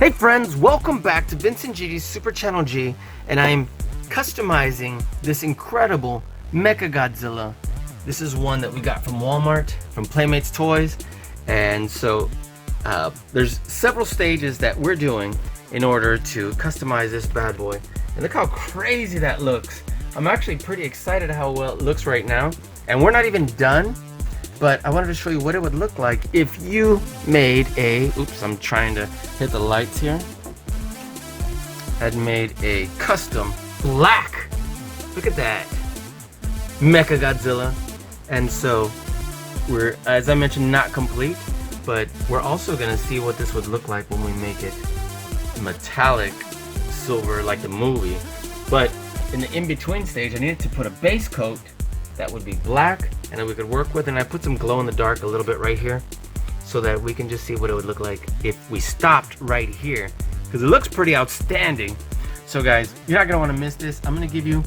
Hey friends, welcome back to Vincent G's Super Channel G, and I am customizing this incredible MECHAGODZILLA. This is one that we got from Walmart, from Playmates Toys, and so there's several stages that we're doing in order to customize this bad boy. And look how crazy that looks. I'm actually pretty excited how well it looks right now, and we're not even done. But I wanted to show you what it would look like if you made a, oops, I'm trying to hit the lights here. Had made a custom black, look at that, MECHAGODZILLA. And so we're, as I mentioned, not complete, but we're also gonna see what this would look like when we make it metallic silver like the movie. But in the in-between stage, I needed to put a base coat that would be black and that we could work with, and I put some glow in the dark a little bit right here so that we can just see what it would look like if we stopped right here, because it looks pretty outstanding. So guys, you're not gonna want to miss this. I'm gonna give you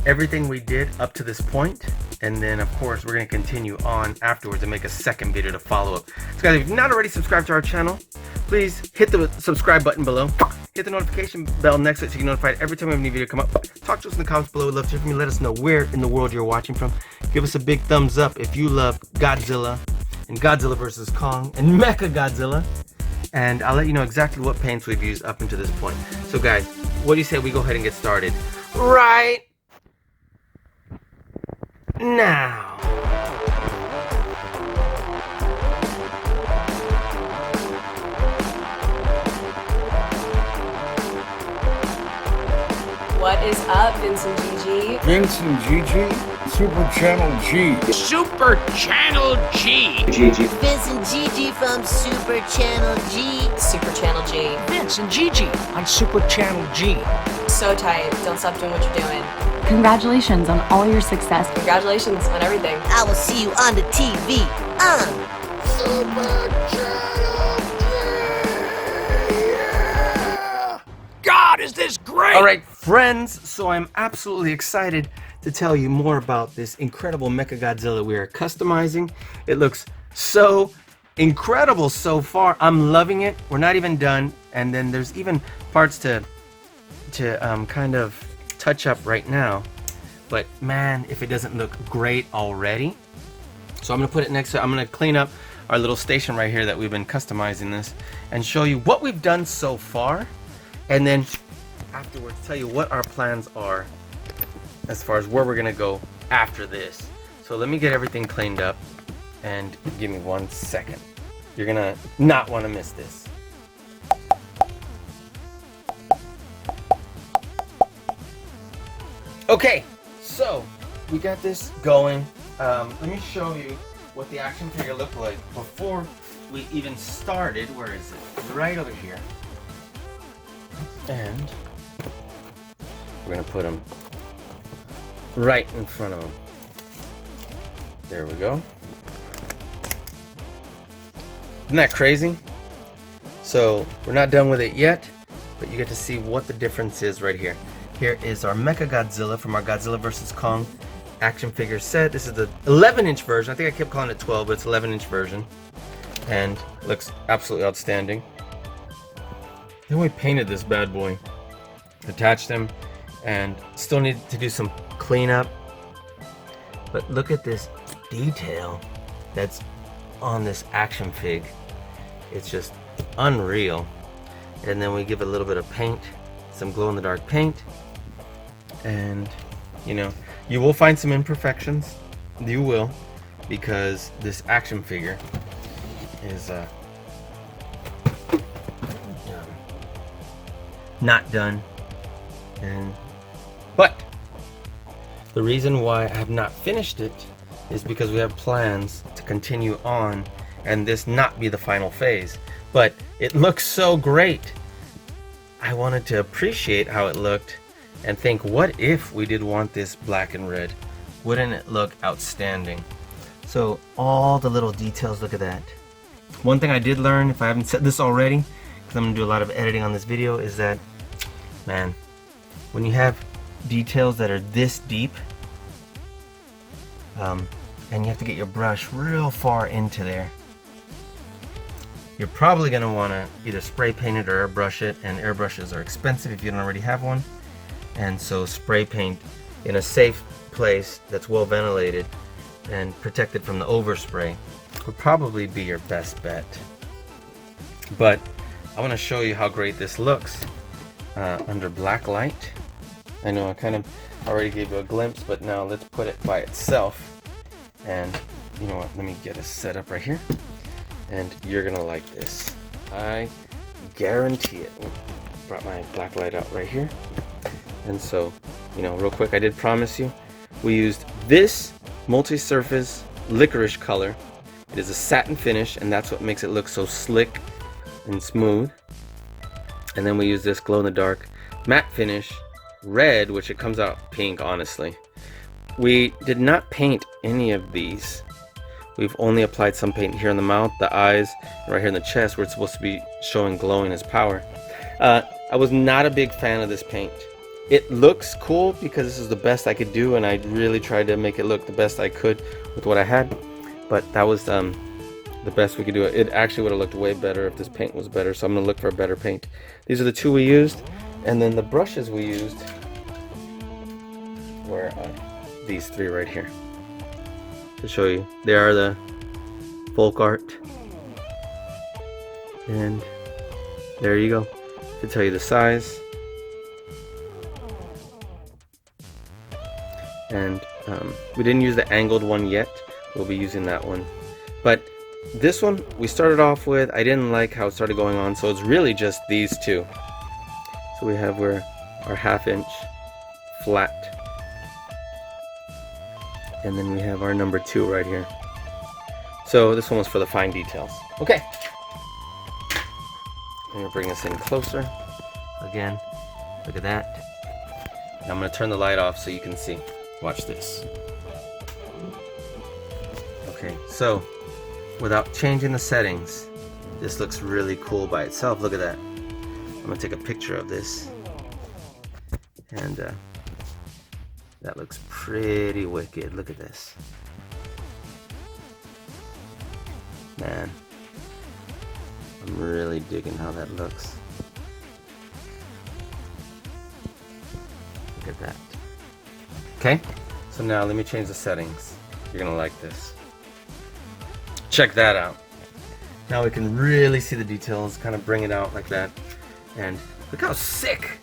everything we did up to this point, and then of course we're gonna continue on afterwards and make a second video to follow up. So guys, if you're not already subscribed to our channel, please hit the subscribe button below. Hit the notification bell next to it so you get notified every time we have a new video come up. Talk to us in the comments below. We'd love to hear from you. Let us know where in the world you're watching from. Give us a big thumbs up if you love Godzilla and Godzilla vs. Kong and MECHAGODZILLA. And I'll let you know exactly what paints we've used up until this point. So guys, what do you say we go ahead and get started right now? What is up, Vincent GG? Vincent GG, Super Channel G. Super Channel G. GG. Vincent GG from Super Channel G. Super Channel G. Vincent GG on Super Channel G. So tight. Don't stop doing what you're doing. Congratulations on all your success. Congratulations on everything. I will see you on the TV on Super Channel G. Yeah. God, is this great? All right, friends, so I'm absolutely excited to tell you more about this incredible MECHAGODZILLA we are customizing. It looks so incredible so far. I'm loving it. We're not even done, and then there's even parts to kind of touch up right now. But man, if it doesn't look great already. So I'm gonna put it next to, I'm gonna clean up our little station right here that we've been customizing this and show you what we've done so far, and then afterwards tell you what our plans are as far as where we're gonna go after this. So let me get everything cleaned up, and give me 1 second. You're gonna not want to miss this. Okay, so we got this going. Let me show you what the action figure looked like before we even started. Where is it? Right over here. And we're gonna put him right in front of him. There we go. Isn't that crazy? So we're not done with it yet, but you get to see what the difference is right here. Here is our MECHAGODZILLA from our Godzilla vs. Kong action figure set. This is the 11-inch version. I think I kept calling it 12, but it's 11-inch version. And looks absolutely outstanding. Then we painted this bad boy, attached them, and still need to do some cleanup. But look at this detail that's on this action fig. It's just unreal. And then we give it a little bit of paint, some glow-in-the-dark paint, and you know, you will find some imperfections. You will, because this action figure is not done. But the reason why I have not finished it is because we have plans to continue on and this not be the final phase. But it looks so great. I wanted to appreciate how it looked and think, what if we did want this black and red? Wouldn't it look outstanding? So all the little details, look at that. One thing I did learn, if I haven't said this already, because I'm gonna do a lot of editing on this video, is that, man, when you have details that are this deep, and you have to get your brush real far into there, You're probably going to want to either spray paint it or airbrush it, and airbrushes are expensive if you don't already have one. And so spray paint in a safe place that's well ventilated and protected from the overspray would probably be your best bet. But I want to show you how great this looks under black light. I know I kind of already gave you a glimpse, but now let's put it by itself. And you know what, let me get it set up right here. And you're gonna like this. I guarantee it. Brought my black light out right here. And so, you know, real quick, I did promise you, we used this multi-surface licorice color. It is a satin finish, and that's what makes it look so slick and smooth. And then we use this glow-in-the-dark matte finish, red, which it comes out pink, honestly. We did not paint any of these. We've only applied some paint here in the mouth, the eyes, and right here in the chest where it's supposed to be showing glowing as power. I was not a big fan of this paint. It looks cool because this is the best I could do, and I really tried to make it look the best I could with what I had. But that was the best we could do. It actually would have looked way better if this paint was better, so I'm gonna look for a better paint. These are the two we used, and then the brushes we used were these three right here. To show you, they are the folk art, and there you go, to tell you the size. And we didn't use the angled one yet. We'll be using that one, but this one we started off with, I didn't like how it started going on, so it's really just these two. So we have our 1/2 inch flat, and then we have our number 2 right here. So this one was for the fine details. Okay, I'm gonna bring this in closer again. Look at that. Now I'm gonna turn the light off so you can see. Watch this. Okay, so without changing the settings, this looks really cool by itself. Look at that. I'm gonna take a picture of this, and that looks pretty wicked. Look at this, man. I'm really digging how that looks. Look at that. Okay, so now let me change the settings. You're gonna like this. Check that out. Now we can really see the details, kind of bring it out like that. And look how sick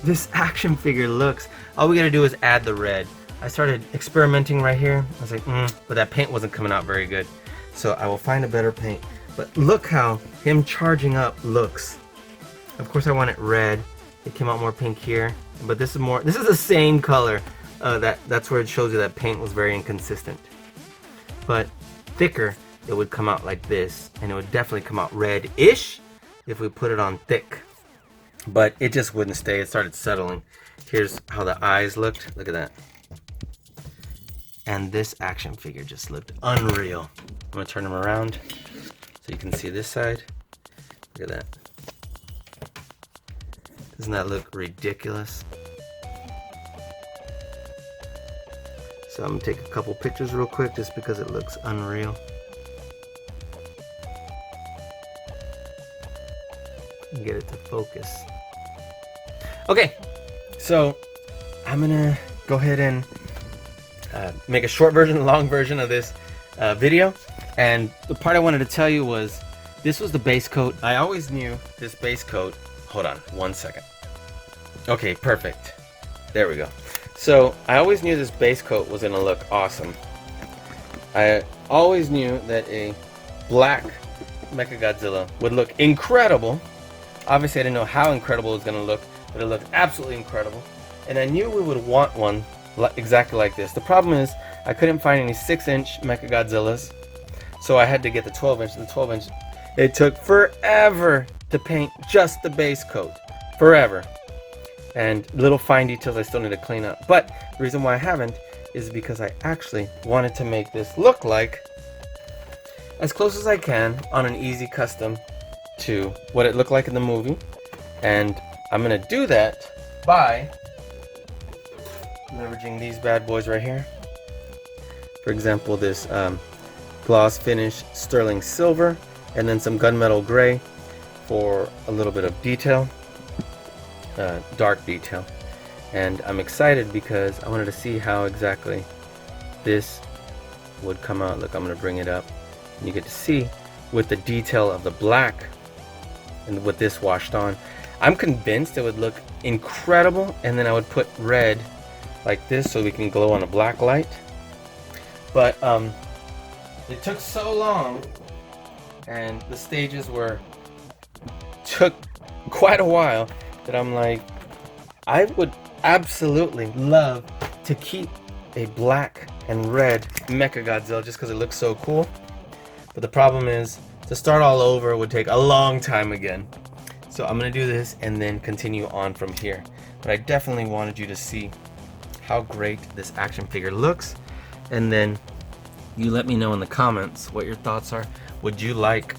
this action figure looks. All we gotta do is add the red. I started experimenting right here. I was like, but that paint wasn't coming out very good. So I will find a better paint. But look how him charging up looks. Of course I want it red. It came out more pink here, but this is the same color. That's where it shows you that paint was very inconsistent. But thicker, it would come out like this, and it would definitely come out red-ish if we put it on thick. But it just wouldn't stay. It started settling. Here's how the eyes looked. Look at that. And this action figure just looked unreal. I'm gonna turn him around so you can see this side. Look at that. Doesn't that look ridiculous? So I'm gonna take a couple pictures real quick just because it looks unreal. And get it to focus. Okay, so I'm gonna go ahead and make a short version, a long version of this video. And the part I wanted to tell you was, this was the base coat. I always knew this base coat. Hold on 1 second. Okay, perfect. There we go. So I always knew this base coat was gonna look awesome. I always knew that a black MECHAGODZILLA would look incredible. Obviously I didn't know how incredible it was gonna look, but it looked absolutely incredible. And I knew we would want one exactly like this. The problem is I couldn't find any 6-inch MECHAGODZILLAs, so I had to get the 12-inch. The 12-inch, it took forever to paint just the base coat. Forever. And little fine details I still need to clean up. But the reason why I haven't is because I actually wanted to make this look like as close as I can on an easy custom to what it looked like in the movie. And I'm gonna do that by leveraging these bad boys right here. For example, this gloss finish sterling silver and then some gunmetal gray for a little bit of detail, dark detail. And I'm excited because I wanted to see how exactly this would come out. Look, I'm going to bring it up, and you get to see with the detail of the black and with this washed on. I'm convinced it would look incredible, and then I would put red like this so we can glow on a black light. But it took so long, and the stages took quite a while, that I'm like, I would absolutely love to keep a black and red MECHAGODZILLA just because it looks so cool. But the problem is, to start all over would take a long time again. So I'm gonna do this and then continue on from here. But I definitely wanted you to see how great this action figure looks, and then you let me know in the comments what your thoughts are. Would you like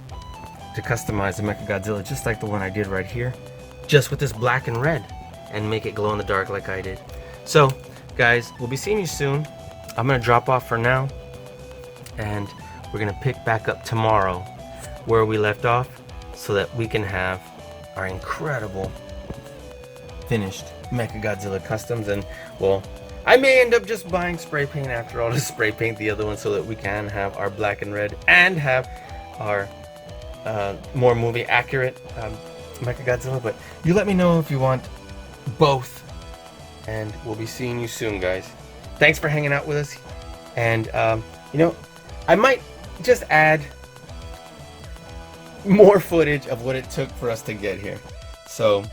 to customize the MECHAGODZILLA just like the one I did right here, just with this black and red, and make it glow in the dark like I did? So guys, we'll be seeing you soon. I'm gonna drop off for now, and we're gonna pick back up tomorrow where we left off, so that we can have our incredible finished MECHAGODZILLA customs. And well, I may end up just buying spray paint after all to spray paint the other one, so that we can have our black and red and have our more movie accurate MECHAGODZILLA. But you let me know if you want both, and we'll be seeing you soon, guys. Thanks for hanging out with us. And you know, I might just add more footage of what it took for us to get here. So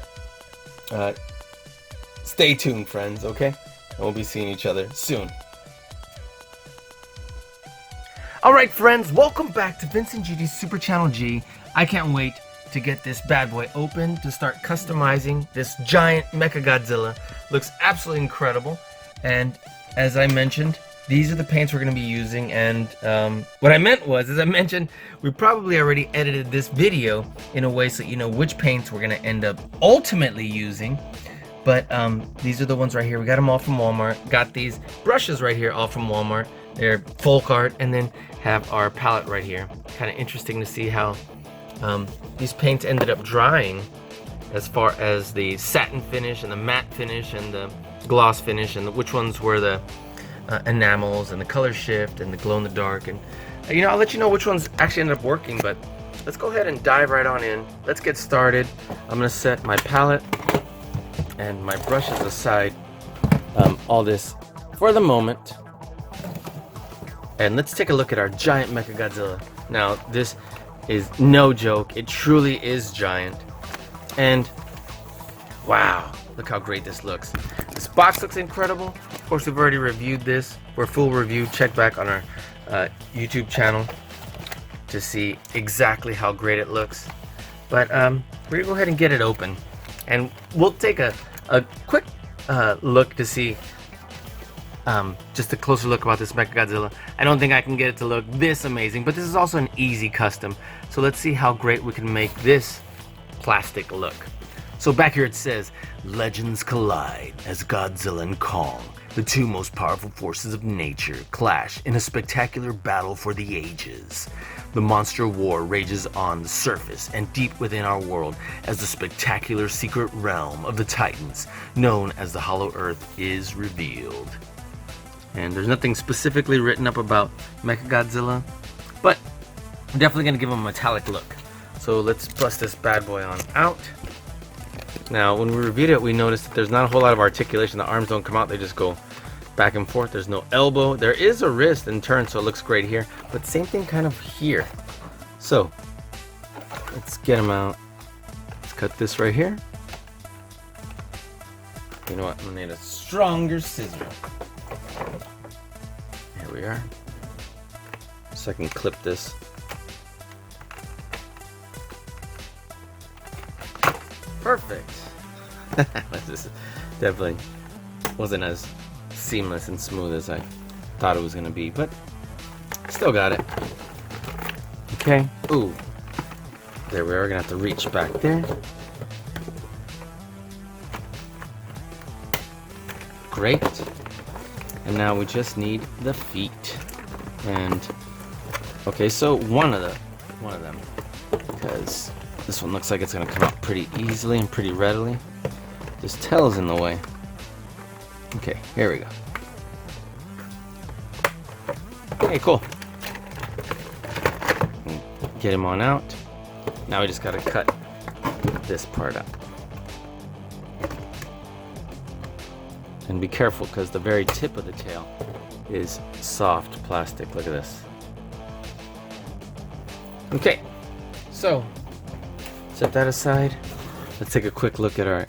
stay tuned, friends, okay? And we'll be seeing each other soon. Alright friends, welcome back to Vincent GG's Super Channel G. I can't wait to get this bad boy open, to start customizing this giant MECHAGODZILLA. Looks absolutely incredible. And as I mentioned, these are the paints we're going to be using. And what I meant was, as I mentioned, we probably already edited this video in a way so that you know which paints we're going to end up ultimately using. But these are the ones right here. We got them all from Walmart. Got these brushes right here, all from Walmart. They're folk art, and then have our palette right here. Kind of interesting to see how these paints ended up drying, as far as the satin finish and the matte finish and the gloss finish, and which ones were the enamels and the color shift and the glow in the dark. And you know, I'll let you know which ones actually ended up working. But let's go ahead and dive right on in. Let's get started. I'm gonna set my palette and my brushes aside, all this for the moment, and let's take a look at our giant MECHAGODZILLA. Now this is no joke, it truly is giant. And wow, look how great this looks. This box looks incredible. Of course, we've already reviewed this. For a full review, check back on our YouTube channel to see exactly how great it looks. But we're gonna go ahead and get it open, and we'll take a quick look to see just a closer look about this MECHAGODZILLA. I don't think I can get it to look this amazing, but this is also an easy custom. So let's see how great we can make this plastic look. So back here it says, legends collide as Godzilla and Kong, the two most powerful forces of nature, clash in a spectacular battle for the ages. The monster war rages on the surface and deep within our world as the spectacular secret realm of the Titans, known as the Hollow Earth, is revealed. And there's nothing specifically written up about MECHAGODZILLA, but I'm definitely going to give him a metallic look. So let's bust this bad boy on out. Now, when we reviewed it, we noticed that there's not a whole lot of articulation. The arms don't come out, they just go back and forth. There's no elbow. There is a wrist and turn, so it looks great here, but same thing kind of here. So let's get him out. Let's cut this right here. You know what, I'm gonna need a stronger scissor. Here we are. So I can clip this. Perfect. This definitely wasn't as seamless and smooth as I thought it was gonna be, but still got it. Okay. Ooh. There we are. We're gonna have to reach back there. Great. And now we just need the feet. And okay, so one of the one of them, because this one looks like it's gonna come out pretty easily and pretty readily. This tail's in the way. Okay, here we go. Okay, cool. Get him on out. Now we just gotta cut this part out. And be careful, because the very tip of the tail is soft plastic. Look at this. Okay, so set that aside. Let's take a quick look at our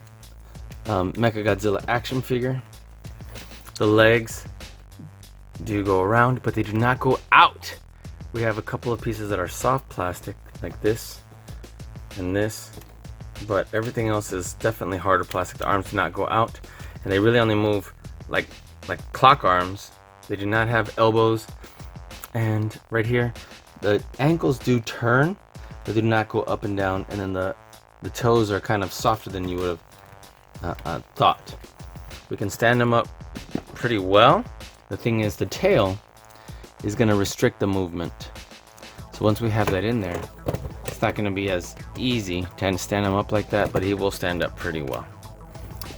MECHAGODZILLA action figure. The legs do go around, but they do not go out. We have a couple of pieces that are soft plastic, like this and this, but everything else is definitely harder plastic. The arms do not go out, and they really only move like clock arms. They do not have elbows, and right here, the ankles do turn, but they do not go up and down, and then the toes are kind of softer than you would have thought. We can stand them up pretty well. The thing is, the tail is going to restrict the movement. So once we have that in there, it's not going to be as easy to stand him up like that, but he will stand up pretty well.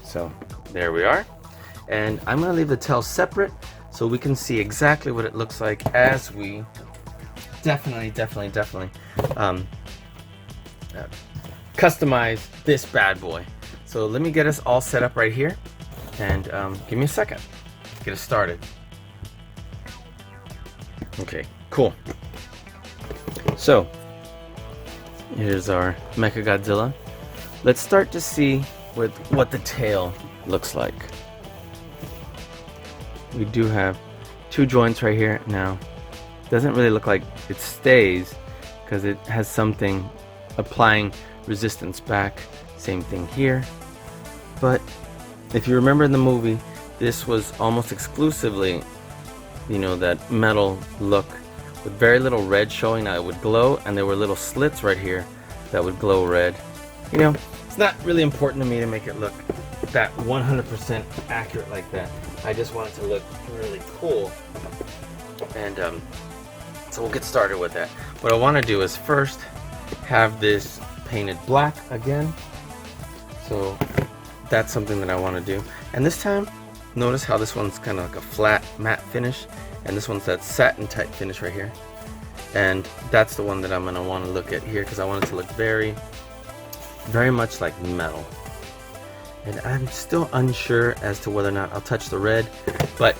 So there we are. And I'm going to leave the tail separate so we can see exactly what it looks like as we definitely customize this bad boy. So let me get us all set up right here, and give me a second to get us started. Okay, cool. So here's our MECHAGODZILLA. Let's start to see with what the tail looks like. We do have two joints right here. Now, doesn't really look like it stays because it has something applying resistance back. Same thing here. But if you remember in the movie, this was almost exclusively, you know, that metal look with very little red showing. Now it would glow, and there were little slits right here that would glow red. You know, it's not really important to me to make it look that 100% accurate like that. I just want it to look really cool. And so we'll get started with that. What I want to do is first have this painted black again. So that's something that I want to do. And this time, notice how this one's kind of like a flat matte finish, and this one's that satin type finish right here. And that's the one that I'm going to want to look at here, because I want it to look very much like metal. And I'm still unsure as to whether or not I'll touch the red, but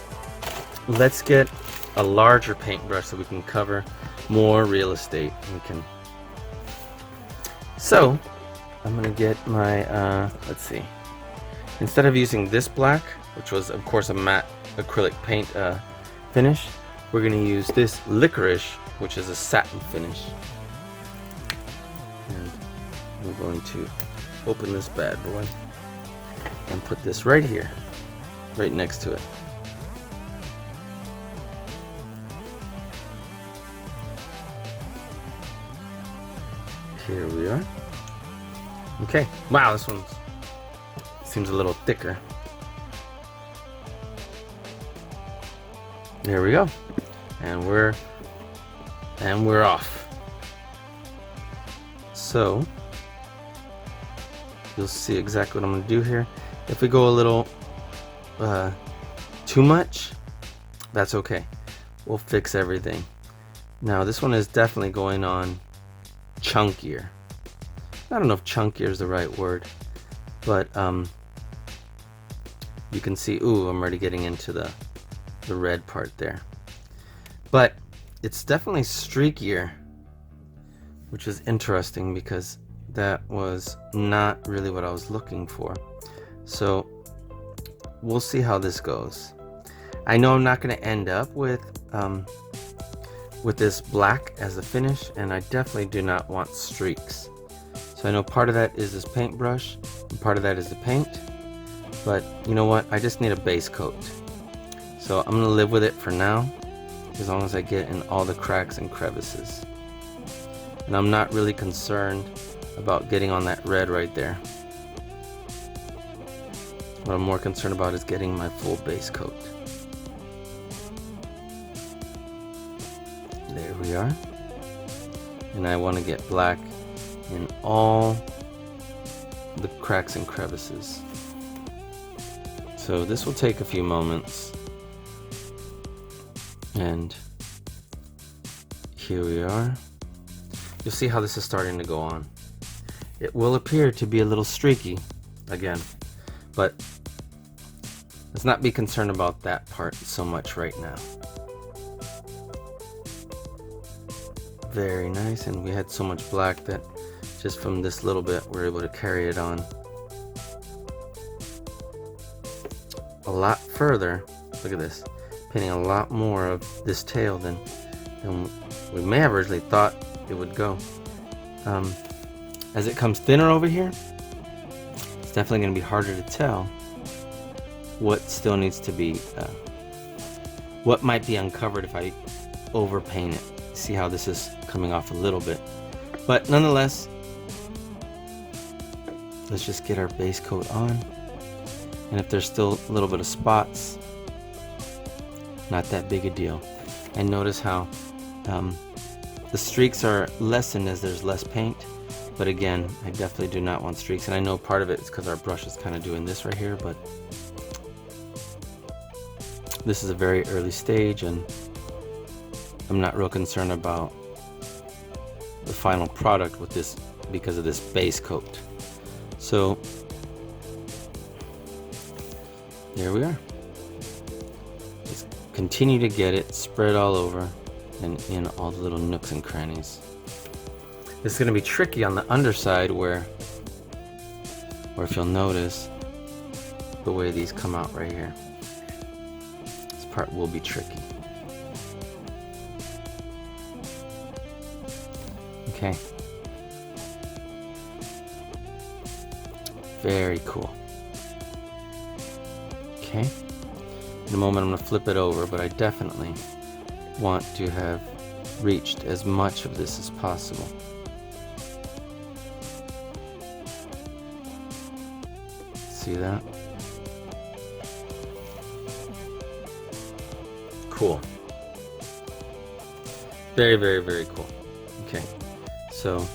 let's get a larger paintbrush so we can cover more real estate. So I'm gonna get my let's see, instead of using this black, which was of course a matte acrylic paint finish, we're gonna use this licorice, which is a satin finish. And I'm going to open this bad boy and put this right here, right next to it. Here we are. Okay, wow, this one seems a little thicker. There we go. And we're off. So you'll see exactly what I'm going to do here. If we go a little too much, that's okay. We'll fix everything. Now this one is definitely going on chunkier. I don't know if chunkier is the right word, but you can see, ooh, I'm already getting into the red part there. But it's definitely streakier, which is interesting because that was not really what I was looking for. So we'll see how this goes. I know I'm not going to end up with this black as a finish, and I definitely do not want streaks. So I know part of that is this paintbrush and part of that is the paint, but you know what, I just need a base coat. So I'm going to live with it for now, as long as I get in all the cracks and crevices. And I'm not really concerned about getting on that red right there. What I'm more concerned about is getting my full base coat. There we are. and I want to get black in all the cracks and crevices. So this will take a few moments, and here we are. You'll see how this is starting to go on. It will appear to be a little streaky again, but let's not be concerned about that part so much right now. Very nice, and we had so much black that just from this little bit we're able to carry it on a lot further. Look at this, painting a lot more of this tail than we may have originally thought it would go. As it comes thinner over here, it's definitely going to be harder to tell what still needs to be, what might be uncovered if I overpaint it. See how this is coming off a little bit, but nonetheless, let's just get our base coat on, and if there's still a little bit of spots, not that big a deal. And notice how the streaks are lessened as there's less paint, but again, I definitely do not want streaks, and I know part of it is because our brush is kind of doing this right here, but this is a very early stage, and I'm not real concerned about the final product with this because of this base coat. So there we are. Just continue to get it spread all over and in all the little nooks and crannies. It's going to be tricky on the underside where if you'll notice the way these come out right here. This part will be tricky. Okay. Very cool. Okay. In a moment I'm going to flip it over, but I definitely want to have reached as much of this as possible. See that? Cool. Very, very, very cool. Okay. So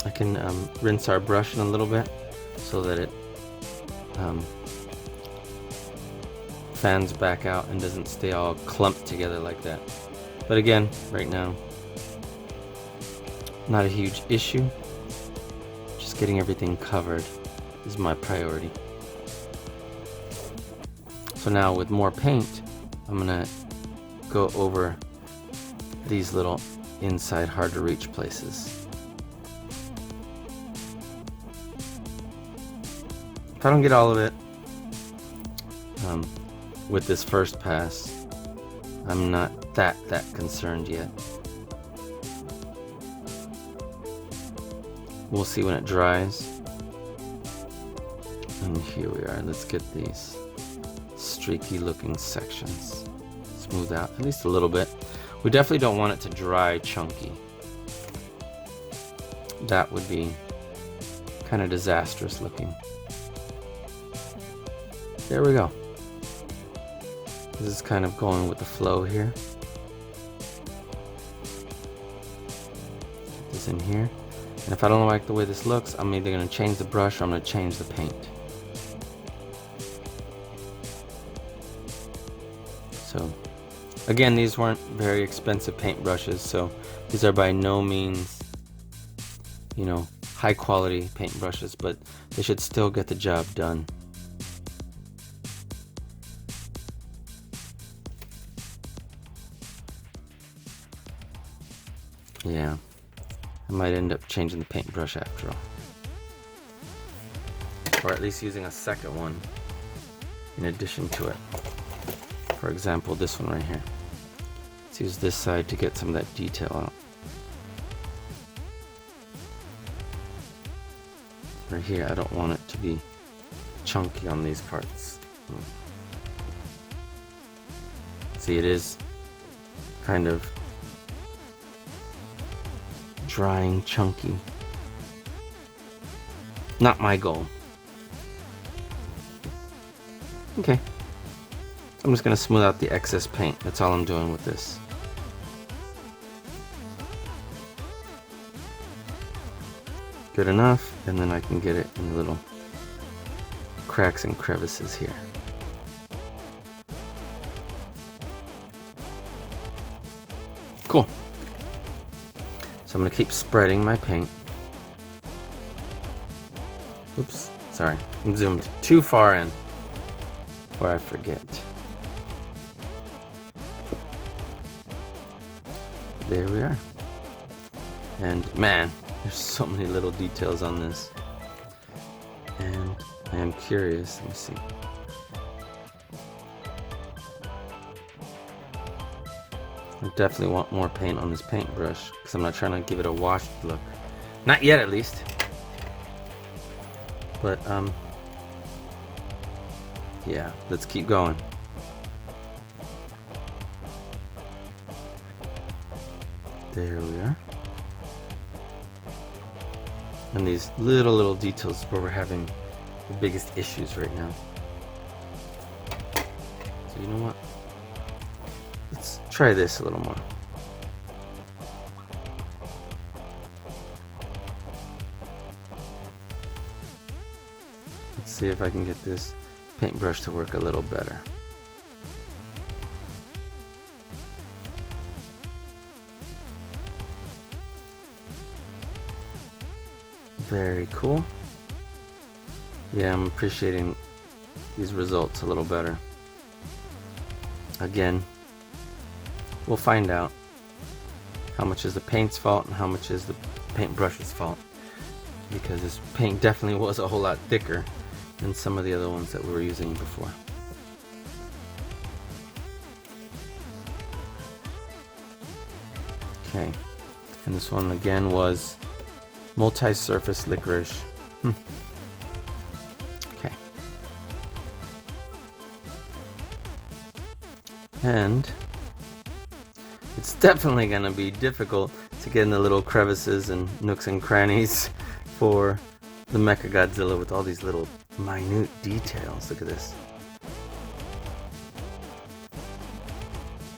I can rinse our brush in a little bit so that it fans back out and doesn't stay all clumped together like that. But again, right now, not a huge issue. Just getting everything covered is my priority. So now with more paint, I'm gonna go over these little inside hard to reach places. If I don't get all of it with this first pass, I'm not that concerned yet. We'll see when it dries. And here we are. Let's get these streaky looking sections smooth out at least a little bit. We definitely don't want it to dry chunky. That would be kind of disastrous looking. There we go. This is kind of going with the flow here. Get this in here. And if I don't like the way this looks, I'm either going to change the brush or I'm going to change the paint. So again, these weren't very expensive paint brushes, so these are by no means, you know, high quality paint brushes, but they should still get the job done. Yeah, I might end up changing the paintbrush after all. Or at least using a second one in addition to it. For example, this one right here. Let's use this side to get some of that detail out. Right here, I don't want it to be chunky on these parts. See, it is kind of drying chunky. Not my goal. Okay. I'm just going to smooth out the excess paint. That's all I'm doing with this. good enough, and then I can get it in the little cracks and crevices here. Cool. So I'm going to keep spreading my paint. Oops, sorry. I'm zoomed too far in where I forget. There we are. And man, there's so many little details on this. And I am curious. Let me see. I definitely want more paint on this paintbrush because I'm not trying to give it a washed look. Not yet, at least. But yeah, let's keep going. There we are. And these little details where we're having the biggest issues right now. So you know what? Let's try this a little more. Let's see if I can get this paintbrush to work a little better. Very cool. Yeah, I'm appreciating these results a little better. Again, we'll find out how much is the paint's fault and how much is the paintbrush's fault, because this paint definitely was a whole lot thicker than some of the other ones that we were using before. Okay, and this one again was multi-surface licorice. Okay. And it's definitely going to be difficult to get in the little crevices and nooks and crannies for the MECHAGODZILLA with all these little minute details. Look at this.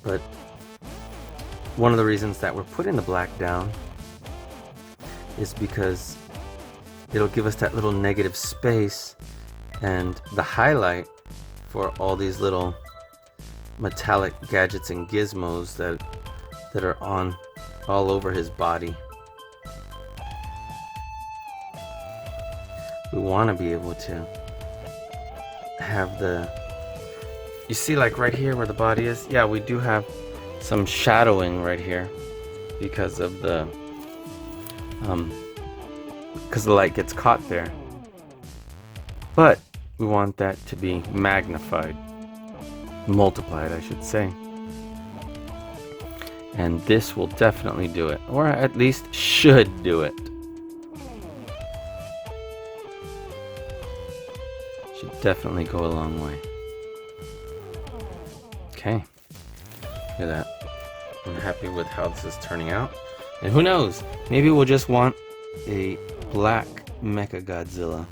But one of the reasons that we're putting the black down is because it'll give us that little negative space and the highlight for all these little metallic gadgets and gizmos that are on all over his body. We want to be able to have the, you see, like right here where the body is, yeah, we do have some shadowing right here because of the because the light gets caught there, but we want that to be magnified, multiplied I should say, and this will definitely do it, or at least should do it. Should definitely go a long way. Okay, look at that. I'm happy with how this is turning out. And who knows, maybe we'll just want a black MECHAGODZILLA,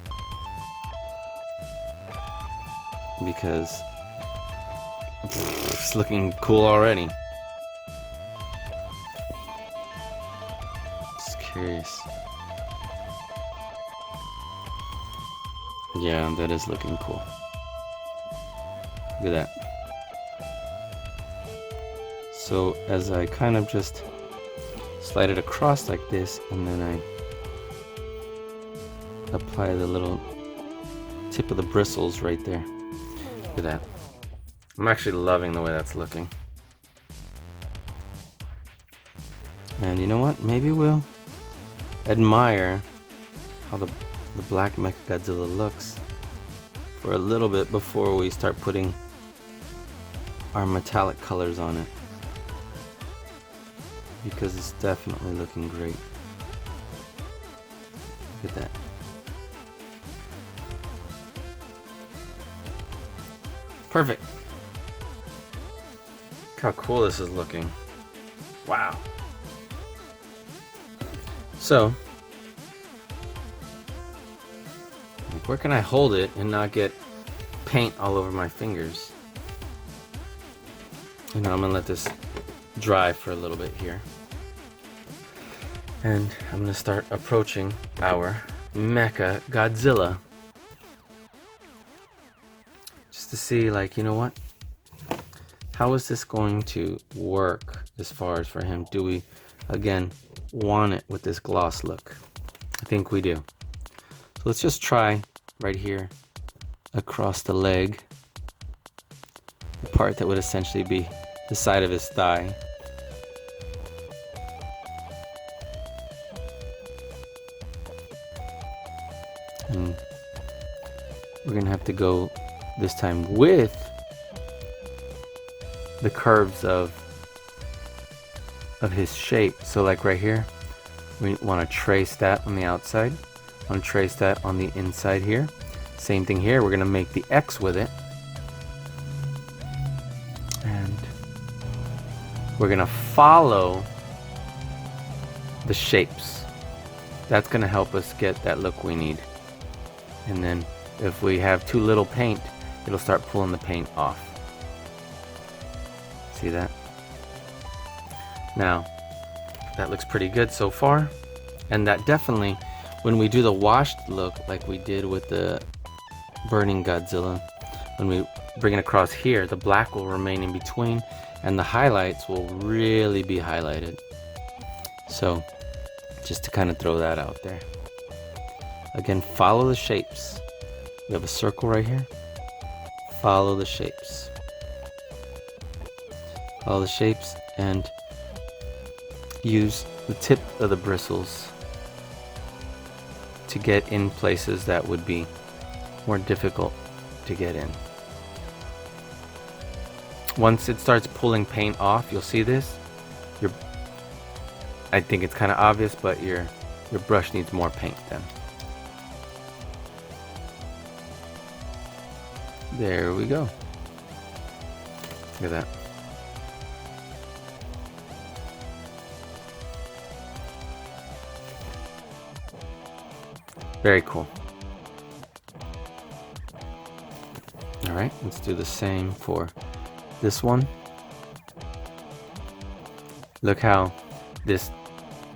because it's looking cool already. Just curious. Yeah, that is looking cool. Look at that. So as I kind of just slide it across like this, and then I apply the little tip of the bristles right there. Look at that. I'm actually loving the way that's looking. And you know what? Maybe we'll admire how the black MECHAGODZILLA looks for a little bit before we start putting our metallic colors on it, because it's definitely looking great. Look at that. Perfect. Look how cool this is looking. Wow. So, where can I hold it and not get paint all over my fingers? You know, I'm gonna let this dry for a little bit here. And I'm gonna start approaching our MECHAGODZILLA. Just to see, like, you know what? How is this going to work as far as for him? Do we, again, want it with this gloss look? I think we do. So let's just try right here across the leg, the part that would essentially be the side of his thigh. And we're gonna have to go this time with the curves of his shape. So like right here, we want to trace that on the outside. Want to trace that on the inside here. Same thing here. We're gonna make the X with it, and we're gonna follow the shapes. That's gonna help us get that look we need. And then if we have too little paint, it'll start pulling the paint off. See that? Now, that looks pretty good so far. And that definitely, when we do the washed look like we did with the Burning Godzilla, when we bring it across here, the black will remain in between and the highlights will really be highlighted. So, just to kind of throw that out there. Again, follow the shapes. We have a circle right here. Follow the shapes. Follow the shapes and use the tip of the bristles to get in places that would be more difficult to get in. Once it starts pulling paint off, you'll see this. I think it's kind of obvious, but your brush needs more paint then. There we go. Look at that. Very cool. All right, let's do the same for this one. Look how this,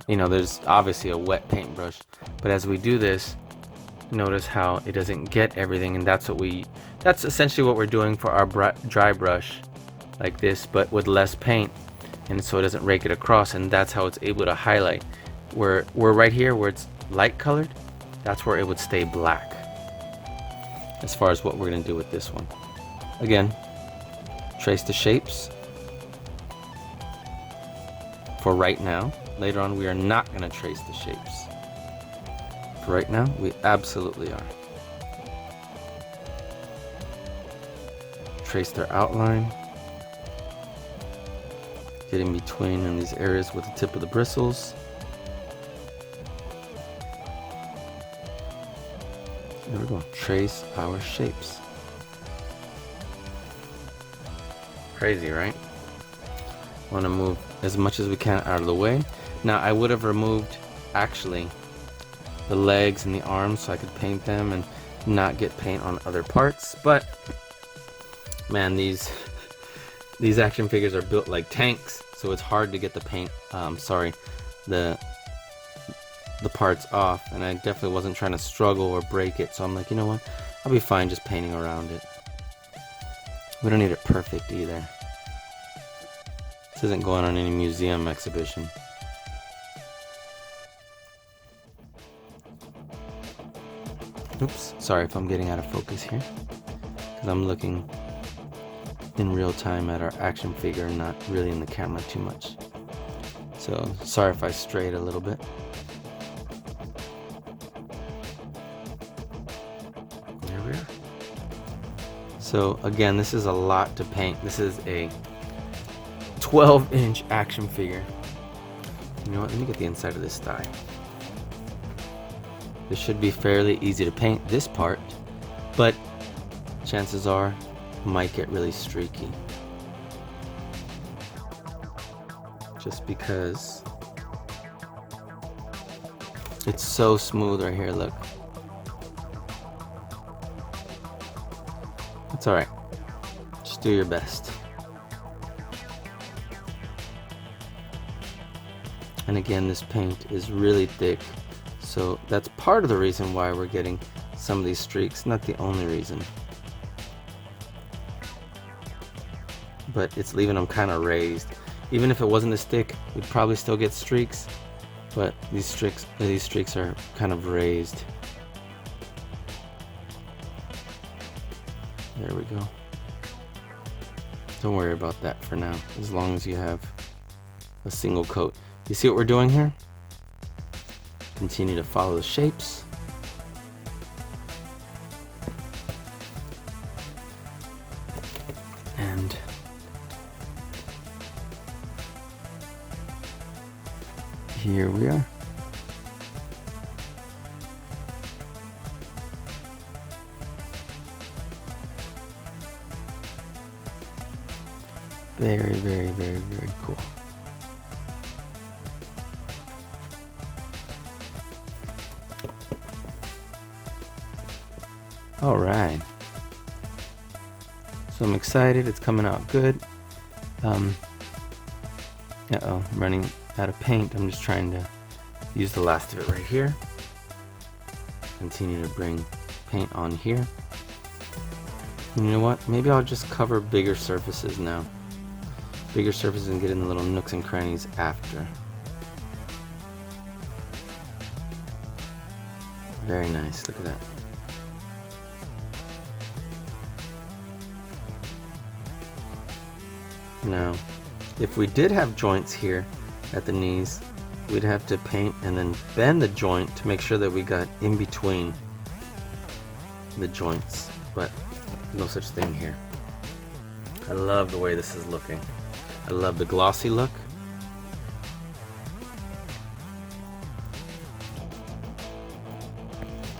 there's obviously a wet paintbrush, but as we do this, notice how it doesn't get everything, and that's essentially what we're doing for our dry brush, like this, but with less paint, and so it doesn't rake it across, and that's how it's able to highlight. We're right here where it's light colored, that's where it would stay black. As far as what we're gonna do with this one. Again, trace the shapes for right now. Later on, we are not gonna trace the shapes. For right now, we absolutely are. Trace their outline. Get in between in these areas with the tip of the bristles. There we go. Trace our shapes. Crazy, right? Want to move as much as we can out of the way. Now, I would have removed, actually, the legs and the arms so I could paint them and not get paint on other parts, but man, these action figures are built like tanks, so it's hard to get the paint, the parts off, and I definitely wasn't trying to struggle or break it, so I'm like, you know what, I'll be fine just painting around it. We don't need it perfect either. This isn't going on any museum exhibition. Oops, sorry if I'm getting out of focus here, because I'm looking in real time at our action figure and not really in the camera too much. So sorry if I strayed a little bit. There we are. So again, this is a lot to paint. This is a 12-inch action figure. You know what, let me get the inside of this thigh. This should be fairly easy to paint, this part, but chances are it might get really streaky. Just because it's so smooth right here, look. It's alright. Just do your best. And again, this paint is really thick, so that's part of the reason why we're getting some of these streaks, not the only reason. But it's leaving them kind of raised. Even if it wasn't as thick, we'd probably still get streaks, but these streaks are kind of raised. There we go. Don't worry about that for now, as long as you have a single coat. You see what we're doing here? Continue to follow the shapes. And here we are. Very, very, very, very cool. All right. So I'm excited. It's coming out good. I'm running out of paint. I'm just trying to use the last of it right here. Continue to bring paint on here. And you know what? Maybe I'll just cover bigger surfaces now. Bigger surfaces and get in the little nooks and crannies after. Very nice. Look at that. Now, if we did have joints here at the knees, we'd have to paint and then bend the joint to make sure that we got in between the joints, but no such thing here. I love the way this is looking. I love the glossy look.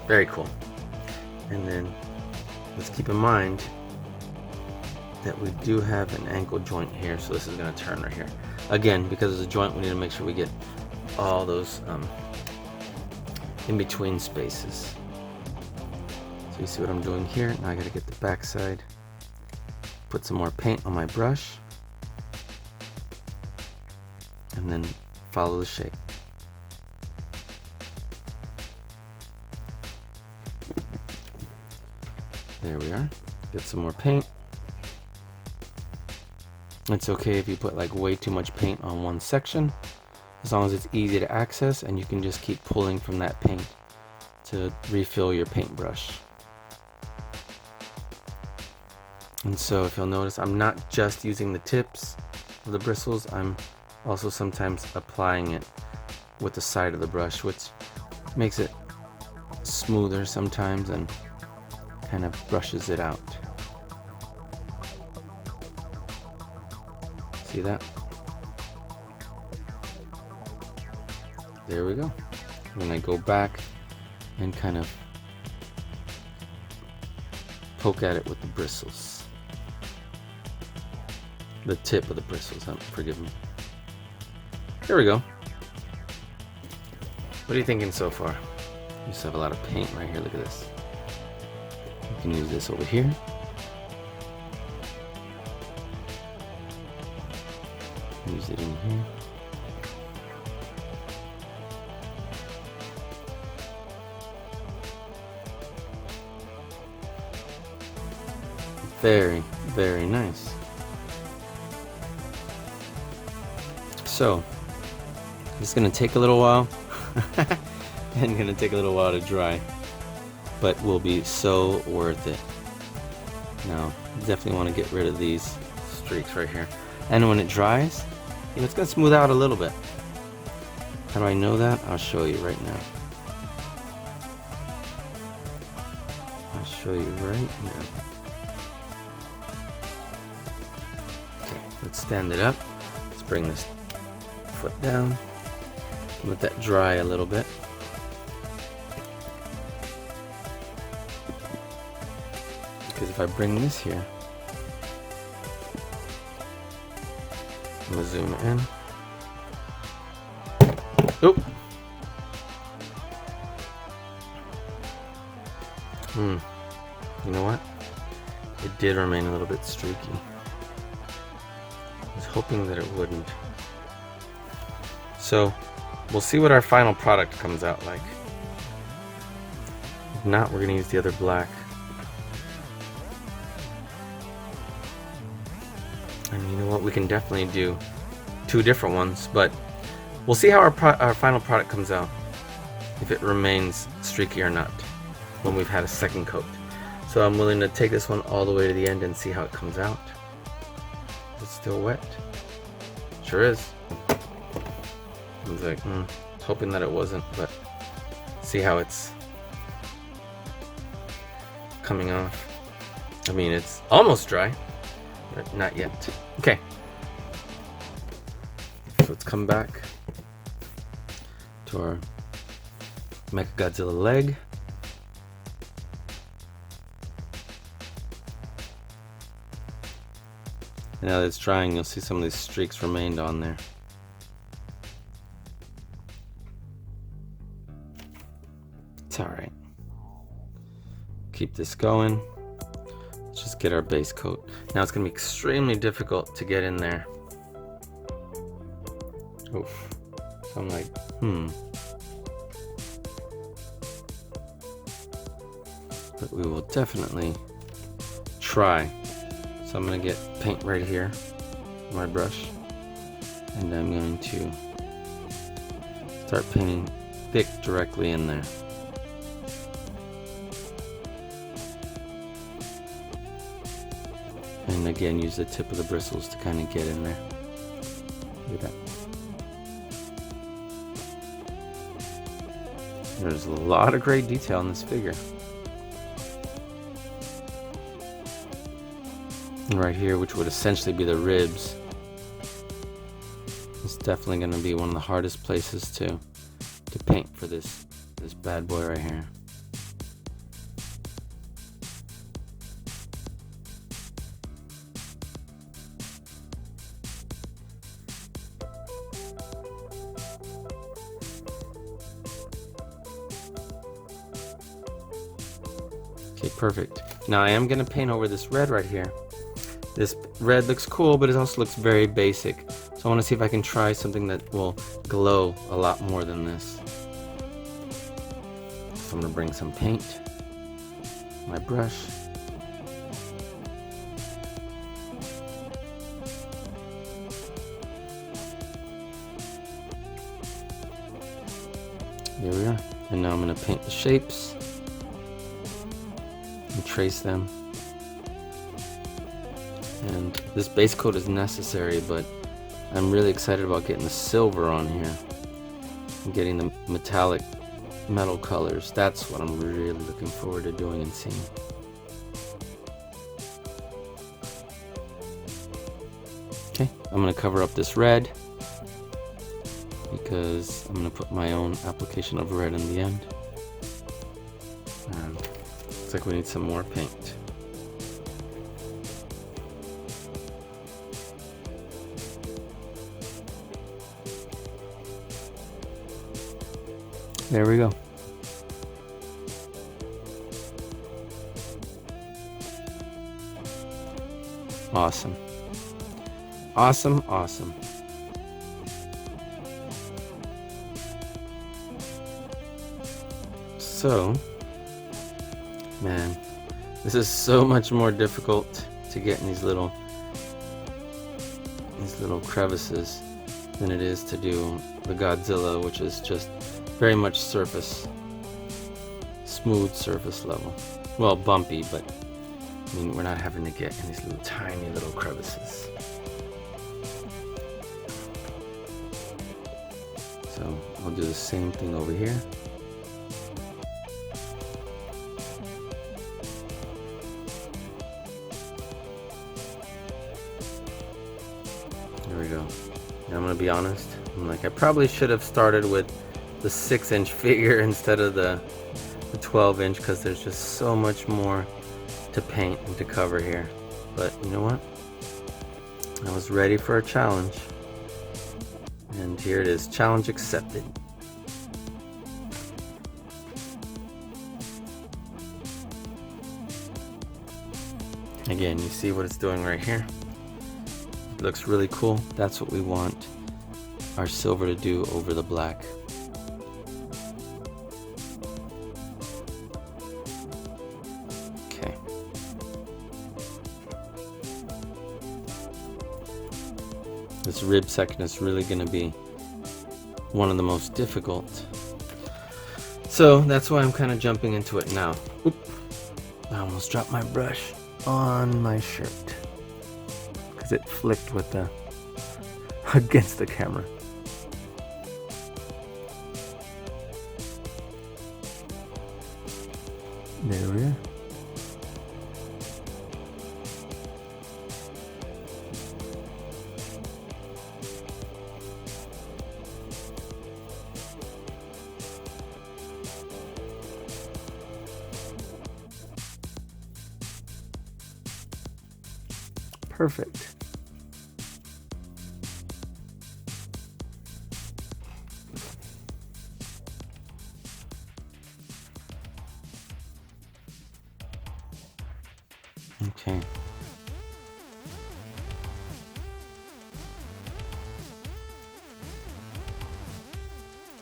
Very cool. And then let's keep in mind that we do have an ankle joint here, so this is going to turn right here. Again, because it's a joint, we need to make sure we get all those in between spaces. So you see what I'm doing here? Now I got to get the back side. Put some more paint on my brush, and then follow the shape. There we are. Get some more paint. It's okay if you put like way too much paint on one section, as long as it's easy to access and you can just keep pulling from that paint to refill your paintbrush. And so if you'll notice, I'm not just using the tips of the bristles, I'm also sometimes applying it with the side of the brush, which makes it smoother sometimes and kind of brushes it out. See that? There we go. Then I go back and kind of poke at it with the bristles. The tip of the bristles, forgive me. There we go. What are you thinking so far? You just have a lot of paint right here, look at this. You can use this over here. Use it in here. Very, very nice. So, it's going to take a little while and going to take a little while to dry, but will be so worth it. Now, definitely want to get rid of these streaks right here. And when it dries, you know, it's going to smooth out a little bit. How do I know that? I'll show you right now. I'll show you right now. Okay, let's stand it up. Let's bring this foot down. Let that dry a little bit. Because if I bring this here, I'm gonna zoom in. Oop. You know what? It did remain a little bit streaky. I was hoping that it wouldn't. So we'll see what our final product comes out like. If not, we're gonna use the other black. And you know what? We can definitely do 2 different ones, but we'll see how our final product comes out. If it remains streaky or not when we've had a second coat. So I'm willing to take this one all the way to the end and see how it comes out. It's still wet. Sure is. I was like, hoping that it wasn't, but see how it's coming off. I mean, it's almost dry, but not yet. Okay. So let's come back to our MECHAGODZILLA leg. Now that it's drying, you'll see some of these streaks remained on there. It's alright. Keep this going. Let's just get our base coat. Now it's going to be extremely difficult to get in there. Oof. So I'm like, But we will definitely try. So I'm going to get paint right here, my brush, and I'm going to start painting thick directly in there. And again, use the tip of the bristles to kind of get in there. Look at that. There's a lot of great detail in this figure. And right here, which would essentially be the ribs, it's definitely going to be one of the hardest places to paint for this bad boy right here. Okay, perfect. Now I am going to paint over this red right here. This red looks cool, but it also looks very basic. So I want to see if I can try something that will glow a lot more than this. So I'm going to bring some paint, my brush. Here we are. And now I'm going to paint the shapes and trace them. And this base coat is necessary, but I'm really excited about getting the silver on here and getting the metallic metal colors. That's what I'm really looking forward to doing and seeing. Okay, I'm going to cover up this red because I'm going to put my own application of red in the end. And looks like we need some more paint. There we go. Awesome. Awesome, awesome. So, man, this is so much more difficult to get in these little crevices than it is to do the Godzilla, which is just very much surface, smooth surface level. Well, bumpy, but I mean, we're not having to get in these little tiny little crevices. So I'll do the same thing over here. There we go. Now I'm gonna be honest. I probably should have started with the 6-inch figure instead of the 12-inch because there's just so much more to paint and to cover here. But you know what? I was ready for a challenge. And here it is. Challenge accepted. Again, you see what it's doing right here? It looks really cool. That's what we want our silver to do over the black. This rib section is really going to be one of the most difficult. So that's why I'm kind of jumping into it now. Oop. I almost dropped my brush on my shirt because it flicked with the against the camera. There we are. Perfect. Okay.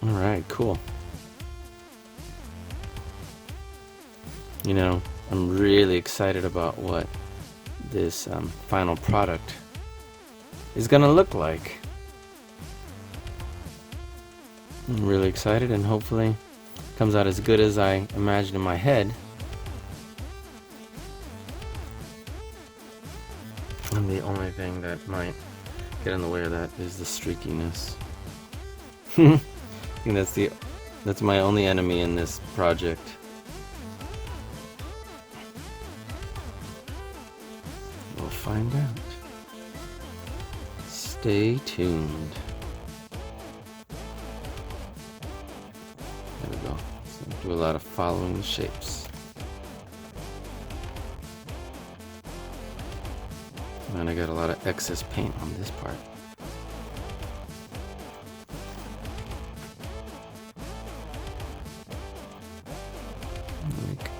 All right, cool. You know, I'm really excited about what this final product is gonna look like. I'm really excited, and hopefully it comes out as good as I imagined in my head. And the only thing that might get in the way of that is the streakiness. I think that's my only enemy in this project. We'll find out. Stay tuned. There we go. So do a lot of following the shapes. And I got a lot of excess paint on this part. Like,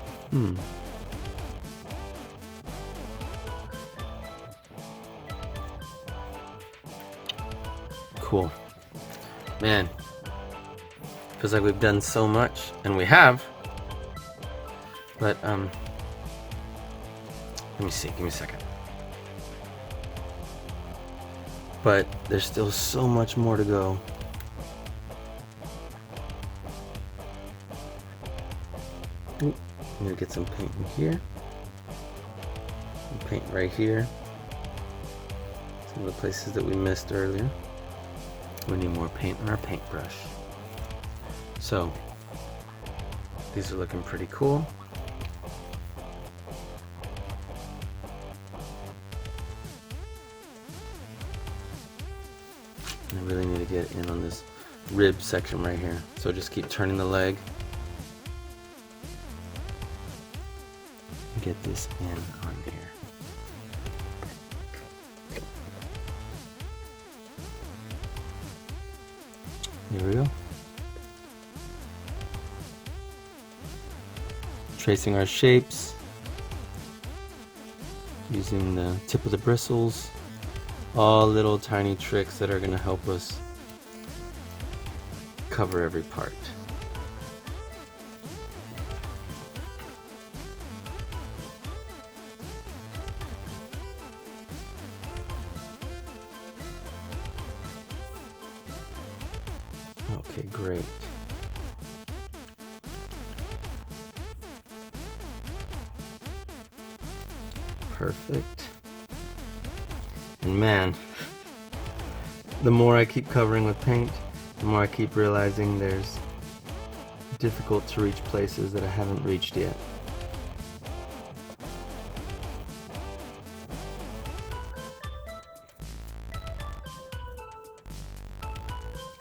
Cool. Man, feels like we've done so much, and we have. But let me see. Give me a second. But there's still so much more to go. Ooh, I'm gonna get some paint in here. Some paint right here. Some of the places that we missed earlier. We need more paint on our paintbrush. So these are looking pretty cool. I really need to get in on this rib section right here. So just keep turning the leg. Get this in on here. Here we go. Tracing our shapes. Using the tip of the bristles. All little tiny tricks that are going to help us cover every part. Okay, great. Perfect. And man, the more I keep covering with paint, the more I keep realizing there's difficult to reach places that I haven't reached yet.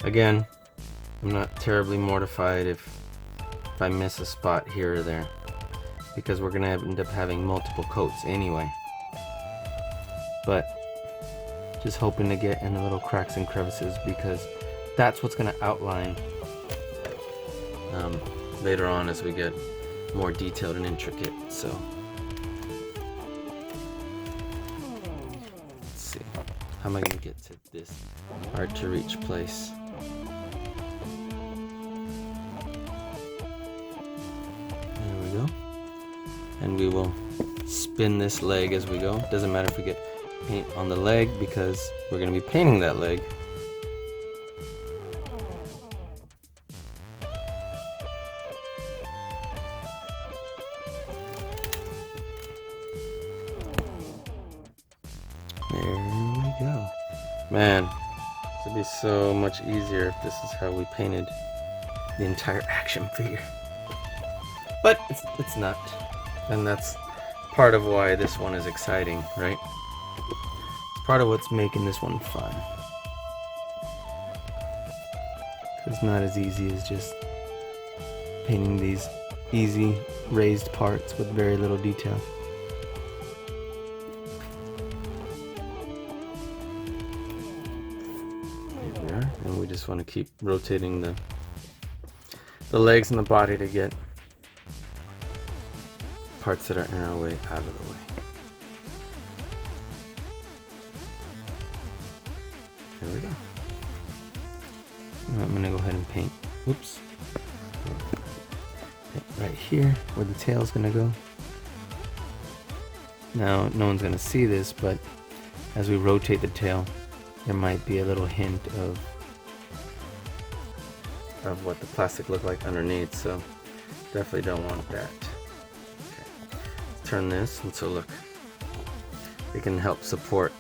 Again, I'm not terribly mortified if I miss a spot here or there, because we're gonna end up having multiple coats anyway. But just hoping to get in the little cracks and crevices, because that's what's gonna outline later on as we get more detailed and intricate. So let's see, how am I gonna get to this hard to reach place? There we go. And we will spin this leg as we go. Doesn't matter if we get paint on the leg because we're going to be painting that leg. There we go. Man, this would be so much easier if this is how we painted the entire action figure. But it's not. And that's part of why this one is exciting, right? It's part of what's making this one fun. It's not as easy as just painting these easy raised parts with very little detail. And we just want to keep rotating the legs and the body to get parts that are in our way out of the way. There we go. Now I'm going to go ahead and paint. Oops. Paint right here where the tail's going to go. Now no one's going to see this, but as we rotate the tail, there might be a little hint of what the plastic looked like underneath, so definitely don't want that. Okay. Let's turn this, and so look, it can help support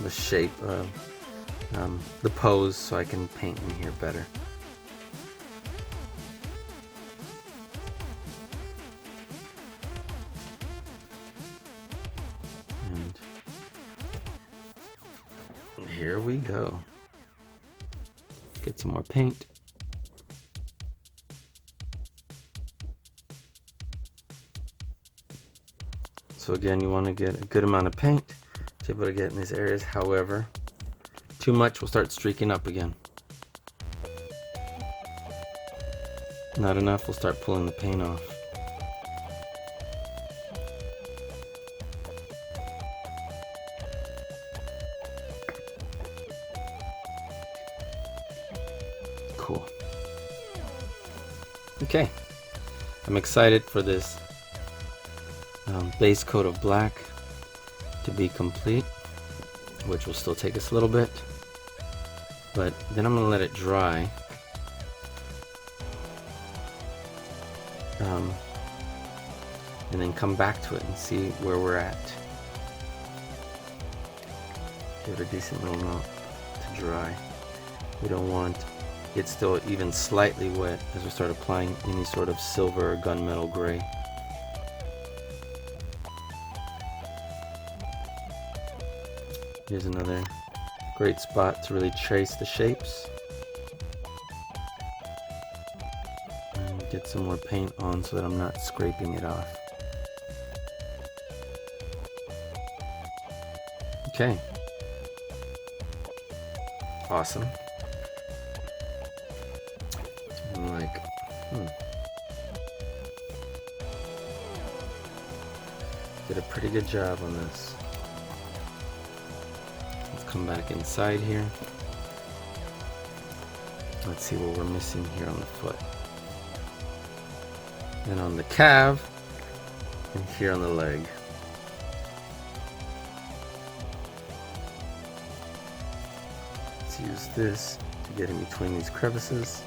the shape of the pose, so I can paint in here better. And here we go. Get some more paint. So again, you want to get a good amount of paint to be able to get in these areas. However, too much will start streaking up again. Not enough will start pulling the paint off. Cool. Okay, I'm excited for this base coat of black to be complete, which will still take us a little bit, but then I'm going to let it dry. And then come back to it and see where we're at. Give it a decent little amount to dry. We don't want it still even slightly wet as we start applying any sort of silver or gunmetal gray. Here's another great spot to really trace the shapes. And get some more paint on so that I'm not scraping it off. Okay. Awesome. I'm like, did a pretty good job on this. Come back inside here. Let's see what we're missing here on the foot. And on the calf, and here on the leg. Let's use this to get in between these crevices.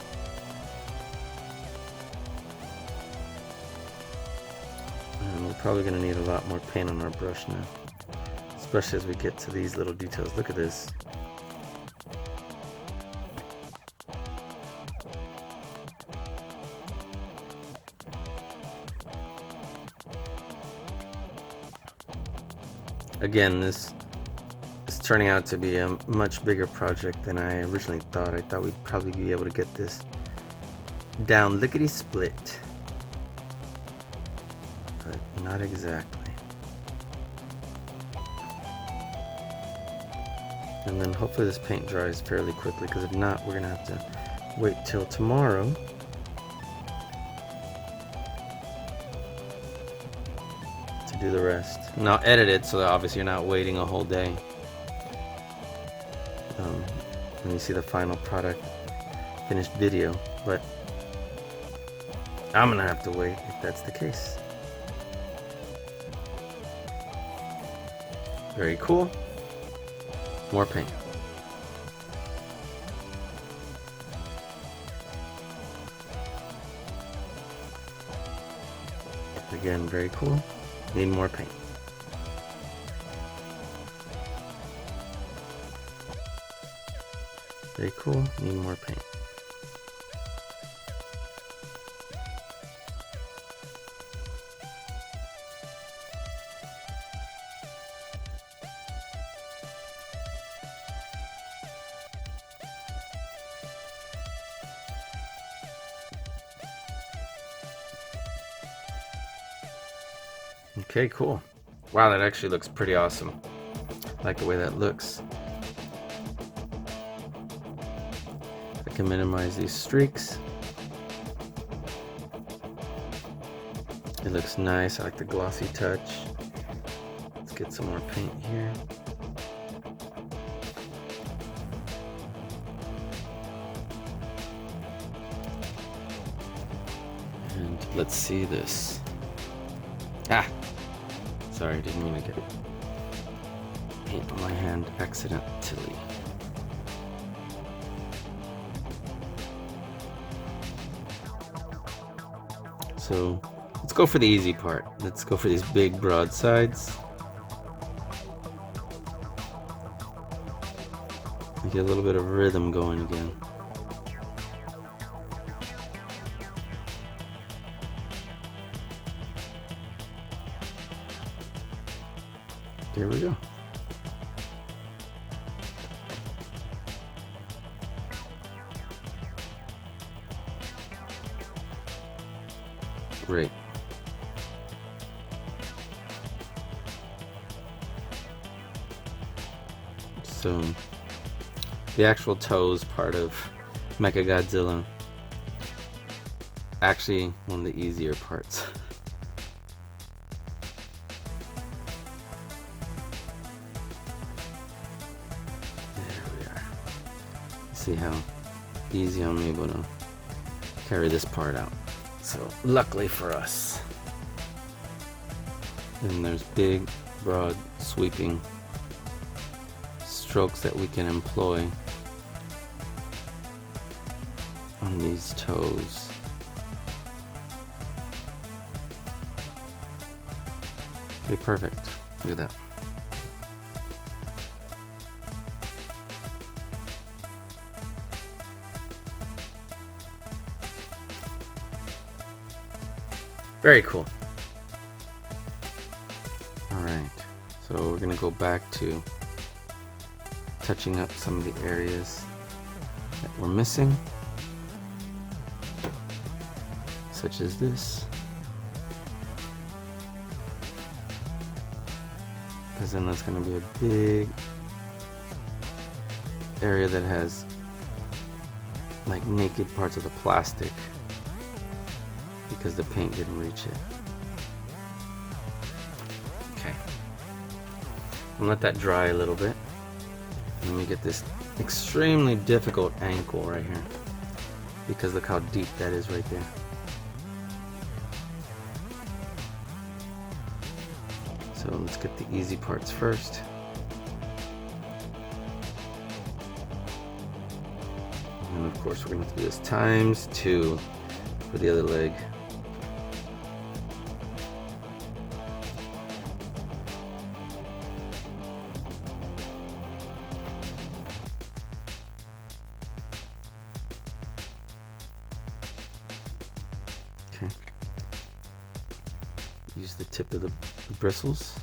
And we're probably going to need a lot more paint on our brush now. Especially as we get to these little details. Look at this. Again, this is turning out to be a much bigger project than I originally thought. I thought we'd probably be able to get this down lickety-split. But not exactly. And then hopefully this paint dries fairly quickly, because if not, we're going to have to wait till tomorrow to do the rest. And I'll edit it so that obviously you're not waiting a whole day when you see the final product finished video. But I'm going to have to wait if that's the case. Very cool. More paint. Again, very cool. Need more paint. Very cool. Need more paint. Okay, cool. Wow, that actually looks pretty awesome. I like the way that looks. I can minimize these streaks. It looks nice. I like the glossy touch. Let's get some more paint here. And let's see this. Ah! Sorry, I didn't mean to get paint on my hand accidentally. So let's go for the easy part. Let's go for these big broad sides. Get a little bit of rhythm going again. There we go. Great. So the actual toes part of MECHAGODZILLA, actually one of the easier parts. See how easy I'm able to carry this part out. So luckily for us. And there's big, broad, sweeping strokes that we can employ on these toes. Okay, perfect. Look at that. Very cool. Alright, so we're going to go back to touching up some of the areas that we're missing, such as this. Because then that's going to be a big area that has like naked parts of the plastic, because the paint didn't reach it. Okay. I'll let that dry a little bit. And we get this extremely difficult ankle right here, because look how deep that is right there. So let's get the easy parts first. And of course we're going to do this ×2 for the other leg. Okay. Use the tip of the bristles.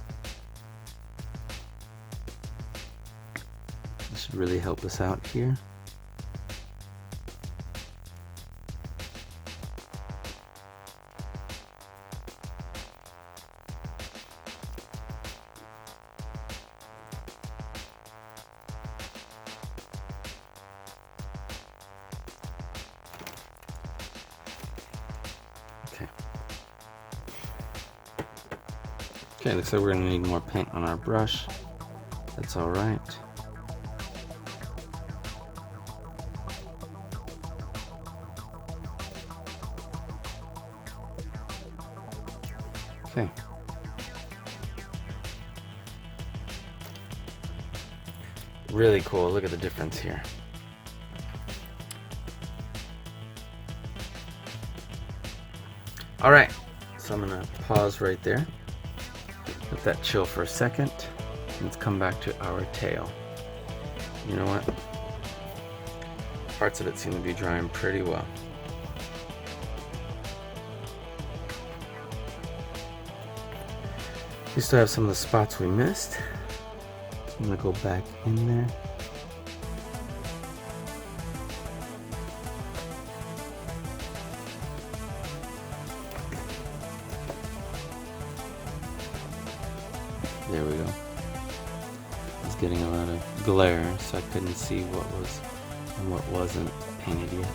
This should really help us out here. Okay, looks like we're going to need more paint on our brush. That's all right. Okay. Really cool. Look at the difference here. All right, so I'm gonna pause right there. Let that chill for a second. Let's come back to our tail. You know what? Parts of it seem to be drying pretty well. We still have some of the spots we missed. So I'm gonna go back in there. There we go. I was getting a lot of glare, so I couldn't see what was and what wasn't painted yet.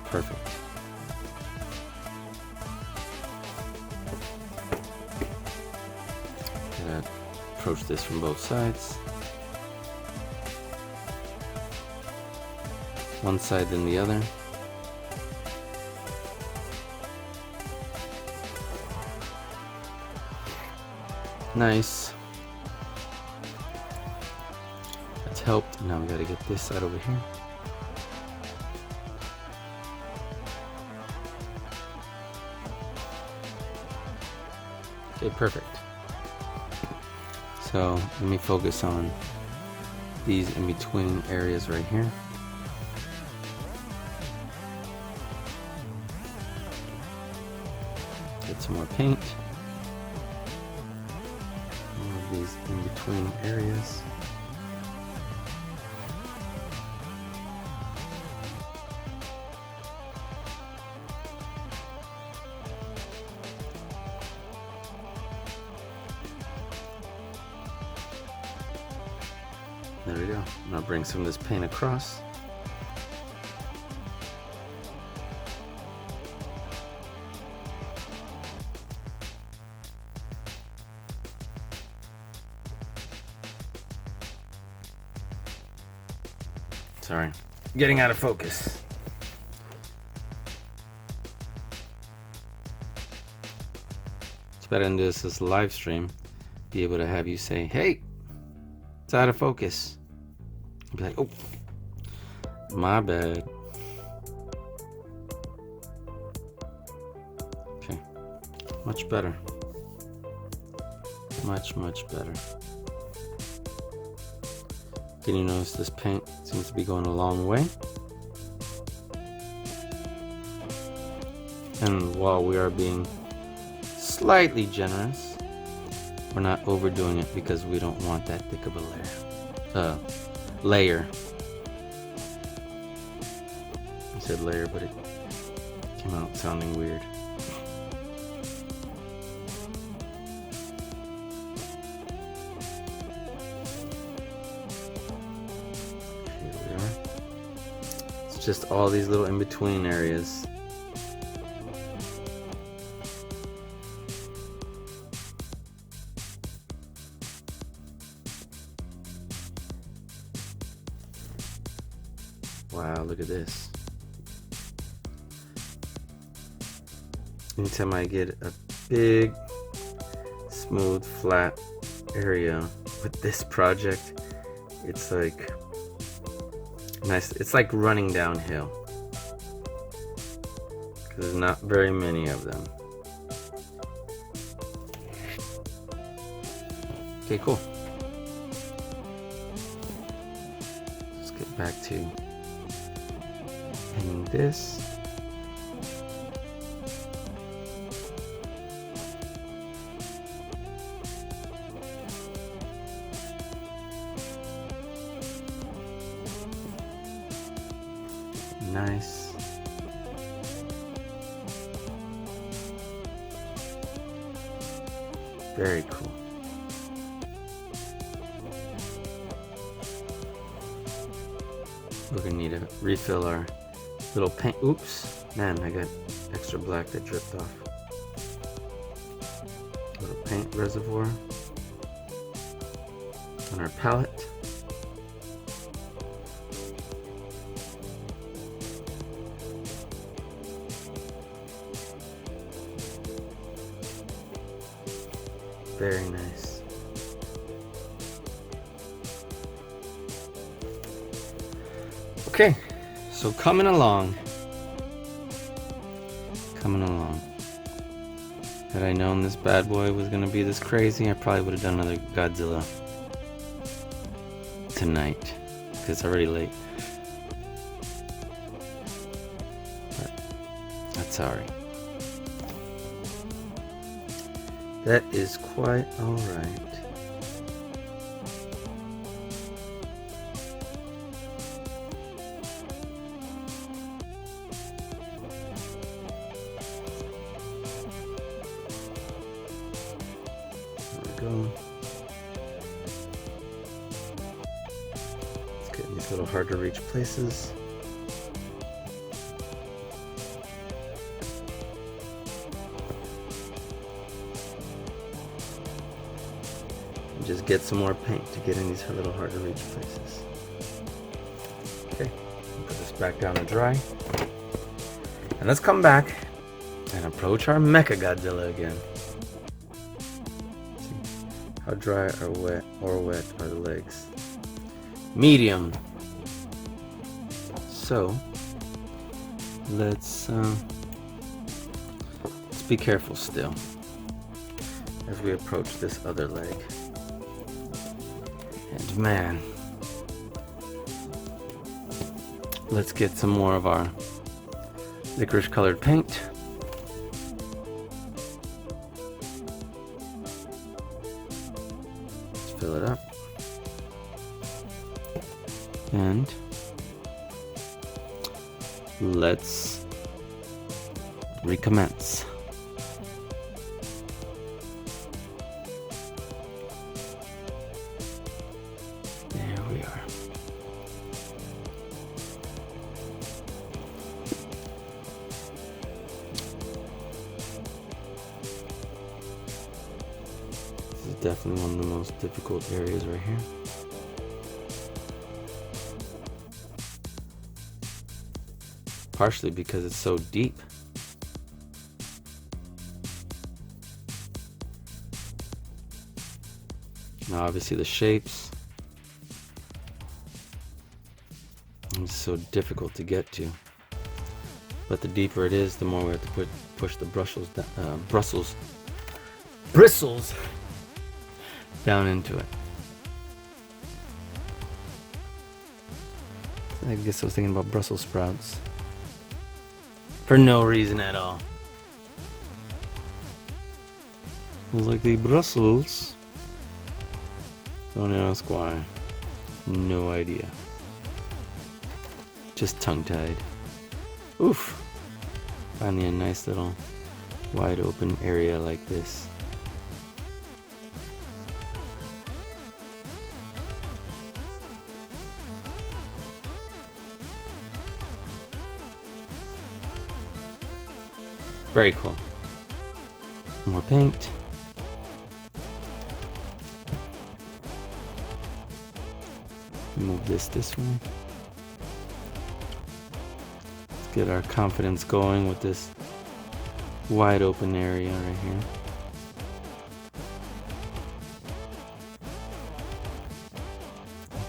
Perfect. Gonna approach this from both sides. One side then the other. Nice. That's helped. Now we gotta get this side over here. Okay, perfect. So let me focus on these in between areas right here. Get some more paint. All of these in between areas. There we go. I'm gonna bring some of this paint across. Sorry, getting out of focus. It's better than this live stream. Be able to have you say, "Hey, it's out of focus." I'd be like, "Oh, my bad." Okay, much better. Much better. Can you notice this paint seems to be going a long way? And while we are being slightly generous, we're not overdoing it because we don't want that thick of a layer. I said layer, but it came out sounding weird. Just all these little in-between areas. Wow, look at this. Anytime I get a big, smooth, flat area with this project, it's like nice. It's like running downhill because there's not very many of them. Okay, cool. Let's get back to painting this. Nice. Very cool. We're gonna need to refill our little paint. Oops, man, I got extra black that dripped off. Little paint reservoir on our palette. Very nice. Okay, so coming along. Had I known this bad boy was gonna be this crazy, I probably would have done another Godzilla tonight, because it's already late. But that's alright. That is quite alright. Go. Let's get in these little hard to reach places. And just get some more paint to get in these little hard to reach places. Okay, put this back down to dry. And let's come back and approach our MECHAGODZILLA again. How dry or wet are the legs? Medium. So let's be careful still as we approach this other leg. And man, let's get some more of our licorice colored paint. Fill it up, and let's recommence. There we are. Definitely one of the most difficult areas right here. Partially because it's so deep. Now obviously the shapes are so difficult to get to. But the deeper it is, the more we have to push the bristles down into it. I guess I was thinking about Brussels sprouts. For no reason at all. I was like, the Brussels? Don't ask why. No idea. Just tongue-tied. Oof. Finally a nice little wide open area like this. Very cool. More paint. Move this way. Let's get our confidence going with this wide open area right here.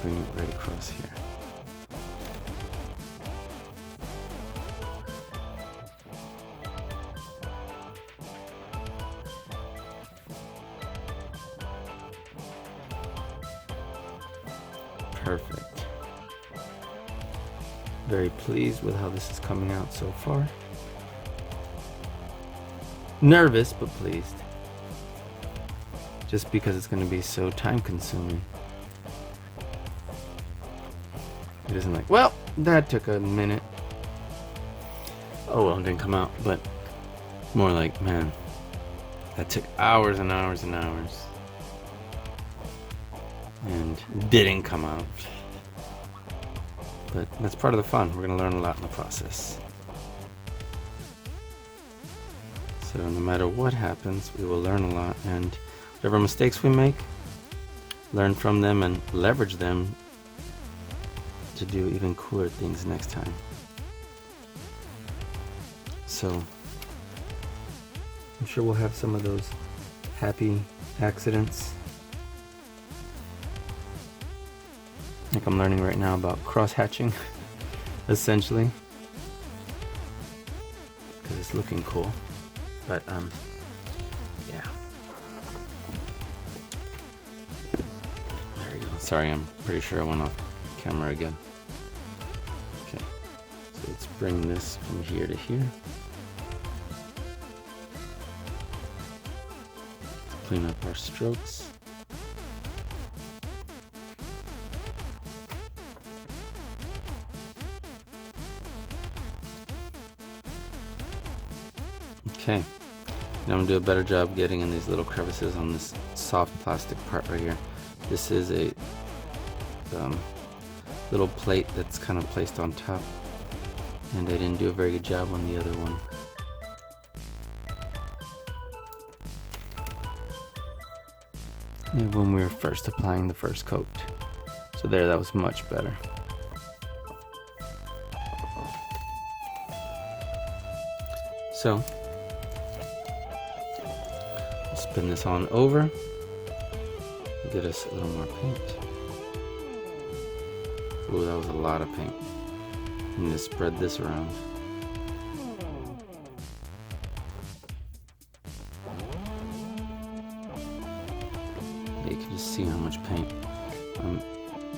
Bring it right across here. Perfect. Very pleased with how this is coming out so far. Nervous, but pleased. Just because it's going to be so time consuming. It isn't like, well, that took a minute. Oh well, it didn't come out. But more like, man, that took hours and hours and hours. And didn't come out. But that's part of the fun. We're going to learn a lot in the process. So no matter what happens, we will learn a lot, and whatever mistakes we make, learn from them and leverage them to do even cooler things next time. So I'm sure we'll have some of those happy accidents. Like I'm learning right now about cross-hatching, essentially, because it's looking cool. But yeah. There we go. Sorry, I'm pretty sure I went off camera again. Okay, so let's bring this from here to here. Let's clean up our strokes. Okay, now I'm gonna do a better job getting in these little crevices on this soft plastic part right here. This is a little plate that's kind of placed on top, and I didn't do a very good job on the other one. And when we were first applying the first coat. So there, that was much better. So spin this on over, get us a little more paint. Ooh, that was a lot of paint. I need to spread this around. You can just see how much paint I'm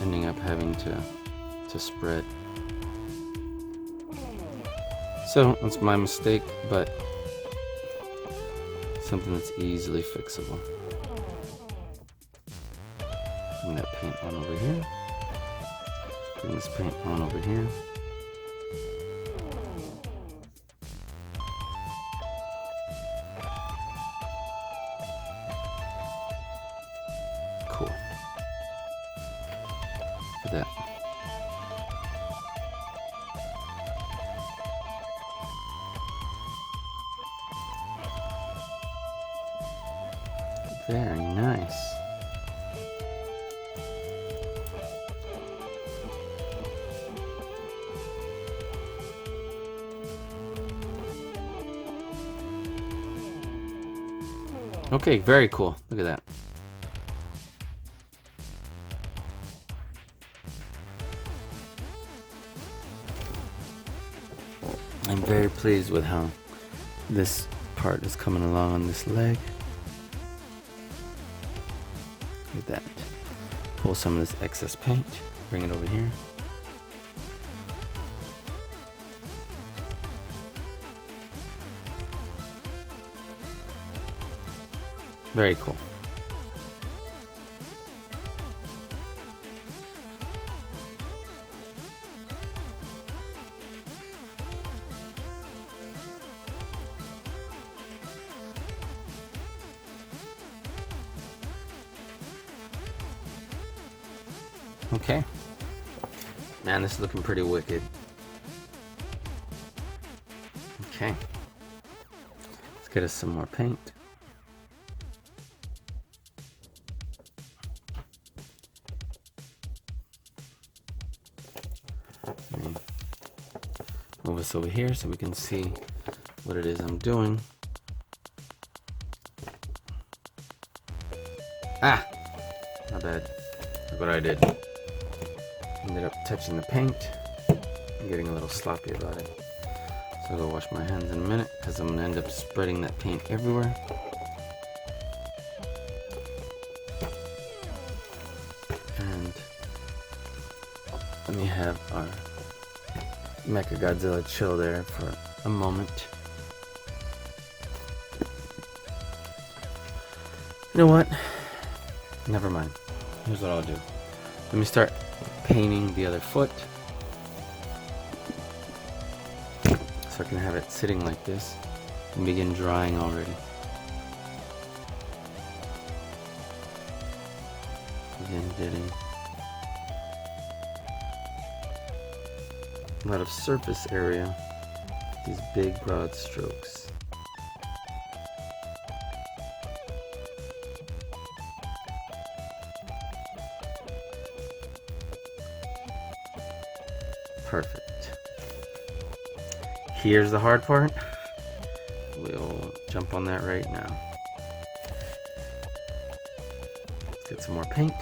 ending up having to spread. So that's my mistake, but something that's easily fixable. Bring that paint on over here. Bring this paint on over here. Cool. Look at that. Very nice. Okay, very cool. Look at that. I'm very pleased with how this part is coming along on this leg. Look at that. Pull some of this excess paint, bring it over here. Very cool. Okay. Man, this is looking pretty wicked. Okay. Let's get us some more paint. Move this over here so we can see what it is I'm doing. Ah! My bad. Look what I did. Ended up touching the paint. I'm getting a little sloppy about it. So I'll go wash my hands in a minute because I'm going to end up spreading that paint everywhere. And let me have our MECHAGODZILLA chill there for a moment. You know what? Never mind. Here's what I'll do. Let me start painting the other foot. So I can have it sitting like this and begin drying already. Begin getting a lot of surface area, these big broad strokes. Perfect. Here's the hard part. We'll jump on that right now. some more paint.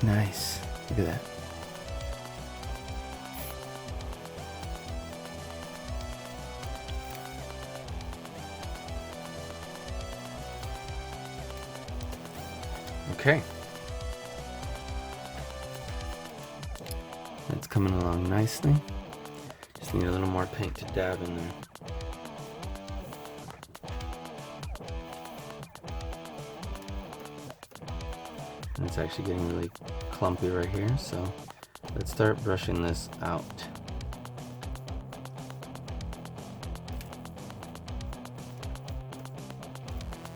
Nice. Look at that. Okay. That's coming along nicely. Just need a little more paint to dab in there. And it's actually getting really clumpy right here, so let's start brushing this out.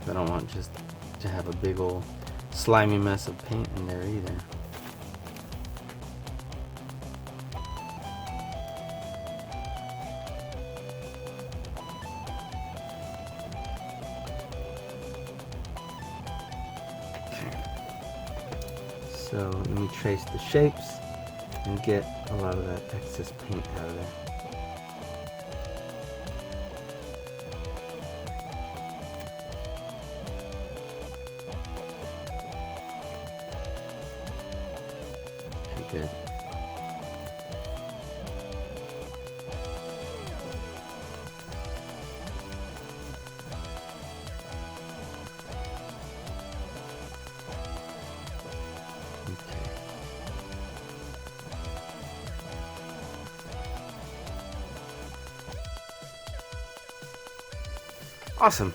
I don't want just to have a big old slimy mess of paint in there either. So let me trace the shapes and get a lot of that excess paint out of there. Okay, good. Awesome.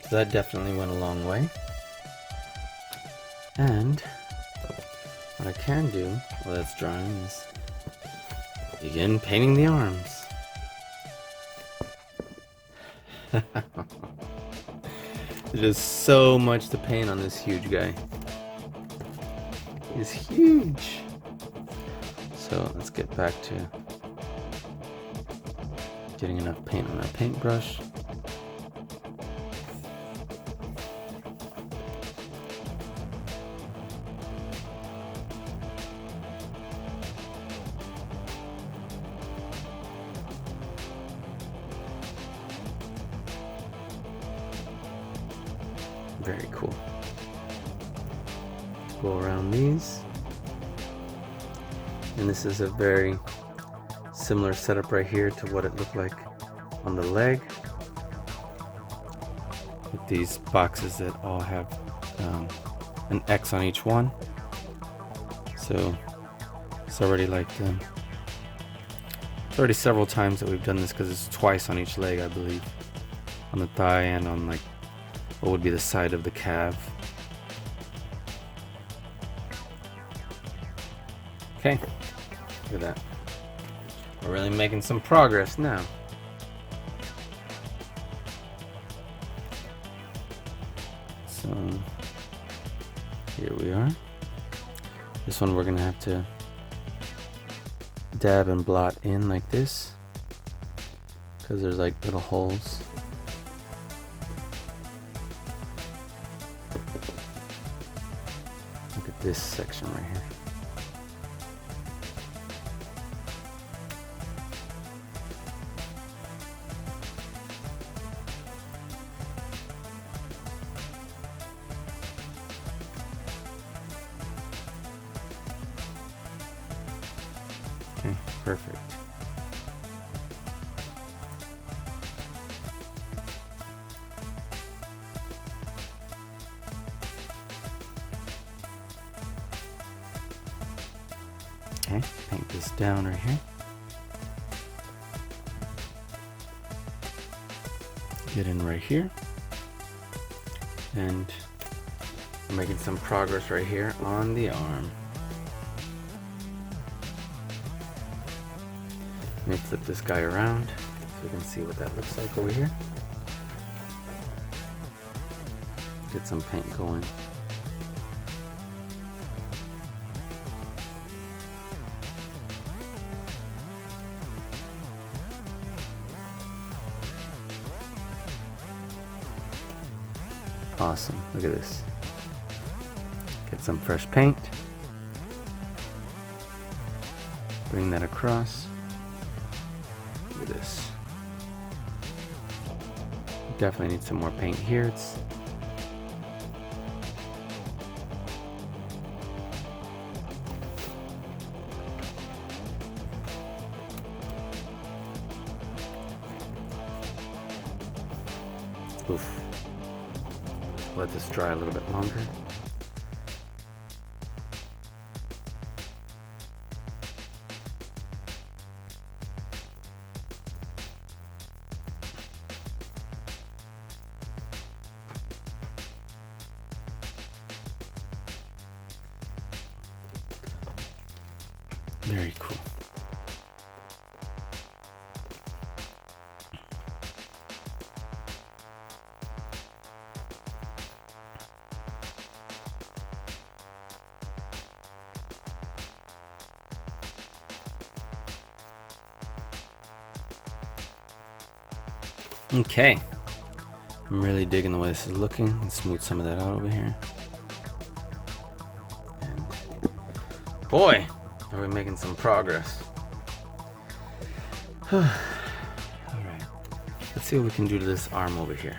So that definitely went a long way. And what I can do while that's drying is begin painting the arms. There's just so much to paint on this huge guy. Is huge. So let's get back to getting enough paint on our paintbrush. Very cool. Go around these, and this is a very similar setup right here to what it looked like on the leg, with these boxes that all have an X on each one. So it's already like it's already several times that we've done this, because it's twice on each leg, I believe, on the thigh and on like what would be the side of the calf. Okay, look at that. We're really making some progress now. So here we are. This one we're gonna have to dab and blot in like this, because there's like little holes. Look at this section right here. Okay, perfect. Okay, paint this down right here. Get in right here. And we're making some progress right here on the arm. Let me flip this guy around so we can see what that looks like over here. Get some paint going. Awesome. Look at this. Get some fresh paint. Bring that across. Look at this. Definitely need some more paint here. It's oof. Let this dry a little bit longer. Very cool. Okay, I'm really digging the way this is looking. Let's smooth some of that out over here. And boy, are we making some progress. Alright, let's see what we can do to this arm over here.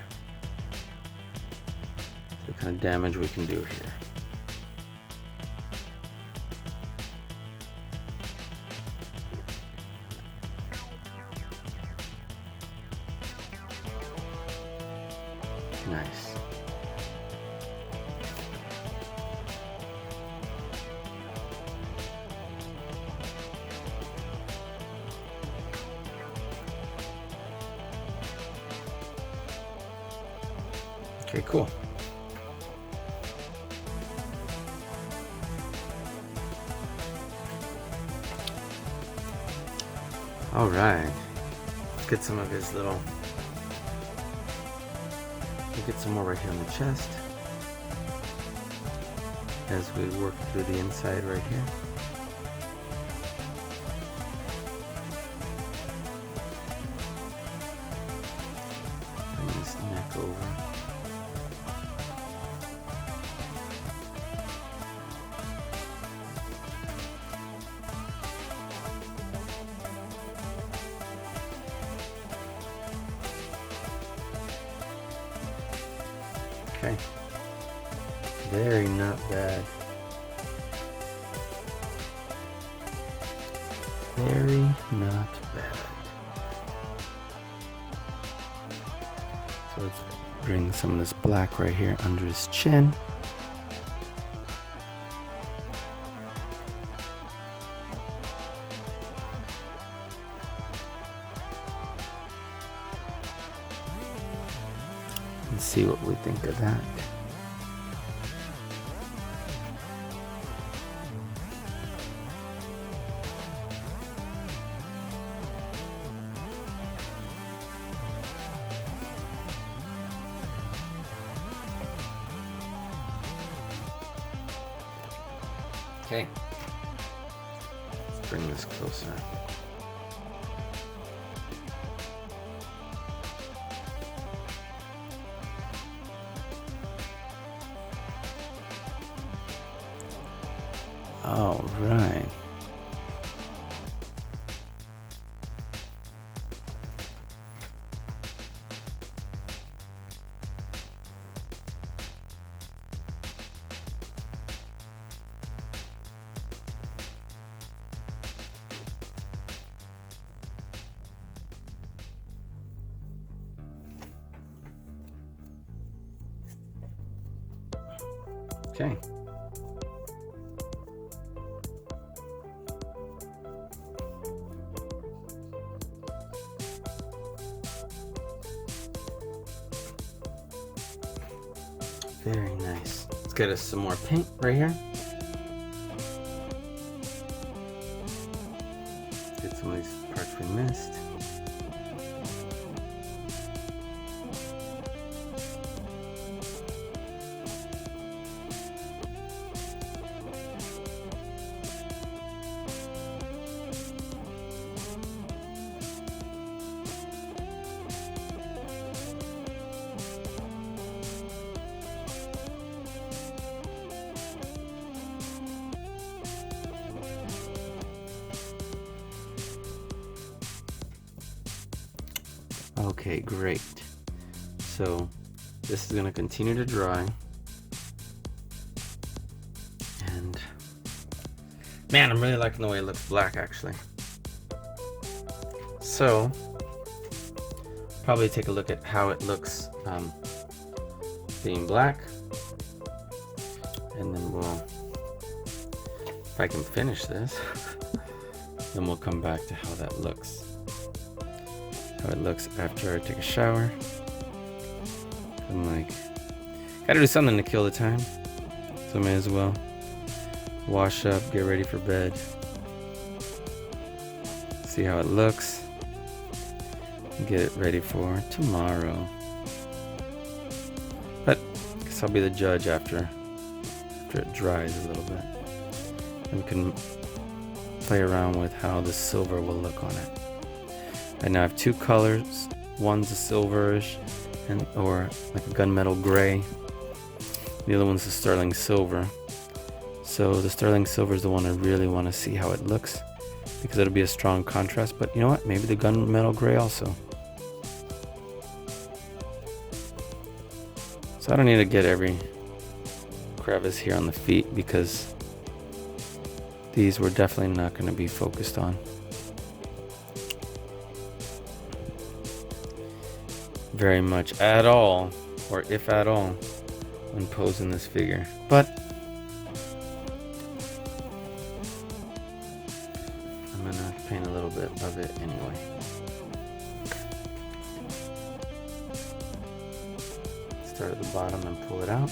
What kind of damage we can do here. Nice. Okay, cool. All right. Let's get some of his little. We'll get some more right here on the chest as we work through the inside right here. Bring this neck over. Okay. Very not bad. Very not bad. So let's bring some of this black right here under his chin. And see what we think of that. Okay, let's bring this closer. All right. Okay. Very nice. Let's get us some more paint right here. Get some of these parts we missed. Okay, great. So this is gonna continue to dry. And man, I'm really liking the way it looks black actually. So probably take a look at how it looks being black. And then we'll, if I can finish this, then we'll come back to how that looks. How it looks after I take a shower. I'm like, gotta do something to kill the time. So I may as well wash up, get ready for bed. See how it looks. Get it ready for tomorrow. But I guess I'll be the judge after it dries a little bit. And we can play around with how the silver will look on it. Right now I have two colors. One's a silverish or like a gunmetal gray. The other one's a sterling silver. So the sterling silver is the one I really want to see how it looks because it'll be a strong contrast. But you know what? Maybe the gunmetal gray also. So I don't need to get every crevice here on the feet because these we're definitely not going to be focused on. Very much at all, or if at all, when posing this figure. But I'm going to paint a little bit of it anyway. Start at the bottom and pull it out.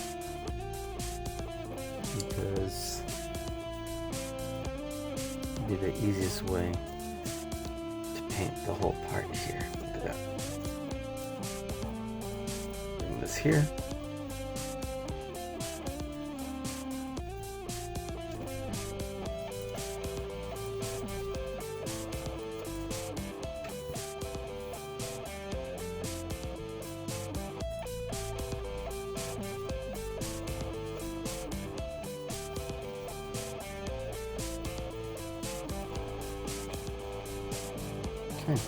Because it'd be the easiest way to paint the whole part here. Look at that. Bring this here. Okay.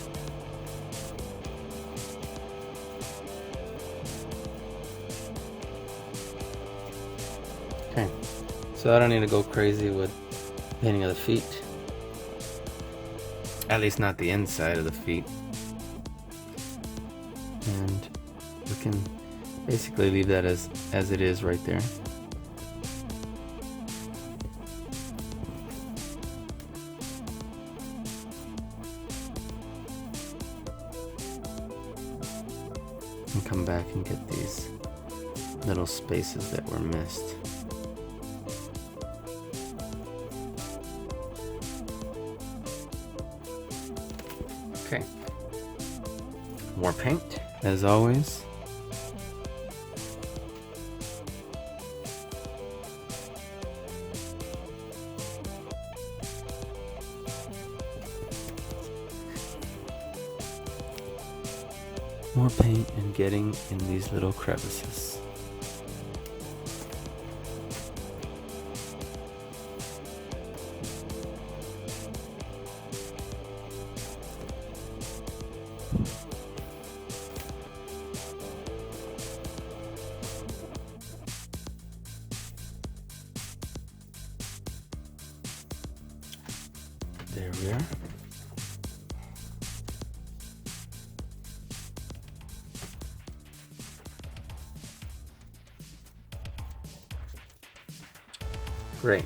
Okay, so I don't need to go crazy with painting of the feet. At least not the inside of the feet. And we can basically leave that as it is right there. And come back and get these little spaces that were missed. Okay, more paint as always. More paint and getting in these little crevices. There we are. Great.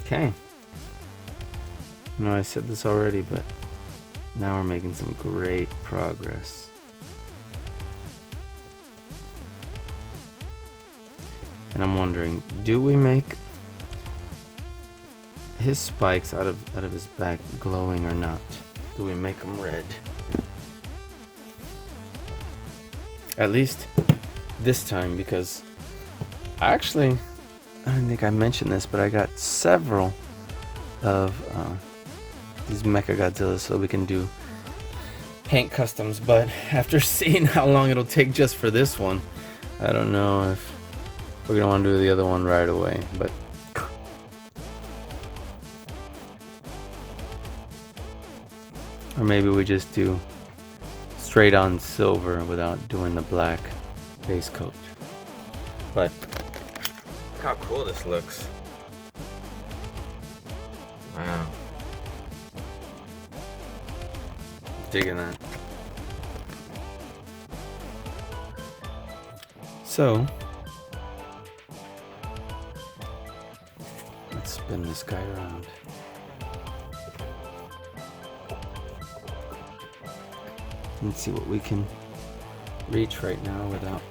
Okay. I know I said this already, but now we're making some great progress. And I'm wondering, do we make his spikes out of his back glowing or not? Do we make them red? At least this time, because I don't think I mentioned this, but I got several of these MECHAGODZILLAs so we can do paint customs. But after seeing how long it'll take just for this one, I don't know if we're gonna want to do the other one right away. But Or maybe we just do straight on silver without doing the black base coat. But look how cool this looks. Wow. Digging that. So let's spin this guy around. Let's see what we can reach right now without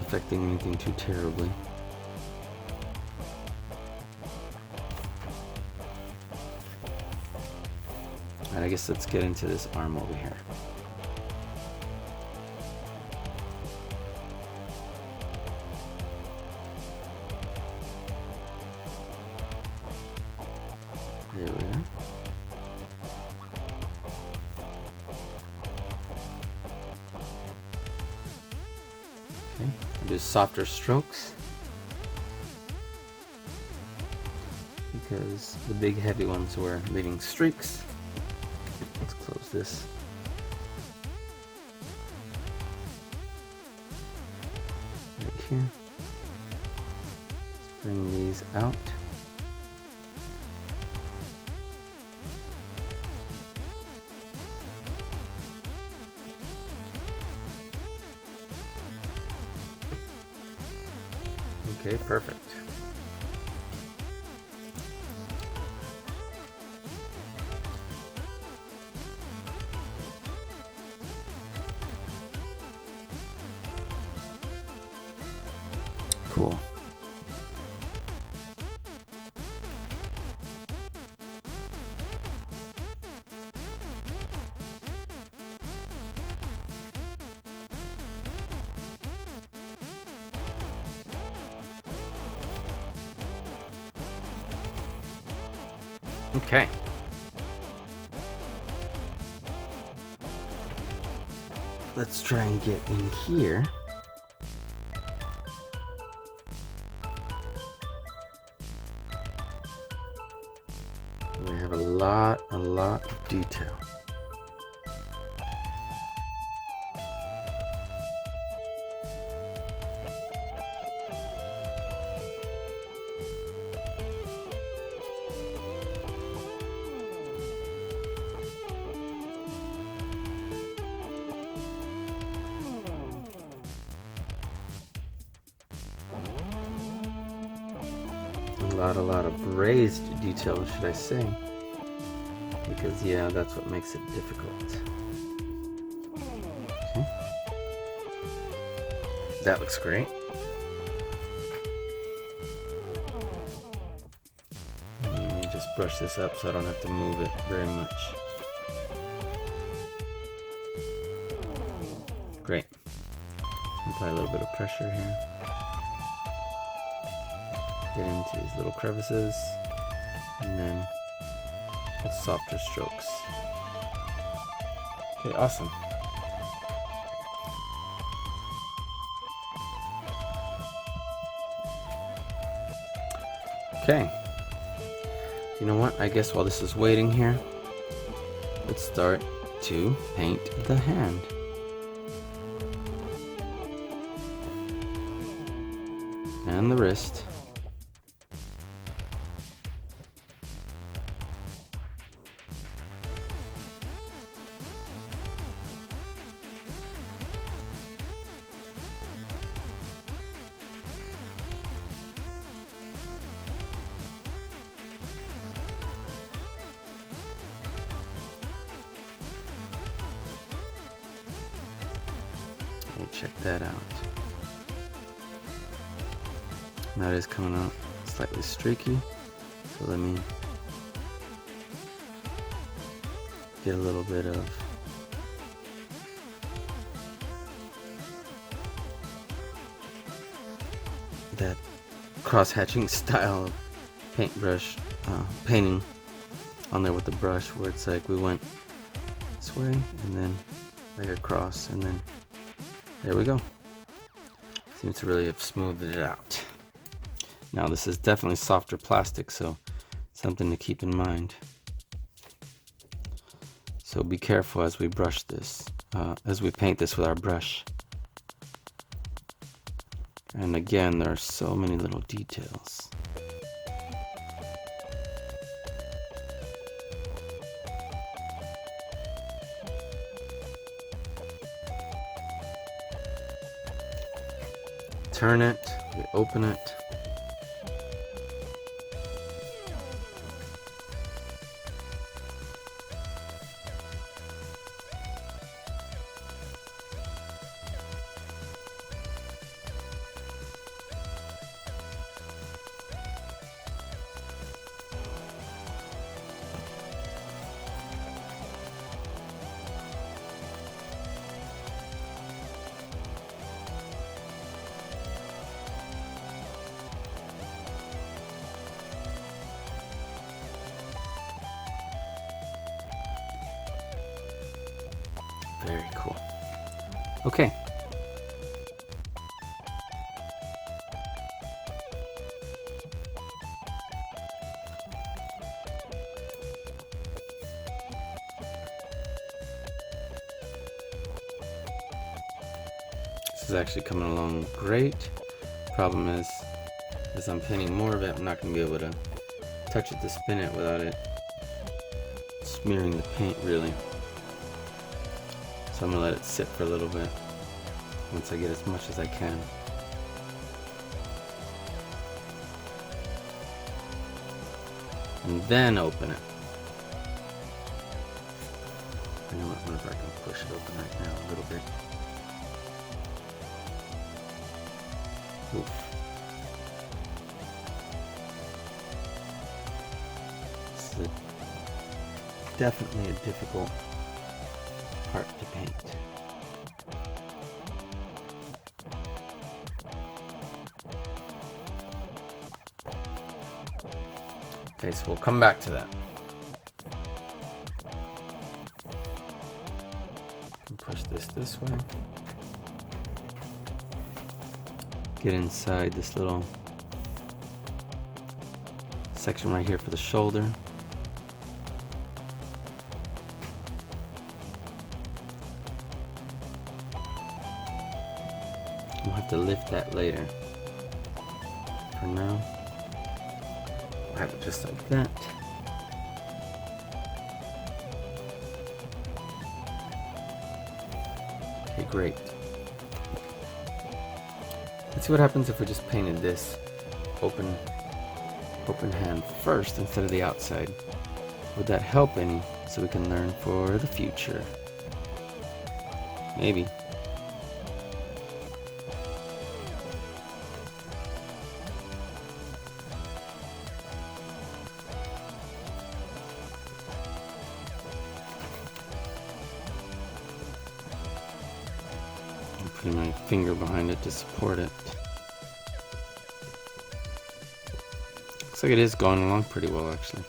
affecting anything too terribly. And I guess let's get into this arm over here. There we are. Okay, do softer strokes because the big heavy ones were leaving streaks. Let's close this. Right here. Let's bring these out. Okay, perfect. Cool. Okay. Let's try and get in here. We have a lot of detail. A lot of raised detail, should I say? Because yeah, that's what makes it difficult. Okay. That looks great. Let me just brush this up so I don't have to move it very much. Great. Apply a little bit of pressure here. Get into these little crevices, and then with softer strokes. Okay, awesome. Okay. You know what? I guess while this is waiting here, let's start to paint the hand. And the wrist. Check that out. Now it is coming out slightly streaky, so let me get a little bit of that cross-hatching style of paintbrush painting on there with the brush, where it's like we went this way and then like across, and then there we go. Seems to really have smoothed it out. Now this is definitely softer plastic, so something to keep in mind. So be careful as we brush this, as we paint this with our brush. And again, there are so many little details. Turn it, we open it. Very cool. Okay. This is actually coming along great. Problem is, as I'm painting more of it, I'm not going to be able to touch it to spin it without it smearing the paint really. So I'm going to let it sit for a little bit once I get as much as I can. And then open it. I wonder if I can push it open right now a little bit. Oof. This is definitely a difficult part to paint. Okay, so we'll come back to that. And push this way. Get inside this little section right here for the shoulder. We'll have to lift that later. For now, I have it just like that. Okay, great. Let's see what happens if we just painted this open hand first instead of the outside. Would that help any so we can learn for the future? Maybe. Putting my finger behind it to support it. Looks like it is going along pretty well, actually.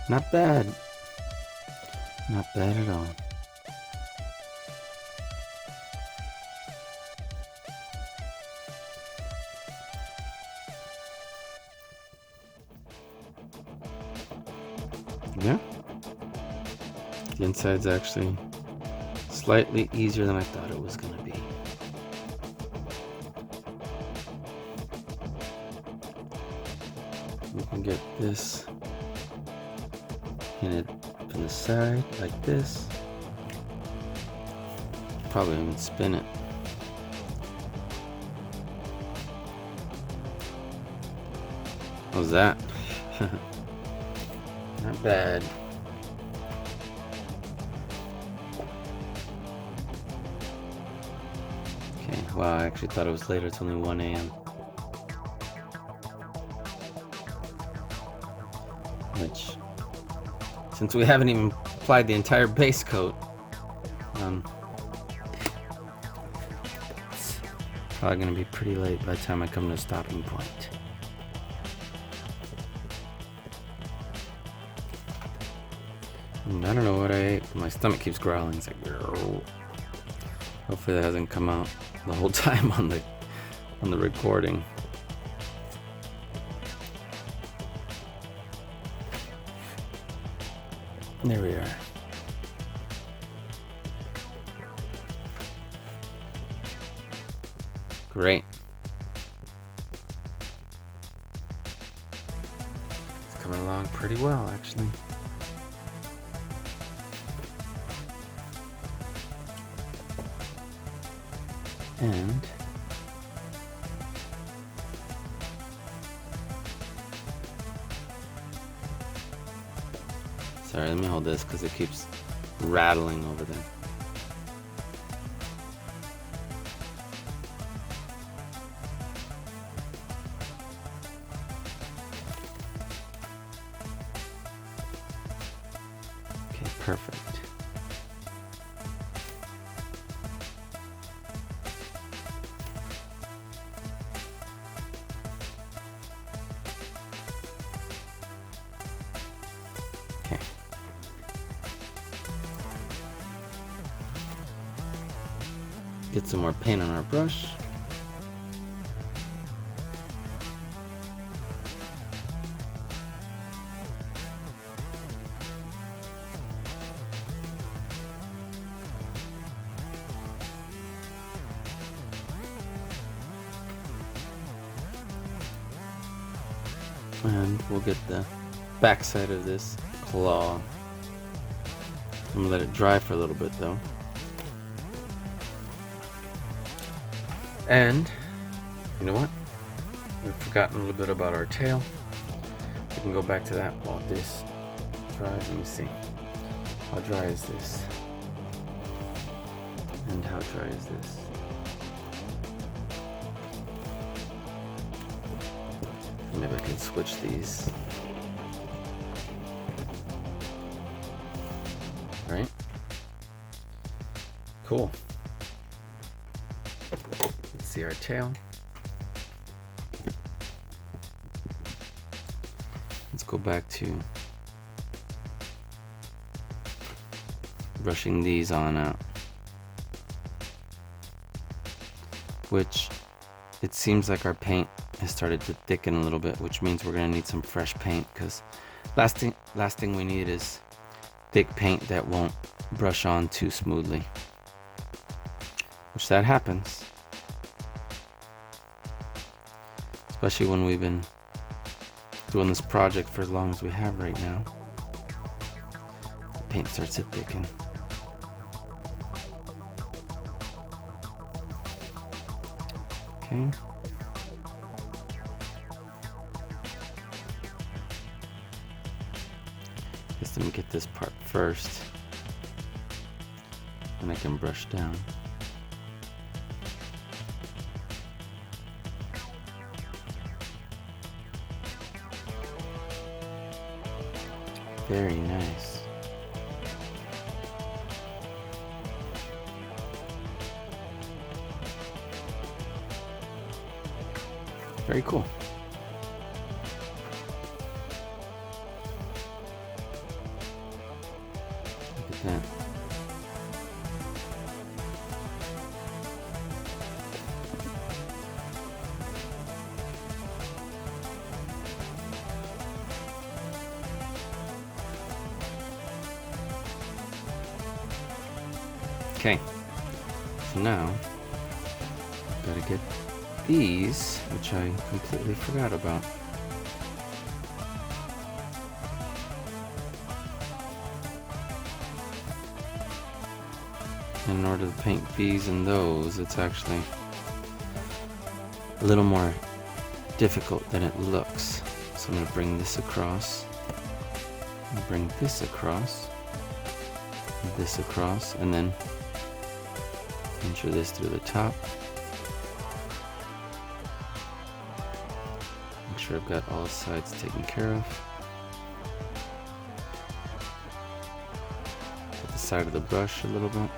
Not bad. Not bad at all. Yeah, the inside's actually slightly easier than I thought it was going to be. We can get this painted from the side like this. Probably even spin it. How's that? Not bad. Okay, wow, I actually thought it was later. It's only 1 a.m. Which, since we haven't even applied the entire base coat, it's probably going to be pretty late by the time I come to a stopping point. I don't know what I ate. My stomach keeps growling. It's like, grrr. Hopefully that hasn't come out the whole time on the recording. There we are. Great. It's coming along pretty well, actually. And sorry, let me hold this because it keeps rattling over there. Okay, perfect. Okay. Get some more paint on our brush. And we'll get the back side of this claw. I'm gonna let it dry for a little bit though. And you know what? We've forgotten a little bit about our tail. We can go back to that while this dries. Let me see. How dry is this? And how dry is this? Maybe I can switch these. Right? Cool. Let's see our tail. Let's go back to brushing these on out. Which it seems like our paint has started to thicken a little bit, which means we're gonna need some fresh paint, because last thing we need is thick paint that won't brush on too smoothly, which that happens, especially when we've been doing this project for as long as we have right now. The paint starts to thicken. Okay. Guess let me get this part first, and I can brush down. Very nice. Very cool. Look at that. Okay, so now gotta get these, which I completely forgot about. In order to paint these and those, it's actually a little more difficult than it looks. So I'm gonna bring this across, and bring this across, and then enter this through the top. Make sure I've got all sides taken care of. At the side of the brush a little bit.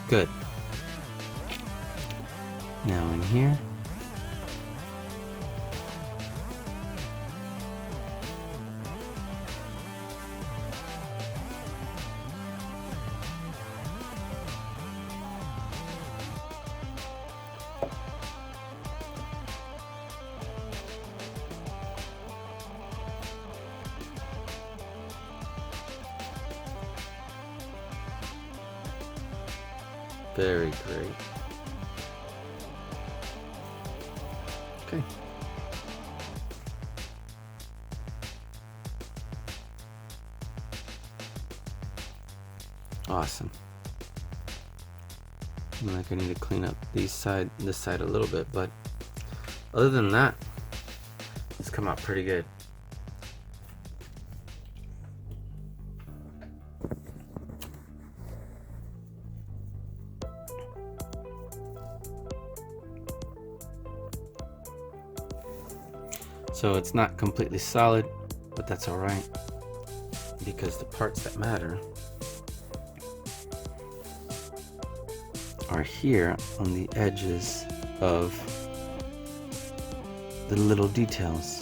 Good. Now in here. Very great. Okay. Awesome. I'm like I need to clean up this side a little bit, but other than that, it's come out pretty good. So it's not completely solid, but that's all right, because the parts that matter are here on the edges of the little details.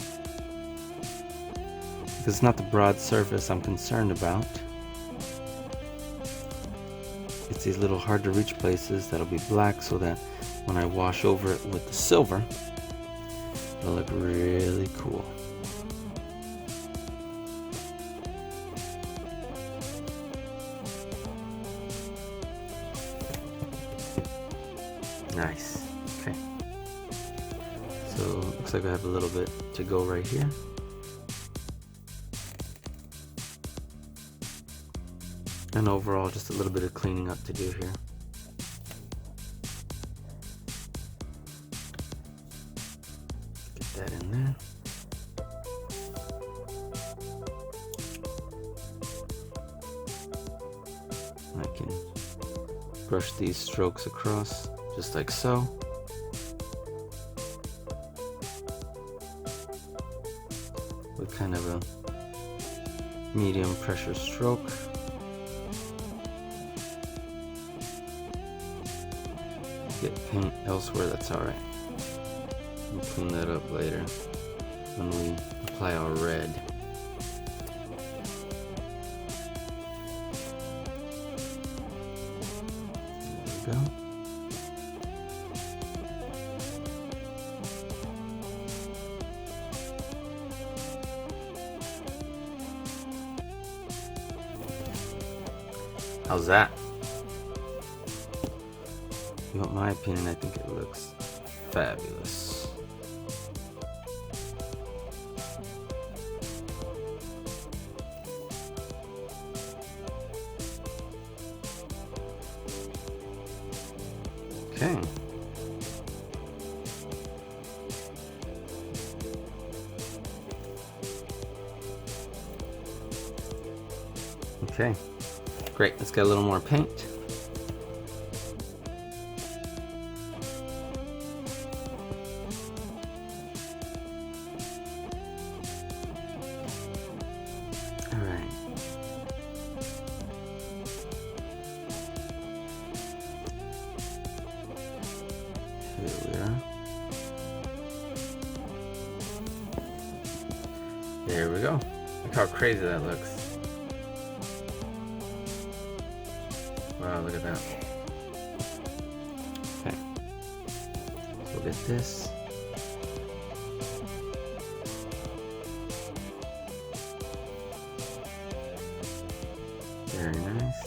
Because it's not the broad surface I'm concerned about. It's these little hard to reach places that'll be black, so that when I wash over it with the silver, it'll look really cool. Nice. Okay. So looks like I have a little bit to go right here. And overall, just a little bit of cleaning up to do here. Get that in there. I can brush these strokes across just like so. With kind of a medium pressure stroke. Get paint elsewhere, that's alright. We'll clean that up later when we apply our red. There we go. How's that? You want my opinion? I think it looks fabulous. Okay. Okay. Great, let's get a little more paint. All right. Here we are. There we go. Look how crazy that looks. Wow, look at that. Okay. So get this. Very nice.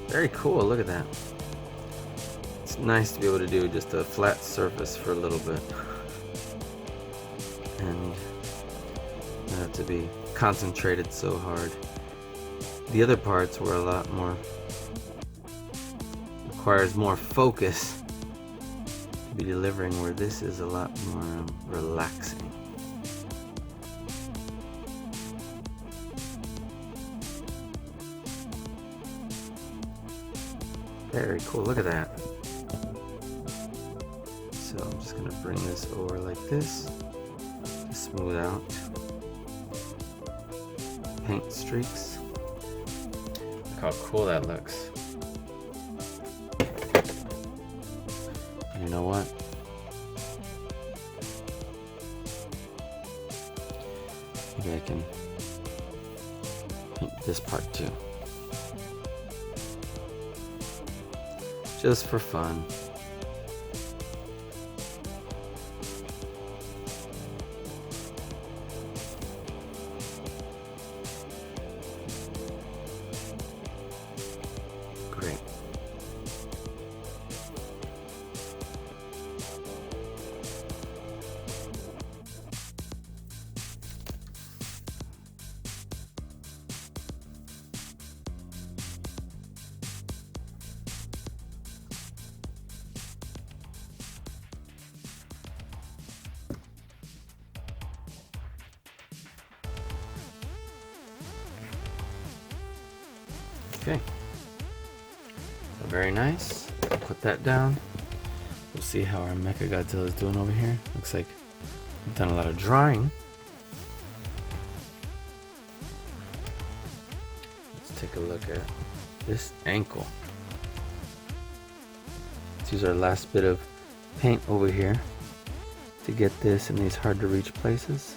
Very cool, look at that. It's nice to be able to do just a flat surface for a little bit. And not have to be concentrated so hard. The other parts were a lot more, requires more focus to be delivering, where this is a lot more relaxing. Very cool, look at that. So I'm just gonna bring this over like this. Smooth out paint streaks. Look how cool that looks. And you know what? Maybe I can paint this part too. Just for fun. Okay. So very nice. Put that down. We'll see how our MECHAGODZILLA is doing over here. Looks like we've done a lot of drawing. Let's take a look at this ankle. Let's use our last bit of paint over here to get this in these hard to reach places.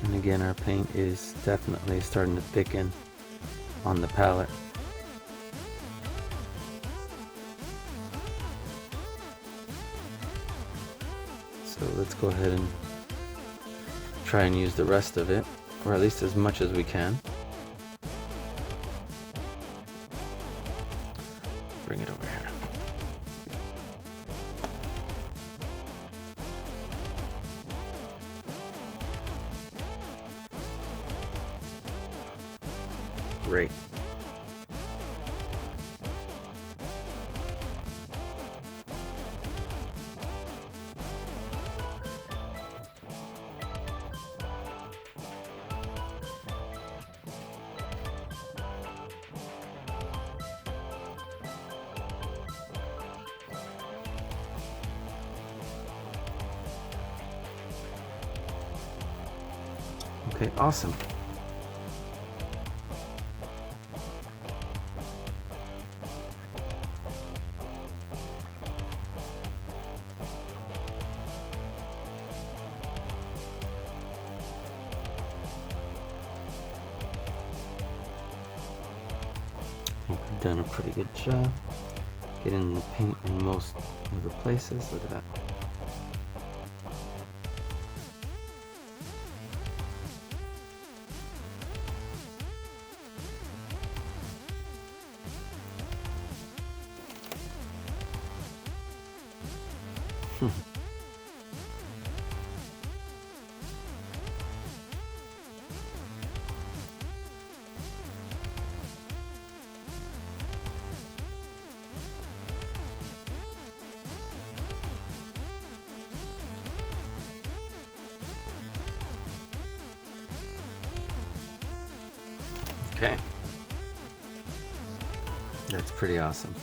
And again, our paint is definitely starting to thicken on the palette. So let's go ahead and try and use the rest of it, or at least as much as we can. Bring it over here. Great. Okay, awesome. We've done a pretty good job getting the paint in most of the places. Look at that. Okay. That's pretty awesome.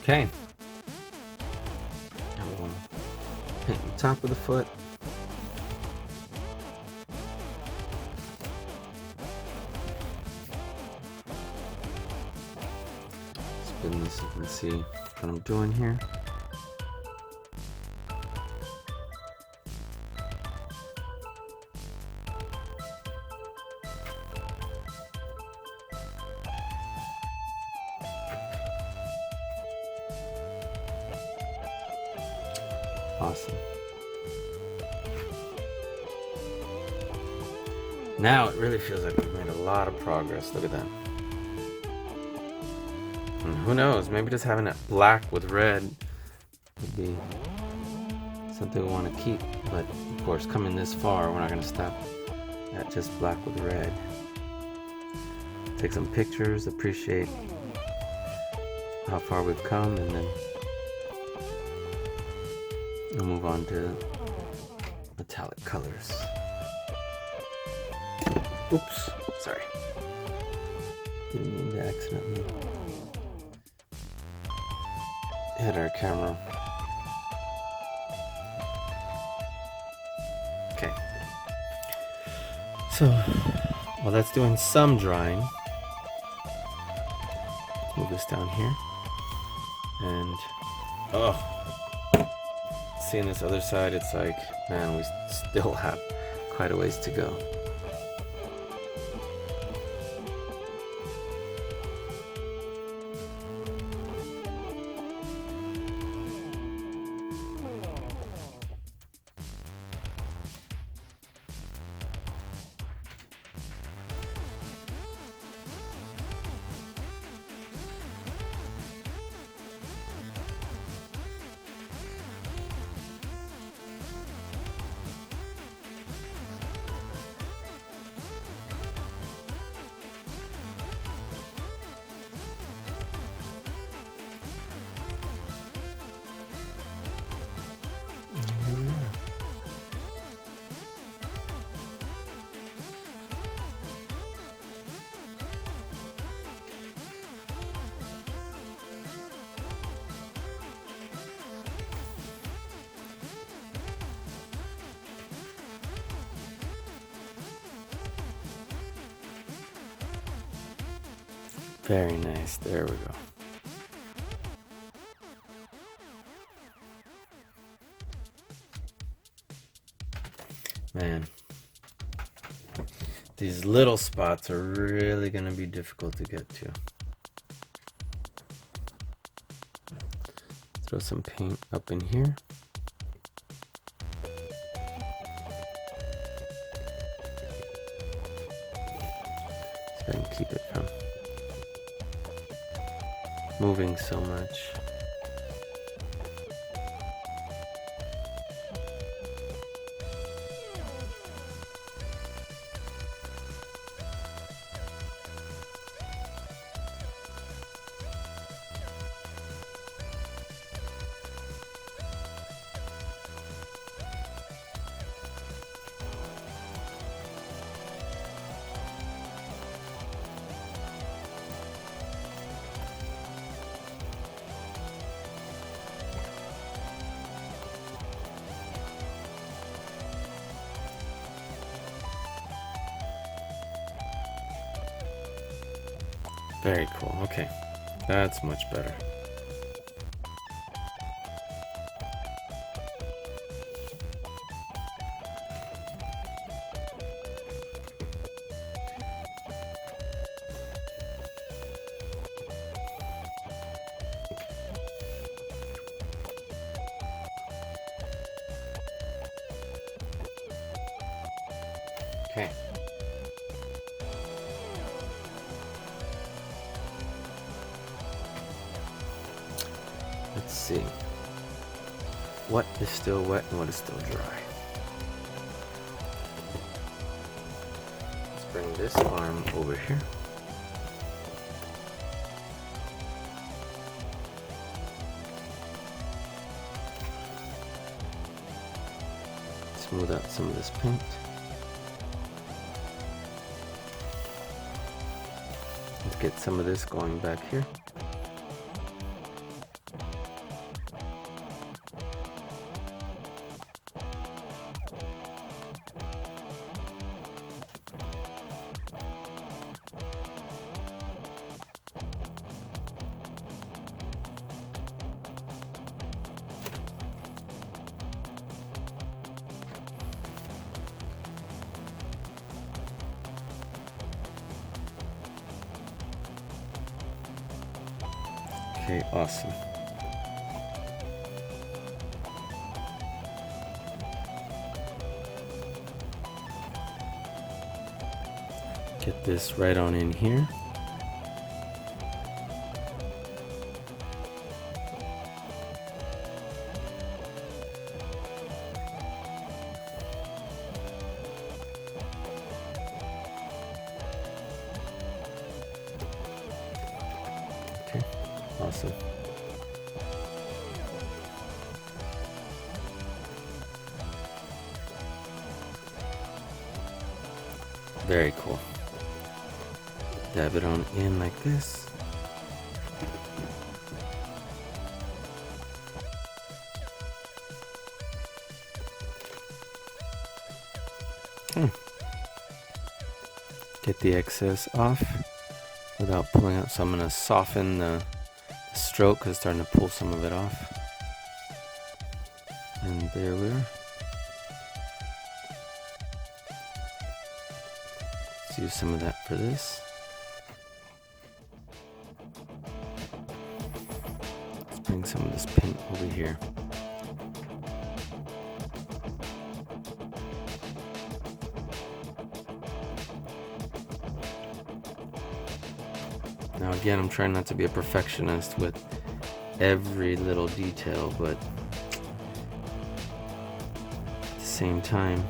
Okay. Now we'll paint the top of the foot. Spin this so you can see what I'm doing here. Awesome. Now it really feels like we've made a lot of progress. Look at that. And who knows, maybe just having it black with red would be something we want to keep. But of course, coming this far, we're not going to stop at just black with red. Take some pictures, appreciate how far we've come, and then we'll move on to metallic colors. Oops, sorry. Didn't mean to accidentally hit our camera. Okay. So, while that's doing some drying, let's move this down here. And, seeing this other side, it's like, man, we still have quite a ways to go. Very nice. There we go. Man, these little spots are really going to be difficult to get to. Throw some paint up in here. So I can keep it from moving so much. Very cool. Okay, that's much better. Okay. Let's see. What is still wet and what is still dry? Let's bring this arm over here. Smooth out some of this paint. Let's get some of this going back here. Okay, awesome. Get this right on in here. Okay, awesome. Very cool. Dab it on in like this. Get the excess off without pulling out. So I'm going to soften the stroke because it's starting to pull some of it off. And there we are. Let's use some of that for this. Let's bring some of this paint over here. Now again, I'm trying not to be a perfectionist with every little detail, but at the same time,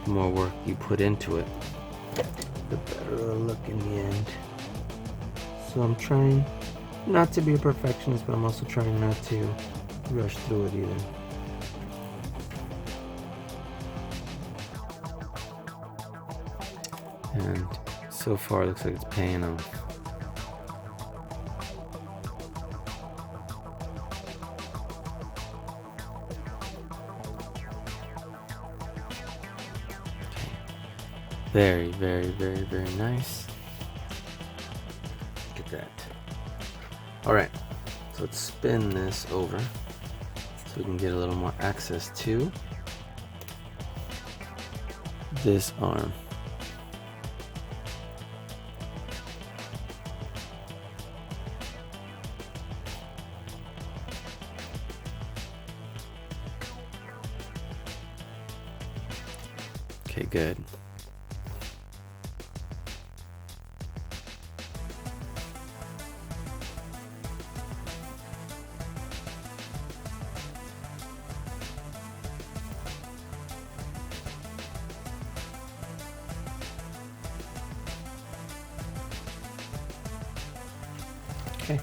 the more work you put into it, the better it'll look in the end. So I'm trying not to be a perfectionist, but I'm also trying not to rush through it either. And so far, it looks like it's paying off. Very, very, very, very nice. Alright, so let's spin this over so we can get a little more access to this arm. Okay, good. Okay.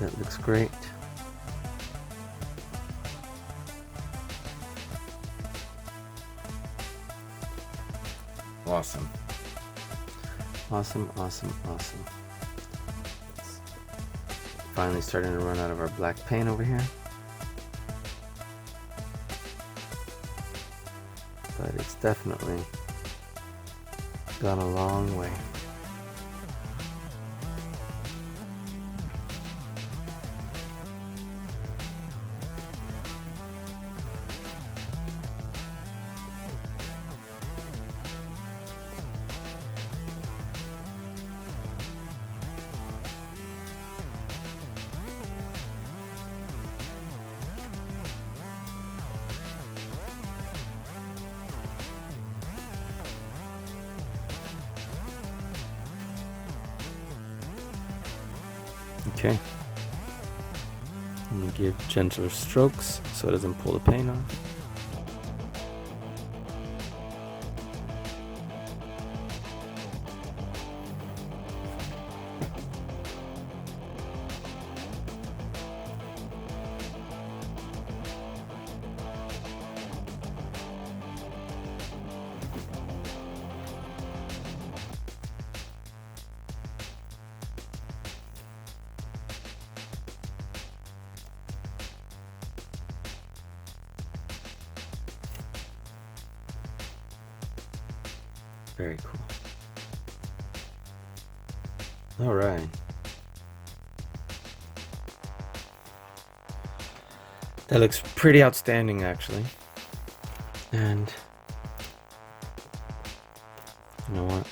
That looks great. Awesome. Awesome, awesome, awesome. It's finally starting to run out of our black paint over here. But it's definitely gone a long way. Okay. I'm gonna give gentler strokes so it doesn't pull the paint off. Very cool. All right. That looks pretty outstanding, actually. And you know what?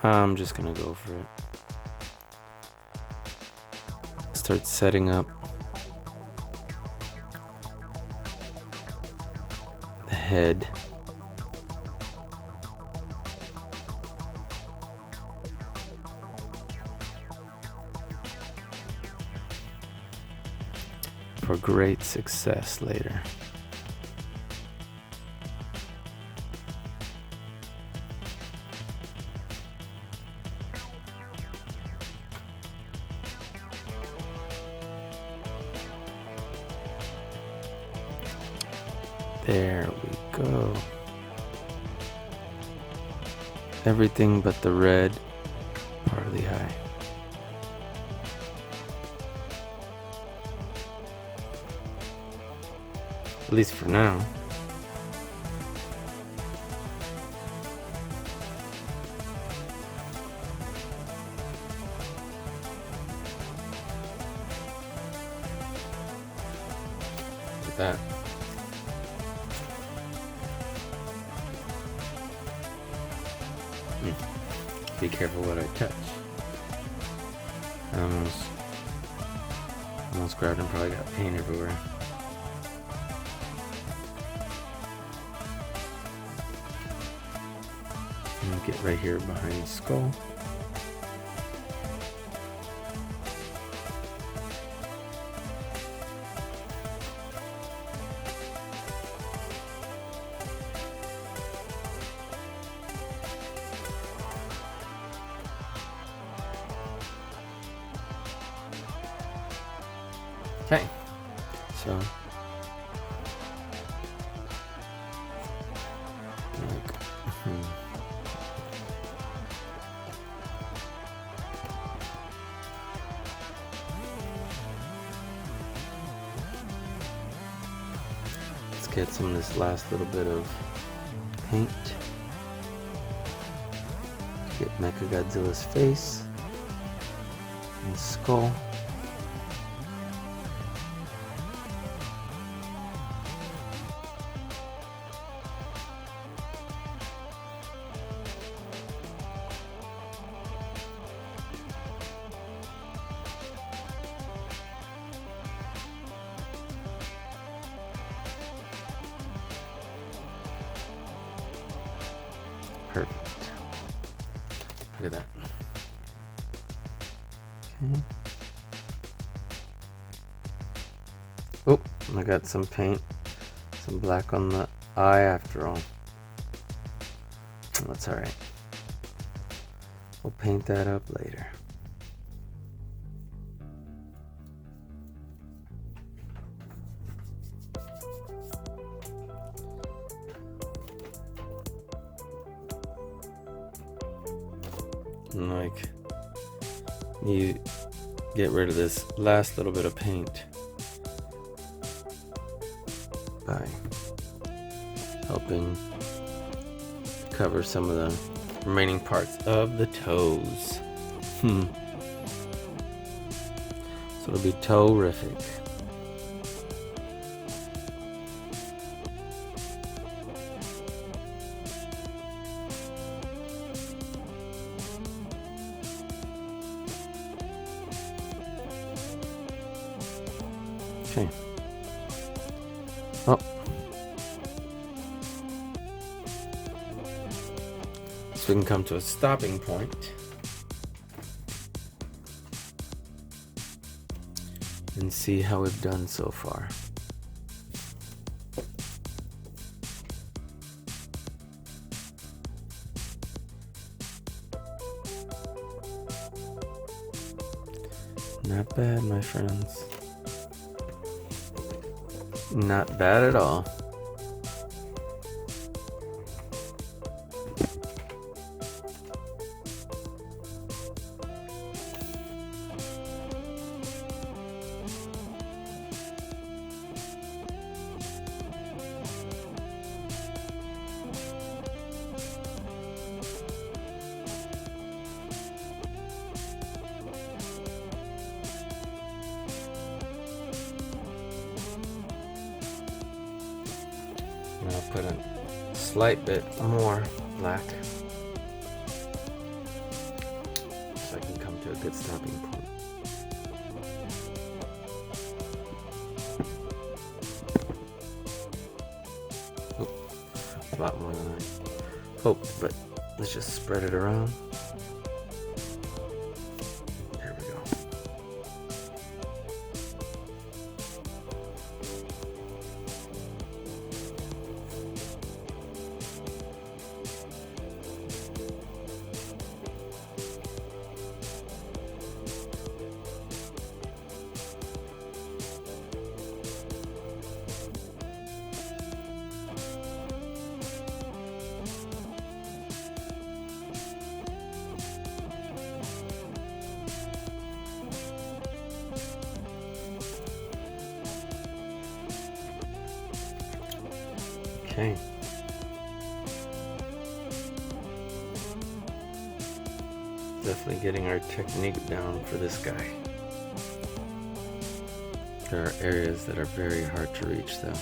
I'm just gonna go for it. Start setting up the head. For great success later. There we go. Everything but the red part of the eye. At least for now. Look at that. Be careful what I touch. I almost grabbed and probably got paint everywhere. And get right here behind the skull. Okay, so get some of this last little bit of paint. Get Mechagodzilla's face and skull. Perfect. Look at that. Okay. Oh, I got some paint, some black on the eye after all. That's alright. We'll paint that up later. And like, you get rid of this last little bit of paint by helping cover some of the remaining parts of the toes. So it'll be toe-rific. Okay. Oh. So we can come to a stopping point and see how we've done so far. Not bad, my friends. Not bad at all. And I'll put a slight bit more black so I can come to a good stopping point. Oh, a lot more than I hoped, but let's just spread it around. There we go. Okay. Definitely getting our technique down for this guy. There are areas that are very hard to reach though.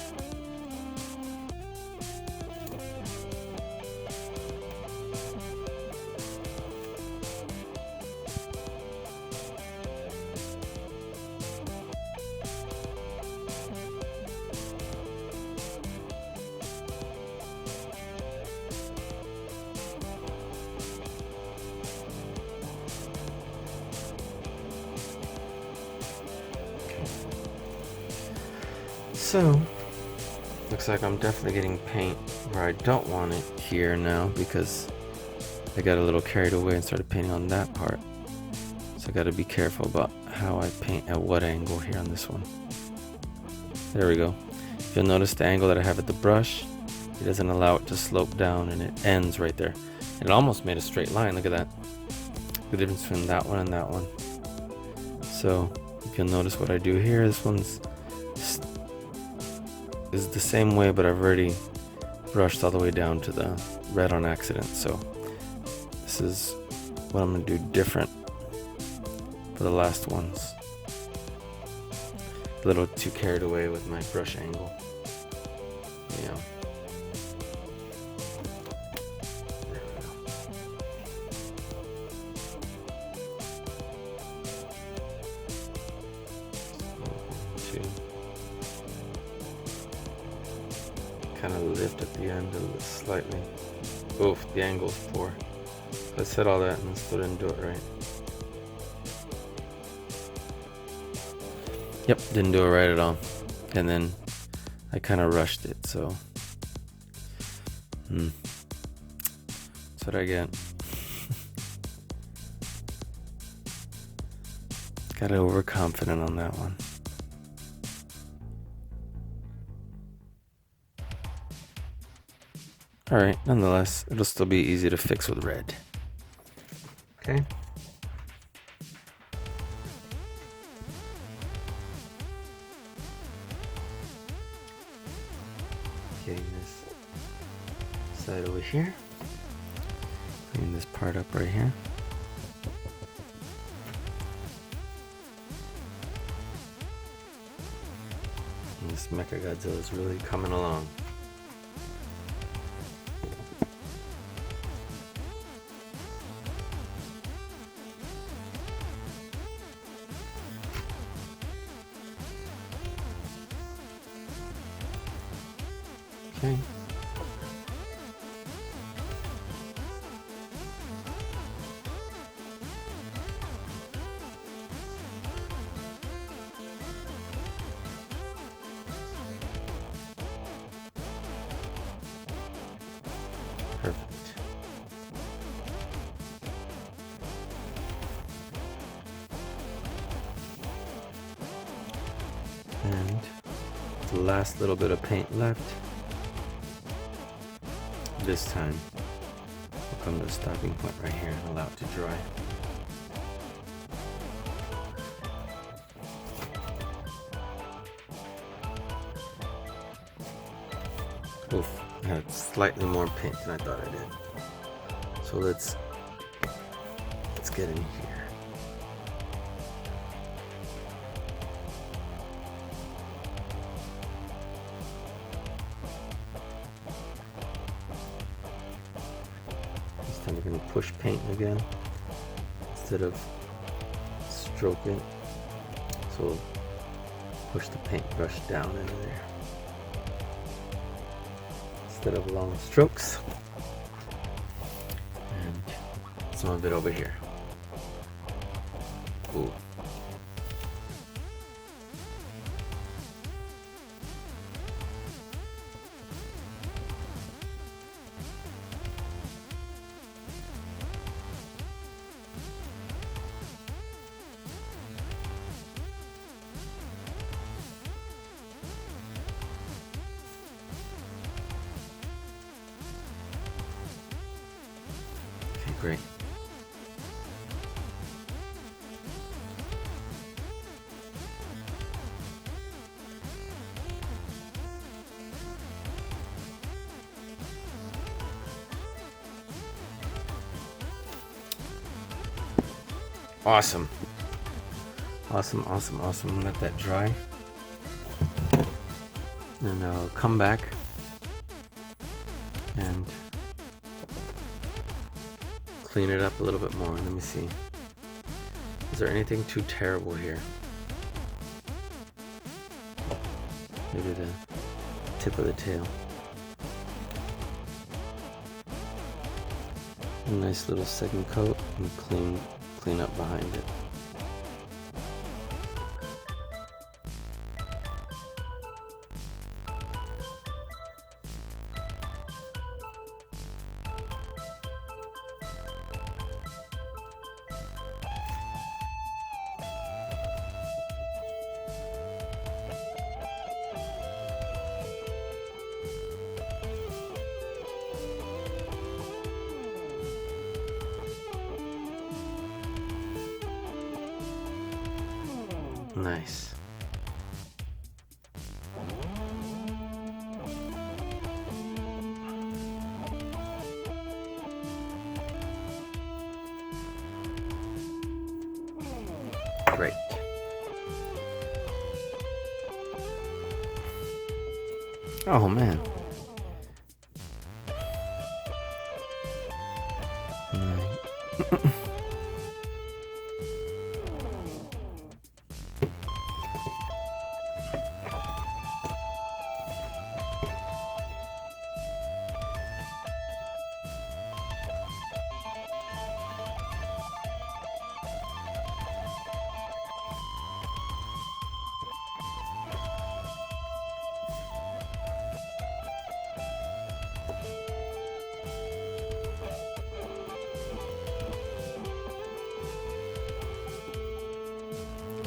So, looks like I'm definitely getting paint where I don't want it here now because I got a little carried away and started painting on that part. So I got to be careful about how I paint at what angle here on this one. There we go. If you'll notice the angle that I have at the brush, it doesn't allow it to slope down and it ends right there. And it almost made a straight line, look at that. The difference between that one and that one. So if you'll notice what I do here, this one's is the same way, but I've already brushed all the way down to the red on accident. So this is what I'm gonna do different for the last ones. A little too carried away with my brush angle. Yeah. There we go. Two. Kind of lift at the end a little slightly. Oof, the angle's poor. I said all that and still didn't do it right. Yep, didn't do it right at all. And then I kind of rushed it, so. That's what I get. Got overconfident on that one. Alright, nonetheless, it'll still be easy to fix with red. Okay. Getting this side over here. Clean this part up right here. And this MECHAGODZILLA is really coming along. Okay. Perfect. And the last little bit of paint left. This time, we'll come to the stopping point right here and allow it to dry. Oof, I had slightly more paint than I thought I did. So let's get in here. We're going to push paint again instead of stroke it. So we'll push the paintbrush down into there instead of long strokes. And some of it over here. Ooh. Great. Awesome. Awesome, awesome, awesome. Let that dry. And I'll come back and clean it up a little bit more. Let me see. Is there anything too terrible here? Maybe the tip of the tail. A nice little second coat and clean up behind it. Nice. Great. Oh man.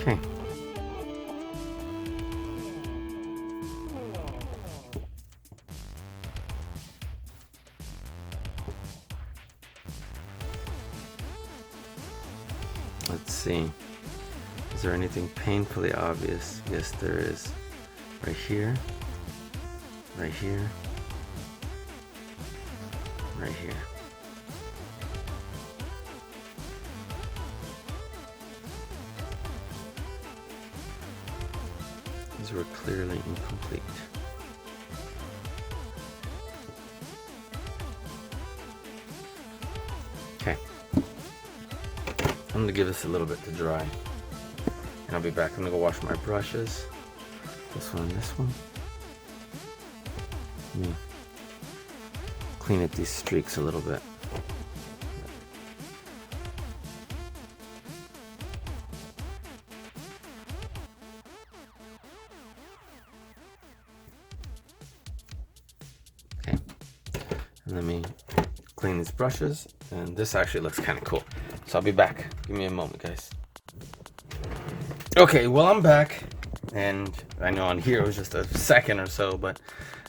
Okay. Let's see. Is there anything painfully obvious? Yes, there is. Right here. Right here. Right here. These were clearly incomplete. Okay. I'm gonna give this a little bit to dry. And I'll be back. I'm gonna go wash my brushes. This one and this one. Let me clean up these streaks a little bit. Okay. And let me clean these brushes. And this actually looks kind of cool. So I'll be back. Give me a moment, guys. Okay, well, I'm back. And I know on here it was just a second or so, but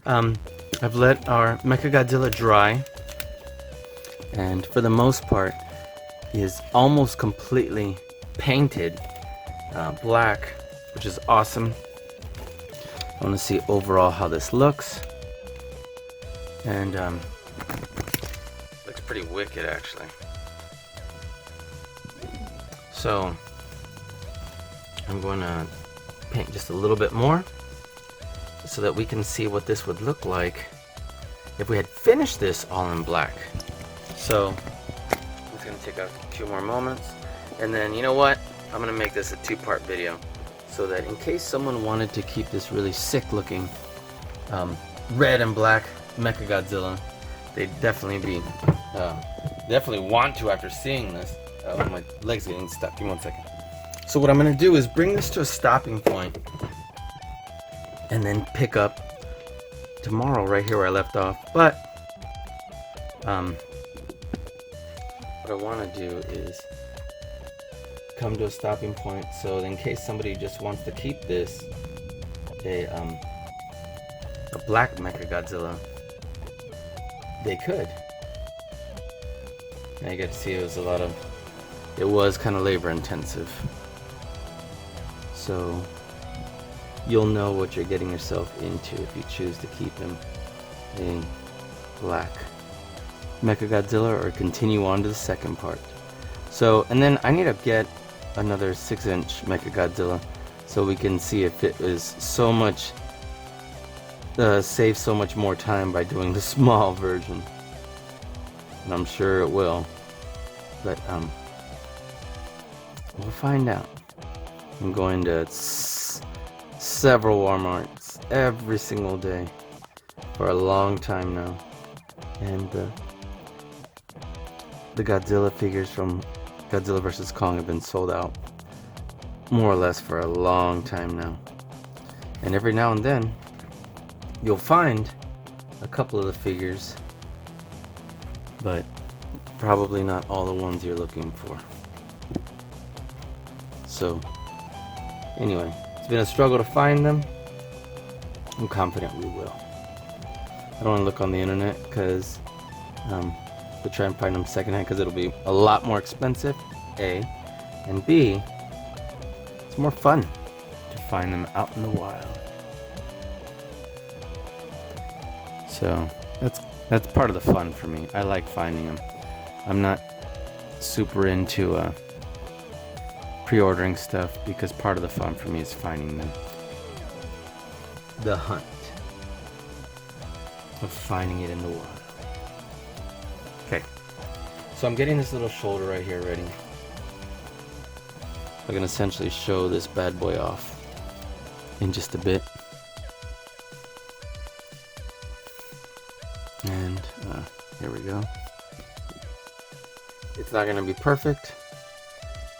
I've let our MECHAGODZILLA dry. And for the most part, is almost completely painted black, which is awesome. I want to see overall how this looks. And looks pretty wicked, actually. So I'm going to paint just a little bit more so that we can see what this would look like if we had finished this all in black. So it's going to take a few more moments, and then you know what, I'm going to make this a two-part video so that in case someone wanted to keep this really sick looking red and black MECHAGODZILLA, they'd definitely want to after seeing this. My leg's getting stuck. Give me 1 second. So what I'm going to do is bring this to a stopping point and then pick up tomorrow right here where I left off. But what I want to do is come to a stopping point so in case somebody just wants to keep this a black MECHAGODZILLA, they could. Now you get to see it was kind of labor intensive. So you'll know what you're getting yourself into if you choose to keep him a black MECHAGODZILLA or continue on to the second part. So, and then I need to get another 6-inch MECHAGODZILLA so we can see if it is so much save so much more time by doing the small version. And I'm sure it will, but we'll find out. I'm going to several Walmarts every single day for a long time now, and the Godzilla figures from Godzilla vs. Kong have been sold out more or less for a long time now, and every now and then you'll find a couple of the figures, but probably not all the ones you're looking for. So anyway, it's been a struggle to find them. I'm confident we will. I don't want to look on the internet because we'll try and find them secondhand because it'll be a lot more expensive, A, and B, it's more fun to find them out in the wild. So that's part of the fun for me. I like finding them. I'm not super into pre-ordering stuff because part of the fun for me is finding them. The hunt of finding it in the wild. Okay, so I'm getting this little shoulder right here ready. I can essentially show this bad boy off in just a bit. And here we go. It's not going to be perfect,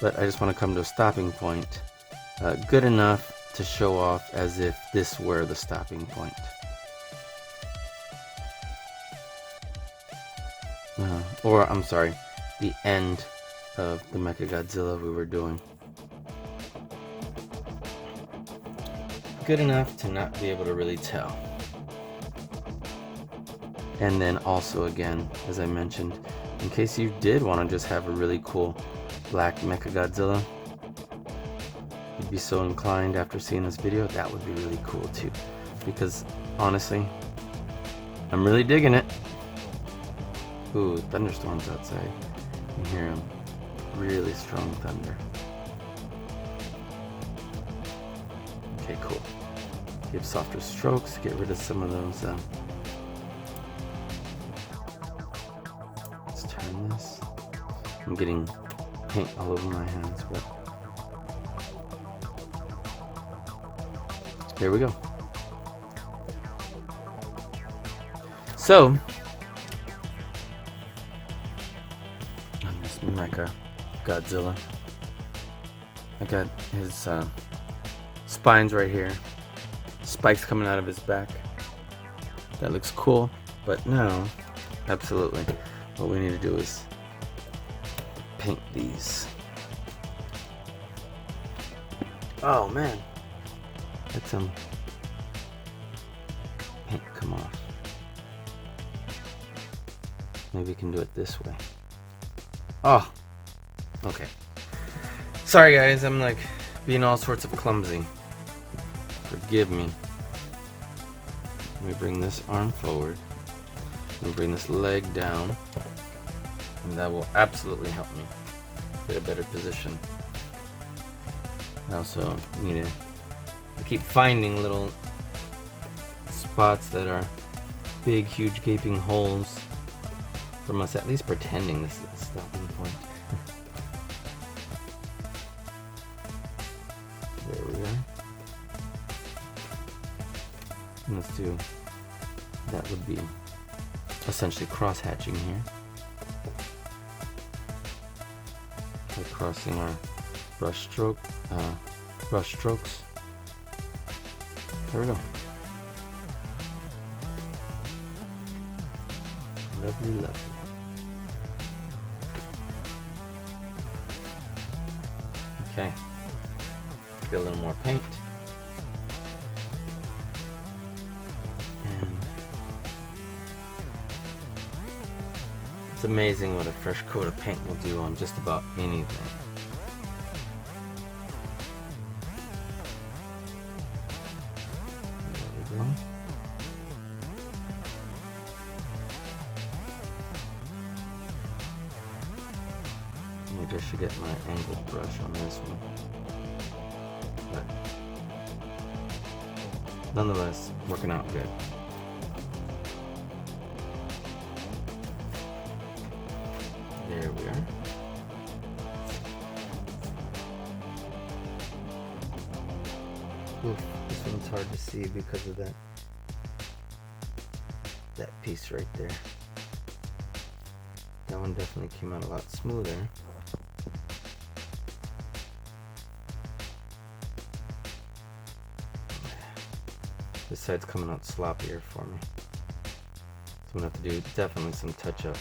but I just want to come to a stopping point good enough to show off as if this were the stopping point. Or I'm sorry, the end of the MECHAGODZILLA we were doing. Good enough to not be able to really tell. And then also again, as I mentioned, in case you did want to just have a really cool black MECHAGODZILLA, you'd be so inclined after seeing this video, that would be really cool too. Because honestly, I'm really digging it. Ooh, thunderstorms outside. You can hear them. Really strong thunder. Okay, cool. Give softer strokes, get rid of some of those. Let's turn this. I'm getting paint all over my hands, but there we go. So, on this MECHAGODZILLA, I got his spines right here, spikes coming out of his back. That looks cool, but now, absolutely, what we need to do is paint these. Oh man, let some paint come off. Maybe we can do it this way. Oh, okay. Sorry guys, I'm like being all sorts of clumsy. Forgive me. Let me bring this arm forward. Let me bring this leg down. And that will absolutely help me get a better position. I also need to keep finding little spots that are big, huge, gaping holes from us at least pretending this is a stopping point. There we are. And let's do, that would be essentially cross hatching here. We're crossing our brush strokes. There we go. Lovely, lovely. Okay. Get a little more paint. And it's amazing what a fresh coat of paint will do on just about anything. There we go. Maybe I should get my angled brush on this one. But nonetheless, working out good. There we are. Oof, this one's hard to see because of that piece right there. That one definitely came out a lot smoother. This side's coming out sloppier for me. So I'm gonna have to do definitely some touch up.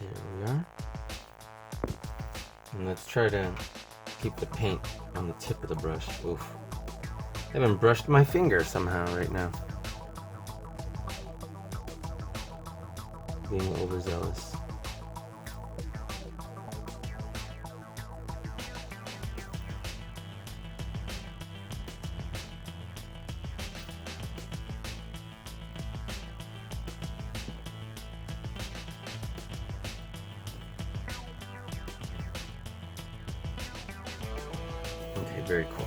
There we are. And let's try to keep the paint on the tip of the brush. Oof. I haven't brushed my finger somehow right now. Being overzealous. very cool.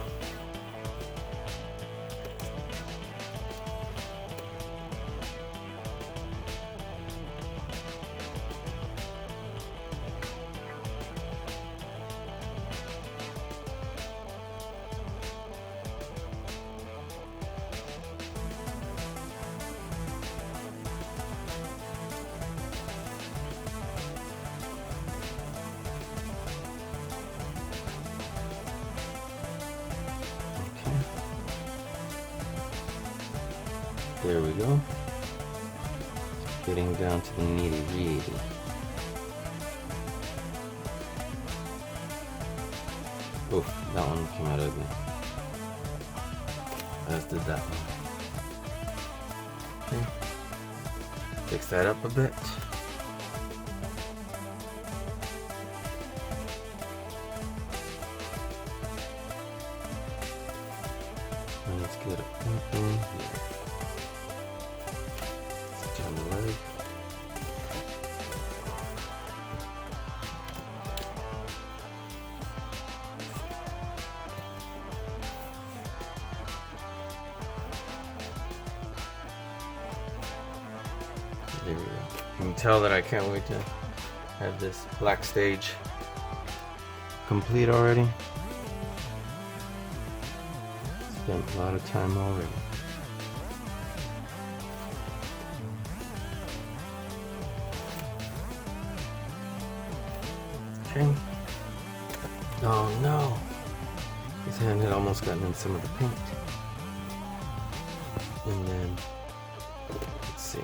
There we go. Getting down to the nitty-gritty. Oof, that one came out ugly. As did that one. Okay. Fix that up a bit. And let's get it up in here. On the leg. There we go. You can tell that I can't wait to have this black stage complete already. Spent a lot of time already. Okay. Oh no! His hand had almost gotten in some of the paint. And then, let's see.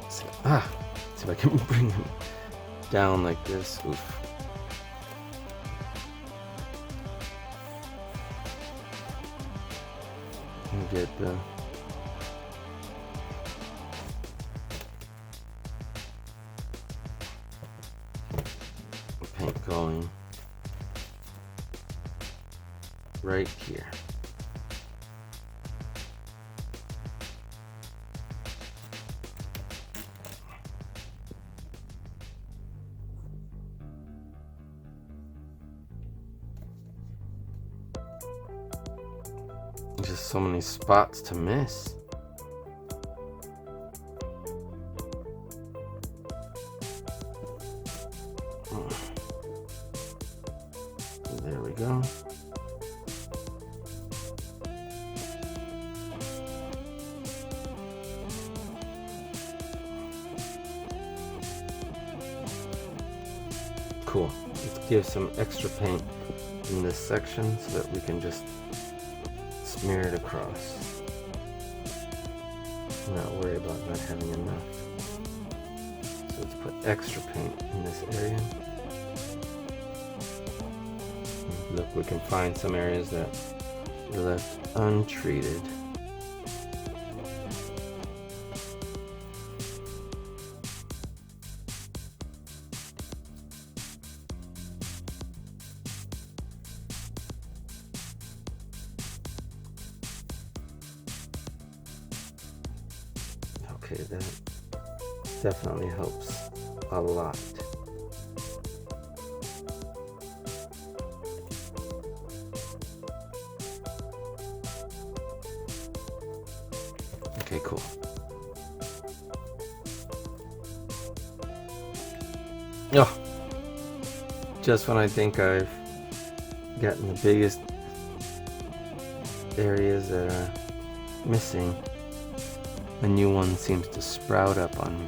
See if I can bring him down like this. Oof. And get the paint going right here. Just so many spots to miss. There we go. Cool. Let's give some extra paint in this section so that we can just smear it across. Not worry about not having enough. So let's put extra paint in this area. Look, we can find some areas that were left untreated. Okay, that definitely helps a lot. Okay, cool. Oh, just when I think I've gotten the biggest areas that are missing, a new one seems to sprout up on me.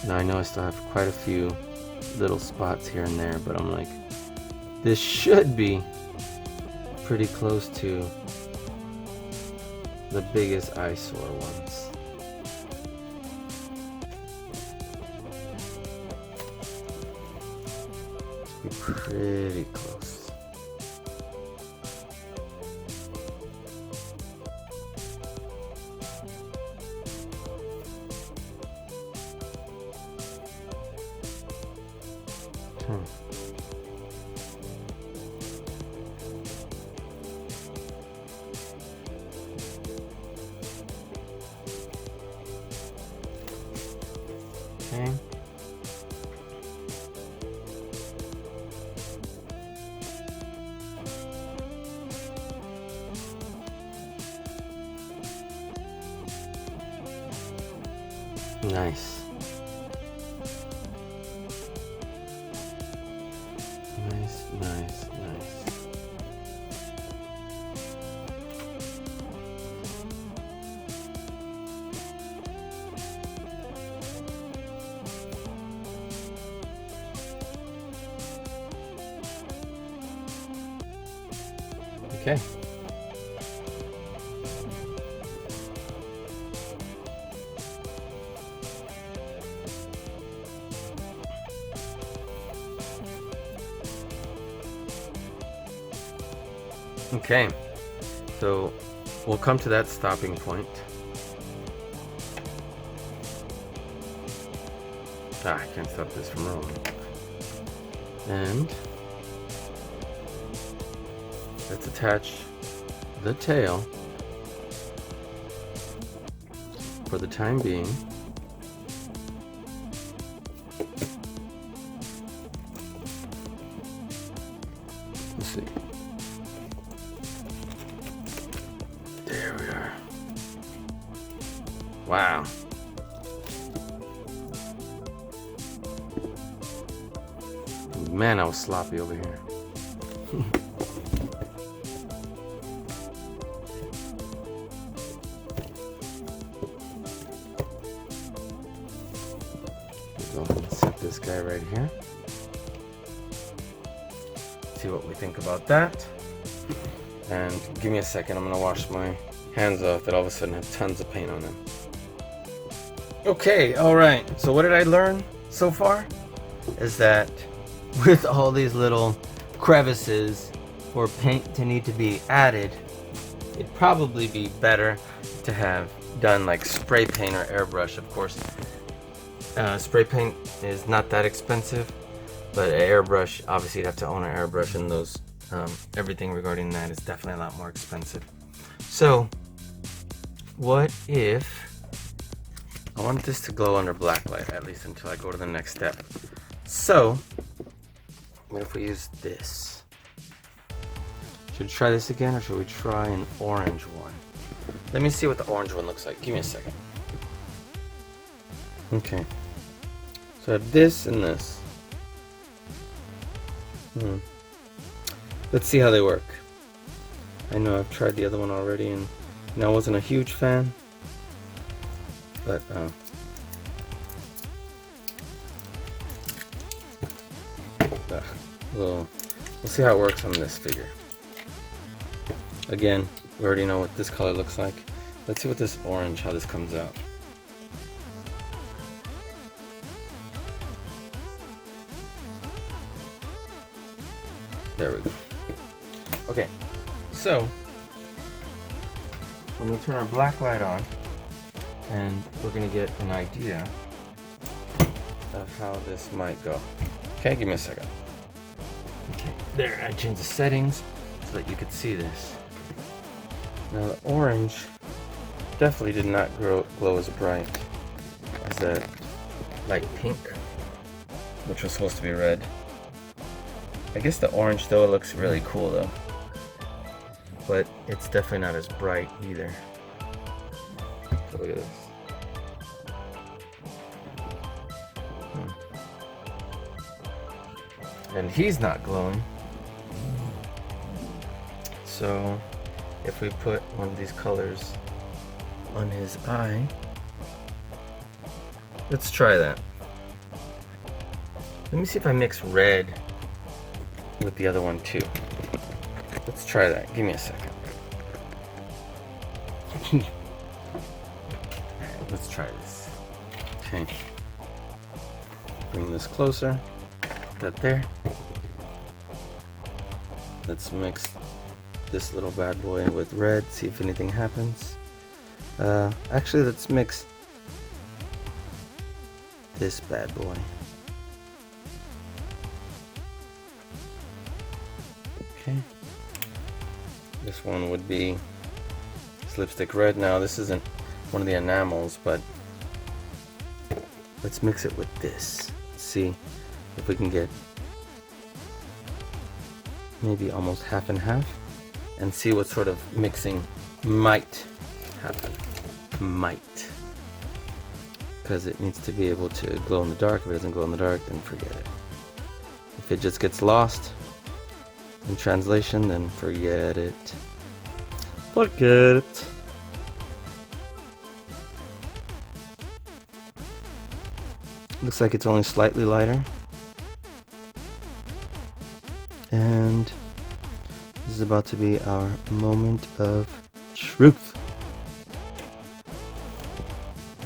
Now I know I still have quite a few little spots here and there, but I'm like, this should be pretty close to the biggest eyesore ones. Be pretty close. Okay. Nice. Nice, nice, nice. Okay. Okay, so we'll come to that stopping point. I can't stop this from rolling. And let's attach the tail for the time being. Let's see. There we are. Wow. Man, I was sloppy over here. Go ahead and set this guy right here. See what we think about that. And give me a second, I'm gonna wash my hands off that all of a sudden have tons of paint on them. Okay, alright, so what did I learn so far? Is that with all these little crevices for paint to need to be added, it'd probably be better to have done like spray paint or airbrush. Of course, spray paint is not that expensive, but an airbrush, obviously you'd have to own an airbrush, and those everything regarding that is definitely a lot more expensive. So what if I want this to glow under black light, at least until I go to the next step? So what if we use this? Should we try this again, or should we try an orange one? Let me see what the orange one looks like. Give me a second. Okay. So I have this and this. Let's see how they work. I know I've tried the other one already, and I wasn't a huge fan. But we'll see how it works on this figure. Again, we already know what this color looks like. Let's see what this orange, how this comes out. There we go. Okay, so I'm gonna turn our black light on, and we're gonna get an idea of how this might go. Okay, give me a second. Okay, there, I changed the settings so that you could see this. Now the orange definitely did not glow as bright as that light pink, which was supposed to be red. I guess the orange though looks really cool though, but it's definitely not as bright either. So look at this. And he's not glowing. So if we put one of these colors on his eye, let's try that. Let me see if I mix red with the other one too. Let's try that. Give me a second. Let's try this. Okay. Bring this closer. That there. Let's mix this little bad boy with red, see if anything happens. Actually, let's mix this bad boy. Okay. This one would be lipstick red. Now, this isn't one of the enamels, but let's mix it with this. See if we can get maybe almost half and half, and see what sort of mixing might happen. Might. because it needs to be able to glow in the dark. If it doesn't glow in the dark, then forget it. If it just gets lost in translation, then forget it. Forget it. Looks like it's only slightly lighter. And this is about to be our moment of truth.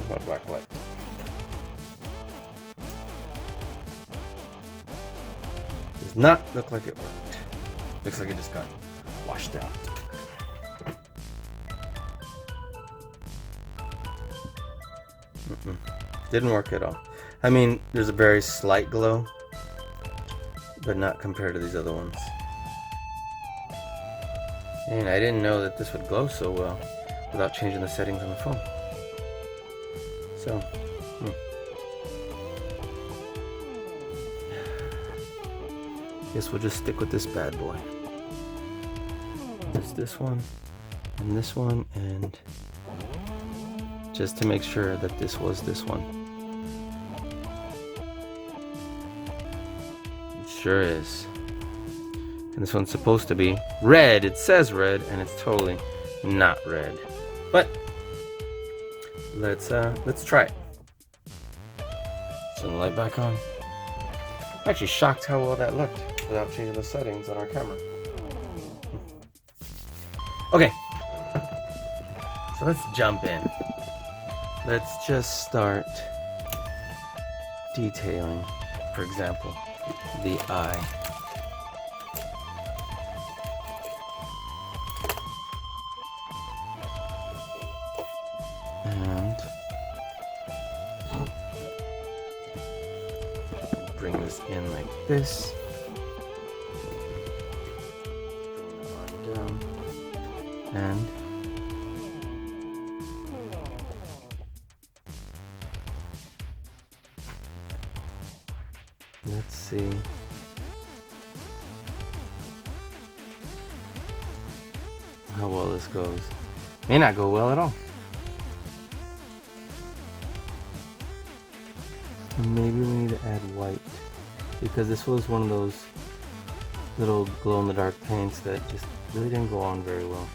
My black light. Does not look like it worked. Looks like it just got washed out. Didn't work at all. I mean, there's a very slight glow, but not compared to these other ones. And I didn't know that this would glow so well without changing the settings on the phone. So, guess we'll just stick with this bad boy. There's this one, and just to make sure that this was this one. It sure is. And this one's supposed to be red. It says red, and it's totally not red. But let's try it. Turn the light back on. I'm actually shocked how well that looked without changing the settings on our camera. Okay, so let's jump in. Let's just start detailing, for example, the eye. And bring this in like this. Bring the arm down. And let's see. How well this goes. May not go well at all. And maybe we need to add white, because this was one of those little glow-in-the-dark paints that just really didn't go on very well.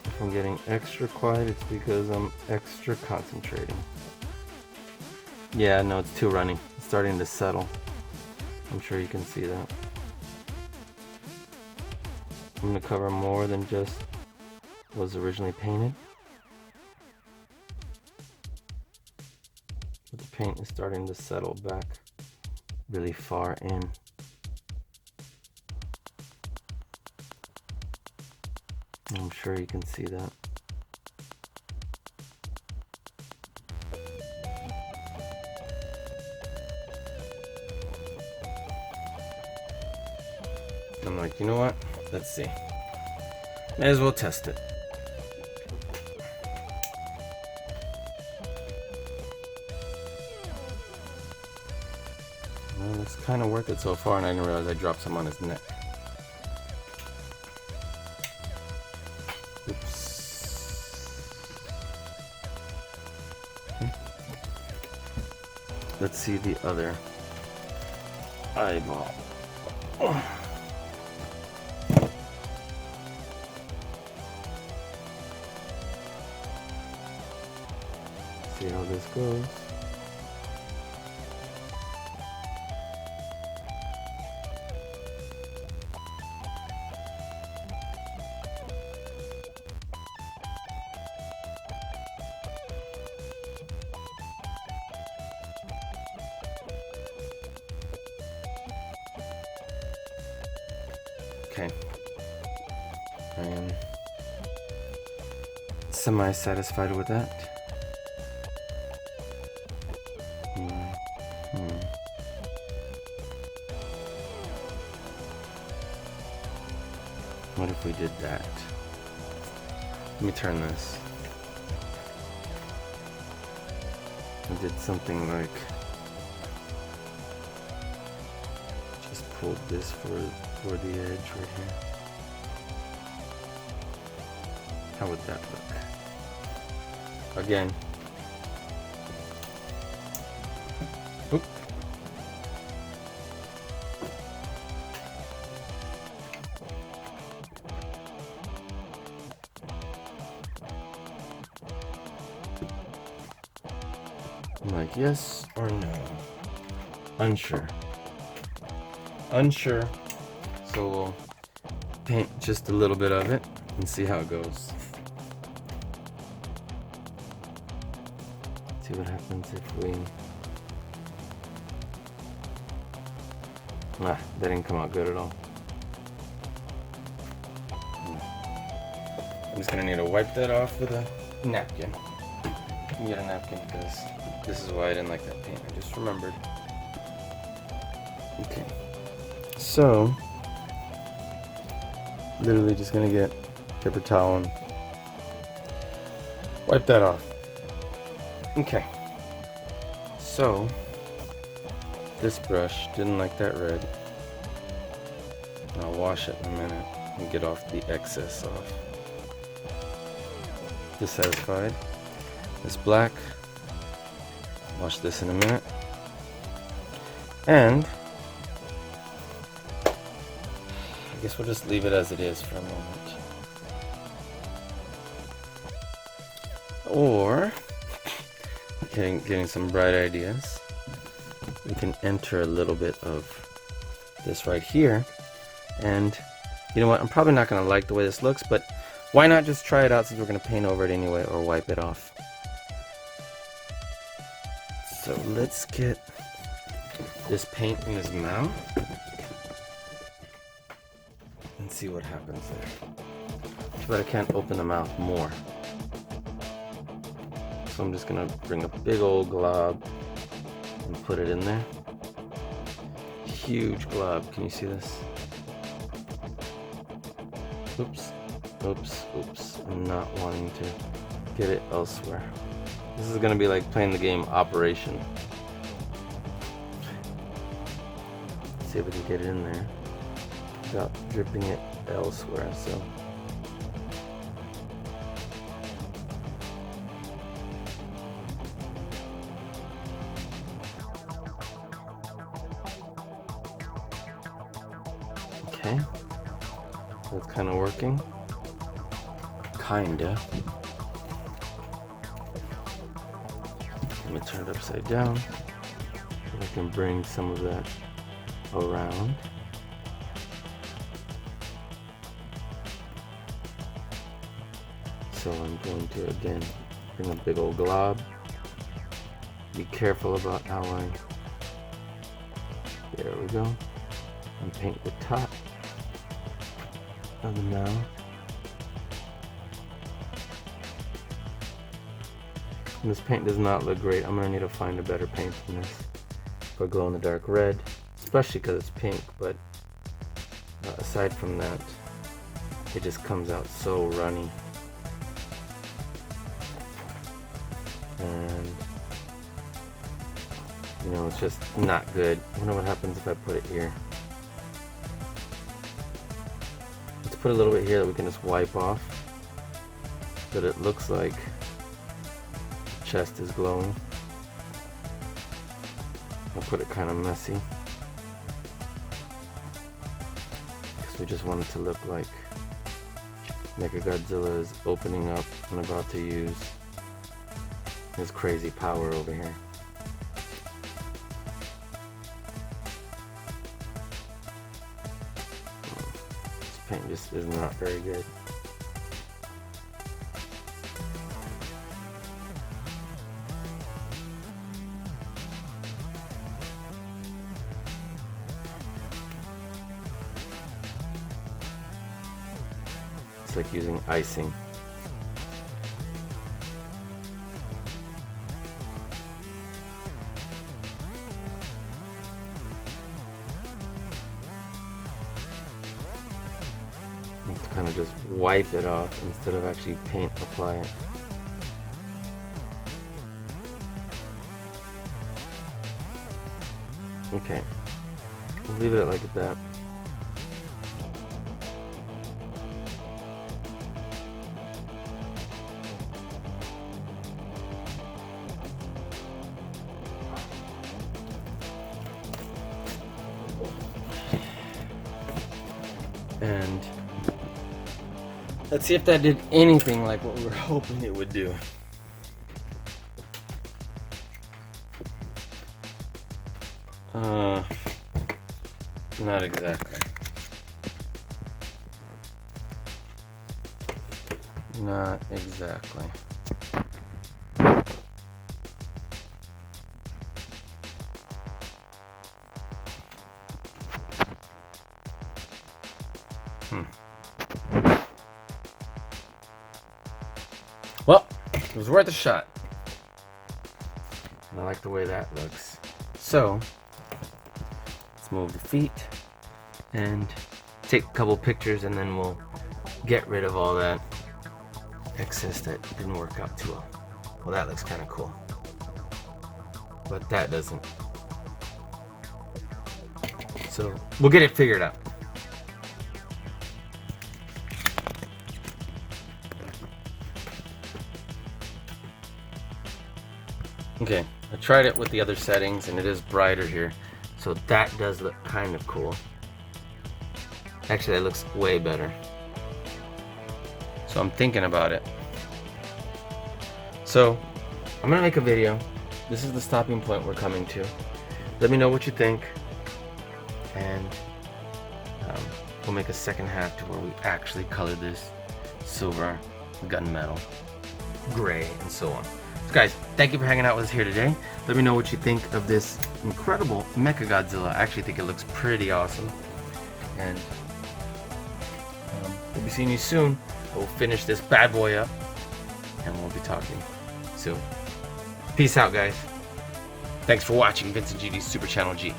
If I'm getting extra quiet, it's because I'm extra concentrating. Yeah, no, it's too runny. It's starting to settle. I'm sure you can see that. I'm going to cover more than just was originally painted. But the paint is starting to settle back really far in. I'm sure you can see that. I'm like, you know what? Let's see. May as well test it. Well, it's kind of worth it so far, and I didn't realize I dropped some on his neck. Let's see the other eyeball. See how this goes. Okay, I am semi-satisfied with that. What if we did that? Let me turn this. I did something like just pulled this for the edge right here. How would that look? Again. Oop. I'm like, yes or no? Unsure. Unsure. So we'll paint just a little bit of it and see how it goes. See what happens if we... That didn't come out good at all. I'm just gonna need to wipe that off with a napkin. Get a napkin because this is why I didn't like that paint. I just remembered. Okay. So, literally just gonna get paper towel and wipe that off. Okay. So, this brush didn't like that red. I'll wash it in a minute and get off the excess off. Dissatisfied. This black. Wash this in a minute. And I guess we'll just leave it as it is for a moment. Or getting some bright ideas, we can enter a little bit of this right here. And you know what, I'm probably not going to like the way this looks, but why not just try it out since we're going to paint over it anyway or wipe it off. So let's get this paint in his mouth and see what happens there. But I can't open the mouth more. So I'm just gonna bring a big old glob and put it in there. Huge glob, can you see this? Oops, oops, oops. I'm not wanting to get it elsewhere. This is gonna be like playing the game Operation. Let's see if we can get it in there without dripping it elsewhere. So okay, so it's kind of working. Kinda. Let me turn it upside down so I can bring some of that around. So I'm going to again bring a big old glob. Be careful about how I... There we go. And paint the top of the mouth. And this paint does not look great. I'm gonna need to find a better paint than this for glow in the dark red, especially because it's pink. But aside from that, it just comes out so runny. And you know, it's just not good. I wonder what happens if I put it here. Let's put a little bit here that we can just wipe off, but it looks like chest is glowing. I'll put it kind of messy because we just want it to look like MECHAGODZILLA is opening up and about to use his crazy power over here. This paint just is not very good. It's like using icing. You have to kind of just wipe it off instead of actually apply it. Okay, we'll leave it like that. And let's see if that did anything like what we were hoping it would do. Not exactly. Not exactly. Well, it was worth a shot. And I like the way that looks. So, let's move the feet and take a couple pictures, and then we'll get rid of all that excess that didn't work out too well. Well, that looks kind of cool, but that doesn't. So we'll get it figured out. Okay, I tried it with the other settings and it is brighter here, so that does look kind of cool. Actually, that looks way better. So I'm thinking about it. So I'm gonna make a video. This is the stopping point we're coming to. Let me know what you think, and we'll make a second half to where we actually color this silver, gunmetal, gray, and so on. So guys, thank you for hanging out with us here today. Let me know what you think of this incredible MECHAGODZILLA. I actually think it looks pretty awesome. And we'll be seeing you soon. We'll finish this bad boy up, and we'll be talking soon. Peace out, guys. Thanks for watching Vincent GD's Super Channel G.